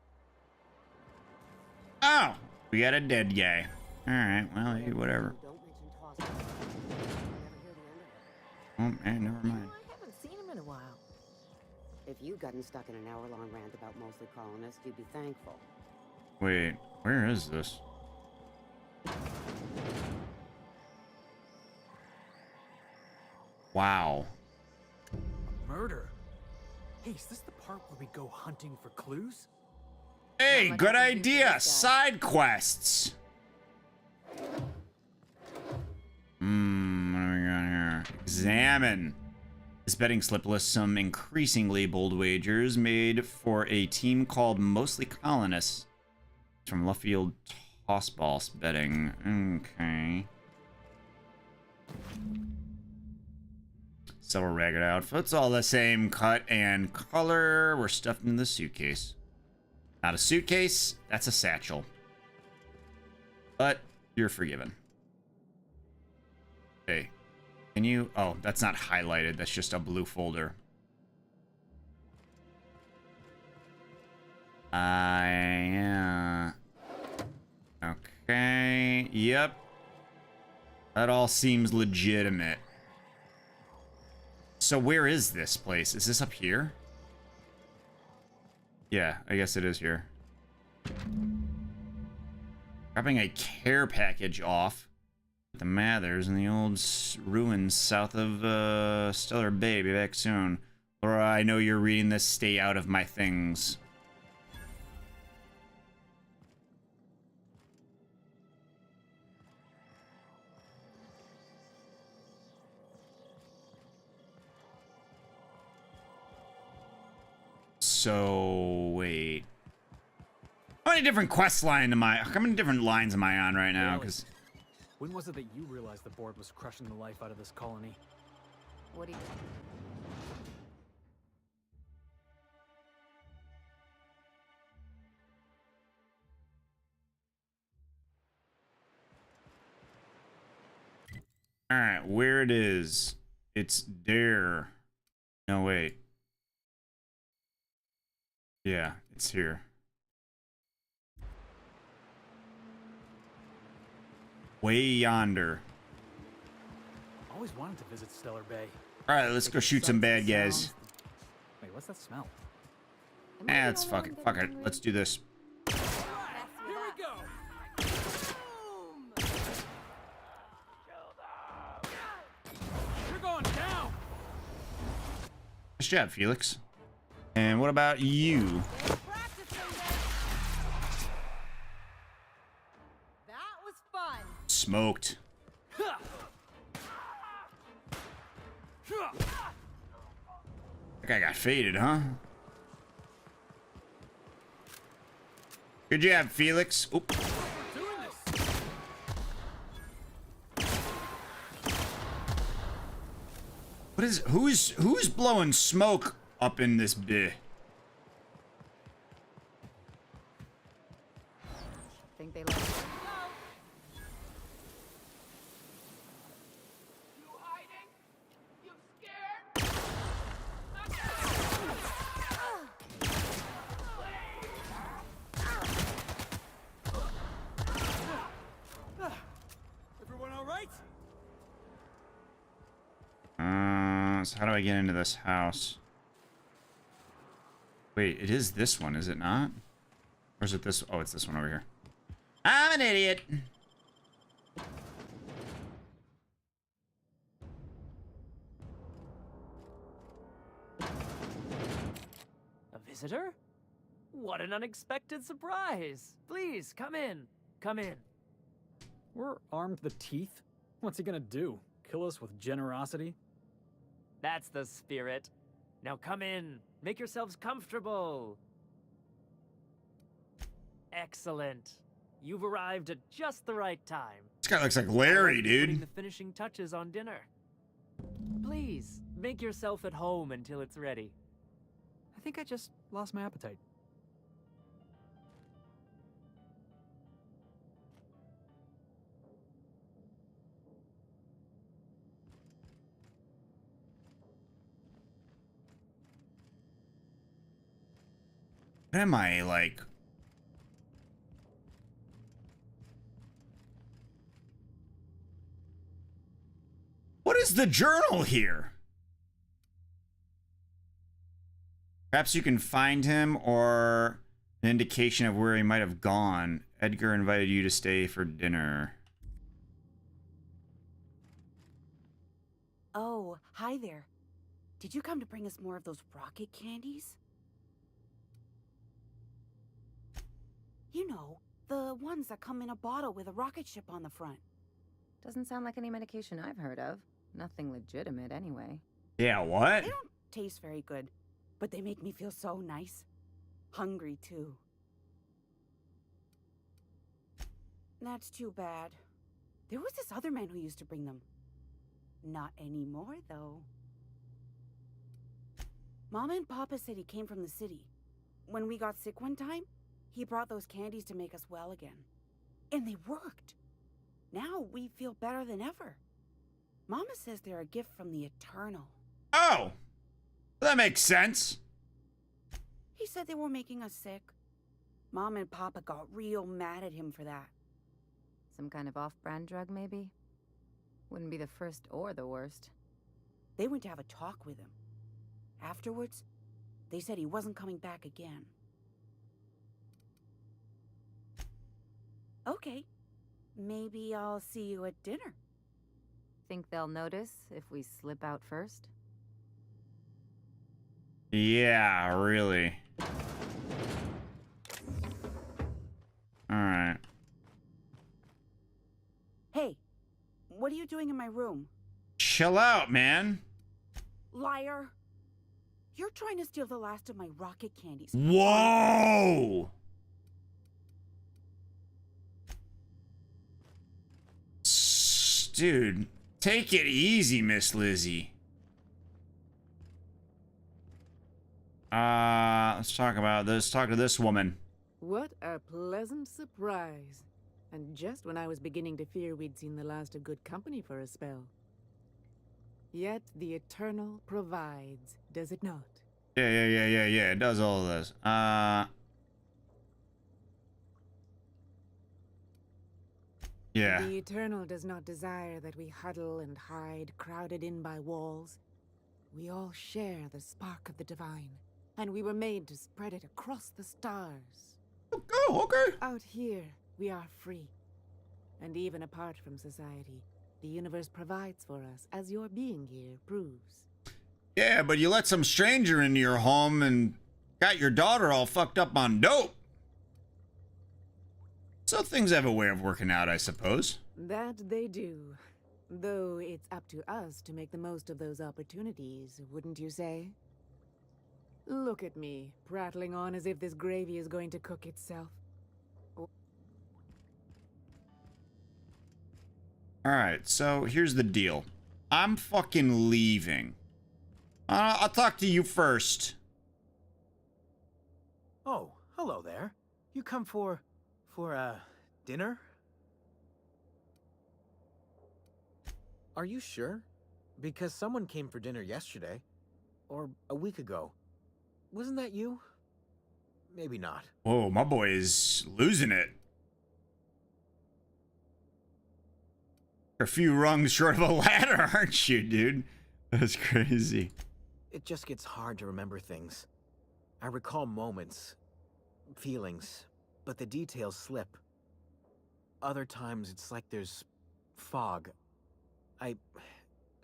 Oh, we got a dead guy. All right, well, hey, whatever. Oh man, never mind. I haven't seen him in a while. If you'd gotten stuck in an hour-long rant about mostly colonists, you'd be thankful. Wait, where is this? Wow. Murder? Hey, is this the part where we go hunting for clues? Hey, good idea. Side quests. What have we got here? Examine. This betting slip lists some increasingly bold wagers made for a team called Mostly Colonists. It's from Luffield Tossball betting. Okay. Several ragged outfits, all the same cut and color, were stuffed into the suitcase. Not a suitcase, that's a satchel. But you're forgiven. Hey, can you... Oh, that's not highlighted, that's just a blue folder. Yeah. Okay, yep. That all seems legitimate. So where is this place? Is this up here? Yeah, I guess it is here. Dropping a care package off at the Mathers in the old ruins south of Stellar Bay. Be back soon. Laura, I know you're reading this. Stay out of my things. So wait, how many different quest lines am I? How many different lines am I on right now? Because when was it that you realized the board was crushing the life out of this colony? What do you... All right, where it is? It's there. No, wait. Yeah, it's here. Way yonder. Always wanted to visit Stellar Bay. All right, let's go shoot some bad guys. Wait, what's that smell? It's fuck it. Fuck it. Let's do this. Here we go. You're going down. Nice job, Felix. And what about you? That was fun. Smoked. That guy got faded, huh? Good job, Felix. Oop. What is who's blowing smoke up in this bit? Think they let us go? Everyone all right? So how do I get into this house? Wait, it is this one, is it not? Or is it this? Oh, it's this one over here. I'm an idiot. A visitor? What an unexpected surprise! Please, come in. Come in. We're armed to the teeth. What's he gonna do? Kill us with generosity? That's the spirit. Now come in. Make yourselves comfortable. Excellent. You've arrived at just the right time. This guy looks like Larry, Putting dude. the finishing touches on dinner. Please, make yourself at home until it's ready. I think I just lost my appetite. What am I like? What is the journal here? Perhaps you can find him or an indication of where he might have gone. Edgar invited you to stay for dinner. Oh, hi there. Did you come to bring us more of those rocket candies? You know, the ones that come in a bottle with a rocket ship on the front. Doesn't sound like any medication I've heard of. Nothing legitimate, anyway. Yeah, what? They don't taste very good, but they make me feel so nice. Hungry, too. That's too bad. There was this other man who used to bring them. Not anymore, though. Mama and Papa said he came from the city. When we got sick one time, he brought those candies to make us well again. And they worked. Now we feel better than ever. Mama says they're a gift from the Eternal. Oh, that makes sense. He said they were making us sick. Mom and Papa got real mad at him for that. Some kind of off-brand drug, maybe? Wouldn't be the first or the worst. They went to have a talk with him. Afterwards, they said he wasn't coming back again. Okay. Maybe I'll see you at dinner. Think they'll notice if we slip out first? Yeah, really. All right. Hey, what are you doing in my room? Chill out, man. Liar. You're trying to steal the last of my rocket candies. Whoa! Dude, take it easy, Miss Lizzie. Let's talk about this. Talk to this woman. What a pleasant surprise. And just when I was beginning to fear we'd seen the last of good company for a spell. Yet the Eternal provides, does it not? Yeah. It does all of this. Yeah. The Eternal does not desire that we huddle and hide, crowded in by walls. We all share the spark of the divine, and we were made to spread it across the stars. Oh, okay. Out here, we are free. And even apart from society, the universe provides for us, as your being here proves. Yeah, but you let some stranger into your home and got your daughter all fucked up on dope. So things have a way of working out, I suppose. That they do. Though it's up to us to make the most of those opportunities, wouldn't you say? Look at me, prattling on as if this gravy is going to cook itself. Alright, so here's the deal. I'm fucking leaving. I'll talk to you first. Oh, hello there. You come for dinner? Are you sure? Because someone came for dinner yesterday. Or a week ago. Wasn't that you? Maybe not. Whoa, my boy is losing it. A few rungs short of a ladder, aren't you, dude? That's crazy. It just gets hard to remember things. I recall moments, feelings, but the details slip. Other times it's like there's fog.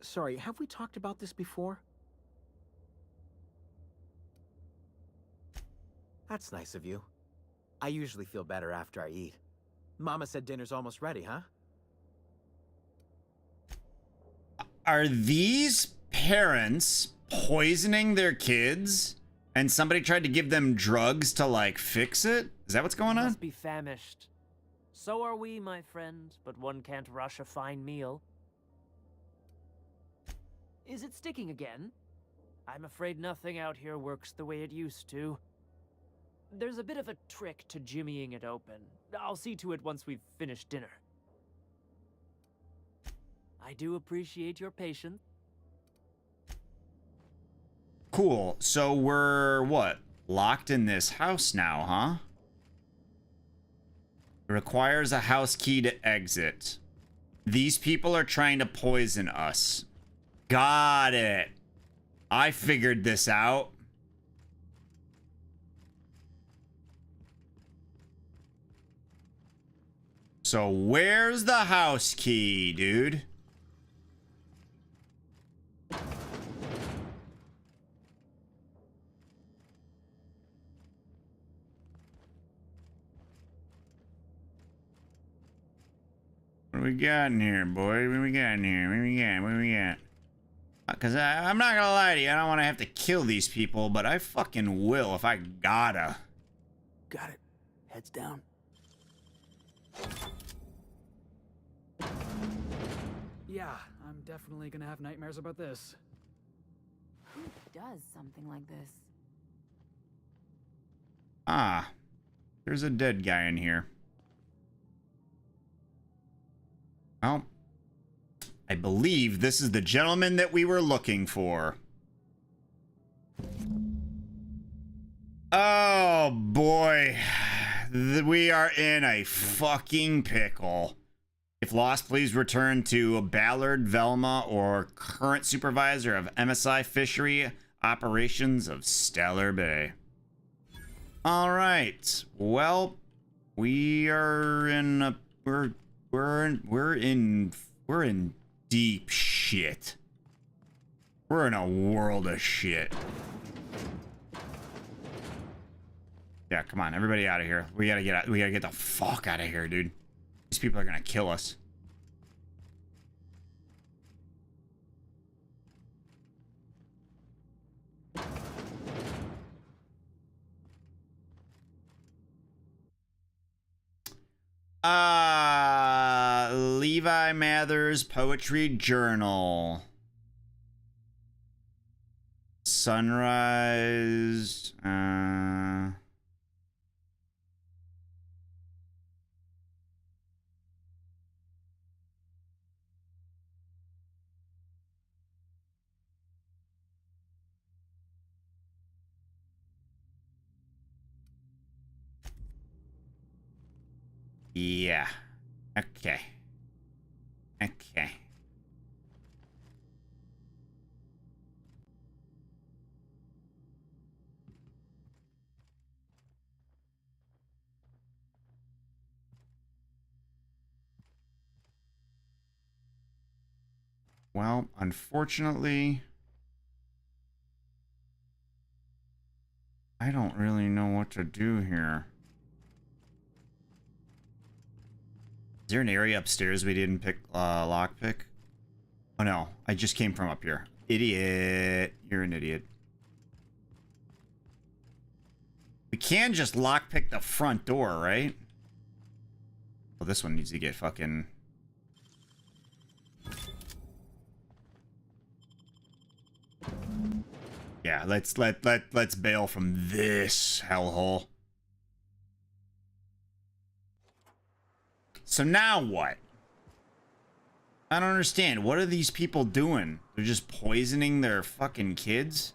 Sorry, have we talked about this before? That's nice of you. I usually feel better after I eat. Mama said dinner's almost ready, huh? Are these parents poisoning their kids and somebody tried to give them drugs to like fix it? Is that what's going on? Must be famished. So are we, my friend, but one can't rush a fine meal. Is it sticking again? I'm afraid nothing out here works the way it used to. There's a bit of a trick to jimmying it open. I'll see to it once we've finished dinner. I do appreciate your patience. Cool. So we're what? Locked in this house now, huh? It requires a house key to exit. These people are trying to poison us. Got it. I figured this out. So where's the house key, dude? What we got in here, boy? What we got in here? What we got? What we got? Because I'm not gonna lie to you, I don't want to have to kill these people, but I fucking will if I gotta. Got it. Heads down. Yeah, I'm definitely gonna have nightmares about this. Who does something like this? Ah, there's a dead guy in here. Well, I believe this is the gentleman that we were looking for. Oh boy, we are in a fucking pickle. If lost, please return to Ballard, Velma, or current supervisor of MSI Fishery Operations of Stellar Bay. All right. Well, we are in a we're in deep shit. We're in a world of shit. Yeah, come on, everybody out of here. We gotta get out. We gotta get the fuck out of here, dude. These people are gonna kill us. Levi Mather's Poetry Journal. Sunrise. Yeah. Okay. Okay. Well, unfortunately, I don't really know what to do here. Is there an area upstairs we didn't pick lockpick? Oh no, I just came from up here. Idiot. You're an idiot. We can just lockpick the front door, right? Well, this one needs to get fucking... Yeah, let's bail from this hellhole. So now what? I don't understand. What are these people doing? They're just poisoning their fucking kids?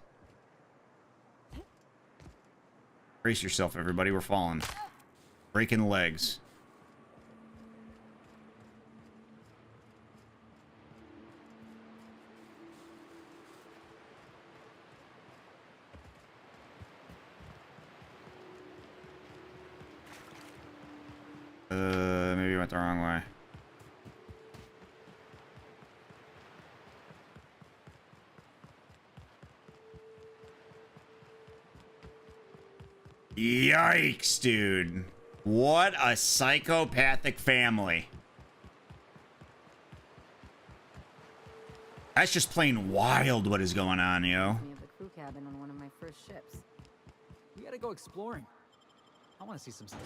Brace yourself, everybody. We're falling. Breaking legs. Maybe I went the wrong way. Yikes, dude. What a psychopathic family. That's just plain wild what is going on, yo. Me of the crew cabin on one of my first ships. We gotta go exploring. I want to see some stuff.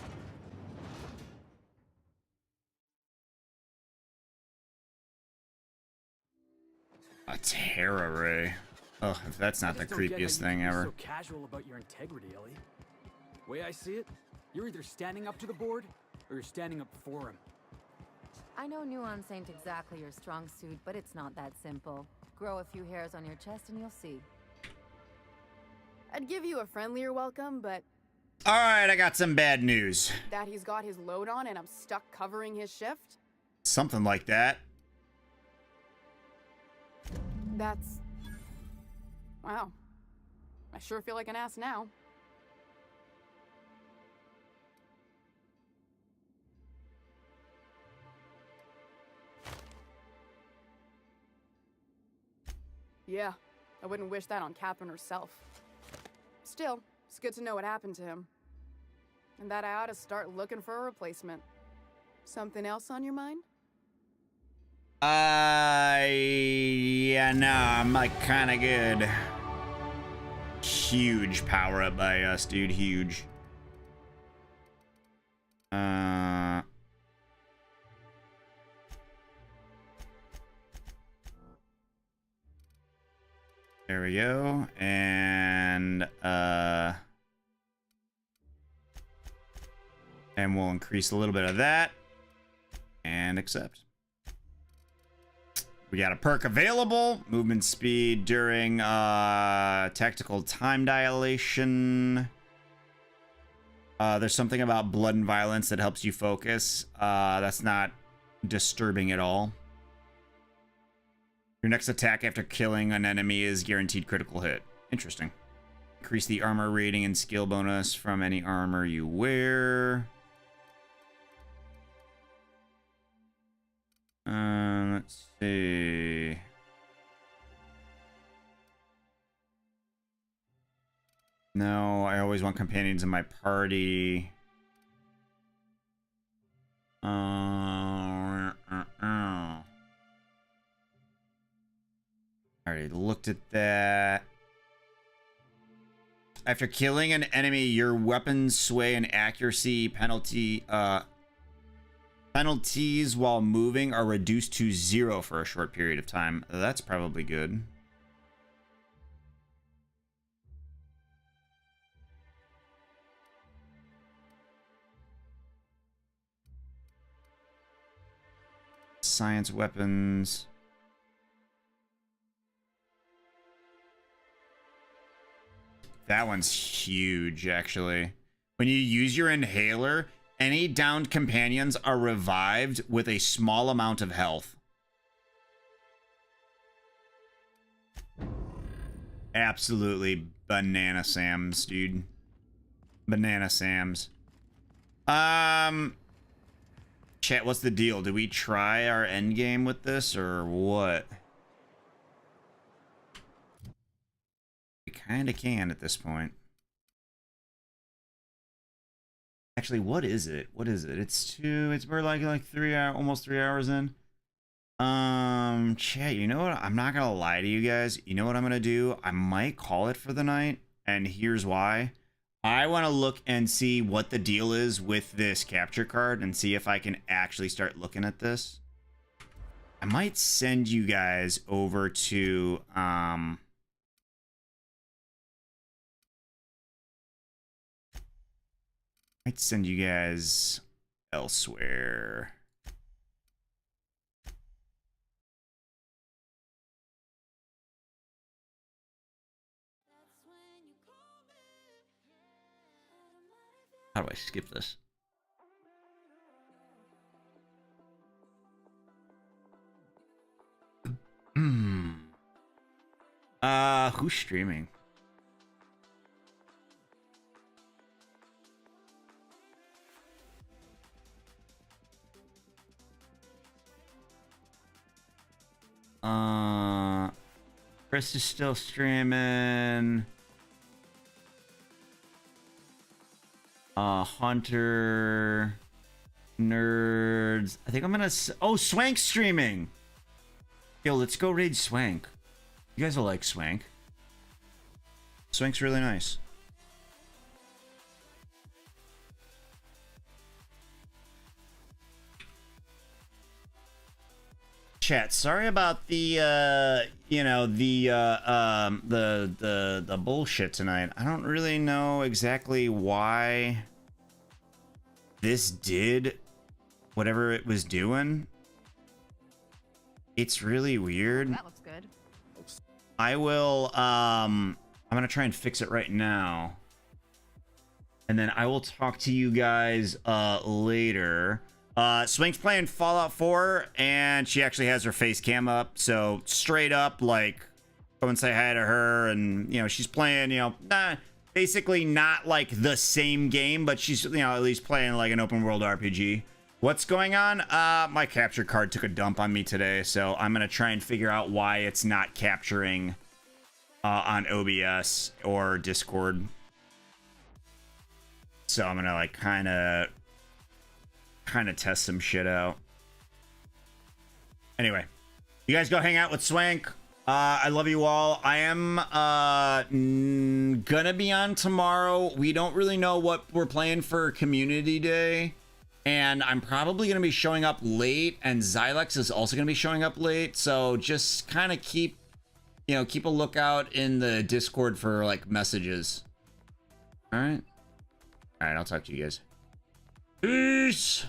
A Terra Ray. Ugh, if that's not the creepiest thing ever. So casual about your integrity, Ellie. Way I see it, you're either standing up to the board or you're standing up for him. I know nuance ain't exactly your strong suit, but it's not that simple. Grow a few hairs on your chest and you'll see. I'd give you a friendlier welcome, but... Alright, I got some bad news. That he's got his load on and I'm stuck covering his shift? Something like that. That's... Wow. I sure feel like an ass now. Yeah, I wouldn't wish that on Catherine herself. Still, it's good to know what happened to him. And that I ought to start looking for a replacement. Something else on your mind? Yeah, no, I'm like kinda good. Huge power up by us, dude, huge. There we go, and we'll increase a little bit of that, and accept. We got a perk available, movement speed during tactical time dilation. There's something about blood and violence that helps you focus. That's not disturbing at all. Your next attack after killing an enemy is guaranteed critical hit. Interesting. Increase the armor rating and skill bonus from any armor you wear. Let's see. No, I always want companions in my party. Already looked at that. After killing an enemy, your weapon's sway and accuracy penalties while moving are reduced to 0 for a short period of time. That's probably good. Science weapons. That one's huge, actually. When you use your inhaler, any downed companions are revived with a small amount of health. Absolutely banana Sams, dude. Banana Sams. Chat, what's the deal? Do we try our end game with this or what? We kind of can at this point. Actually, what is it? What is it? We're like 3 hours, almost 3 hours in. Chat, you know what? I'm not gonna lie to you guys. You know what I'm gonna do? I might call it for the night, and here's why. I want to look and see what the deal is with this capture card and see if I can actually start looking at this. I might send you guys over to might send you guys elsewhere. How do I skip this? Who's streaming? Chris is still streaming. Hunter, nerds. I think I'm gonna. Oh, Swank's streaming. Yo, let's go raid Swank. You guys will like Swank. Swank's really nice. Chat, sorry about the the bullshit tonight. I don't really know exactly why this did whatever it was doing. It's really weird. That looks good. I will I'm gonna try and fix it right now. And then I will talk to you guys later. Swank's playing Fallout 4, and she actually has her face cam up, so straight up, like, go and say hi to her, and, you know, she's playing, you know, basically not, like, the same game, but she's, you know, at least playing, like, an open-world RPG. What's going on? My capture card took a dump on me today, so I'm gonna try and figure out why it's not capturing on OBS or Discord. So I'm gonna, like, kind of test some shit out. Anyway, you guys go hang out with Swank. I love you all. I am gonna be on tomorrow. We don't really know what we're playing for Community Day, and I'm probably gonna be showing up late, and Xylex is also gonna be showing up late, so just kind of keep a lookout in the Discord for, like, messages. All right, I'll talk to you guys. Peace.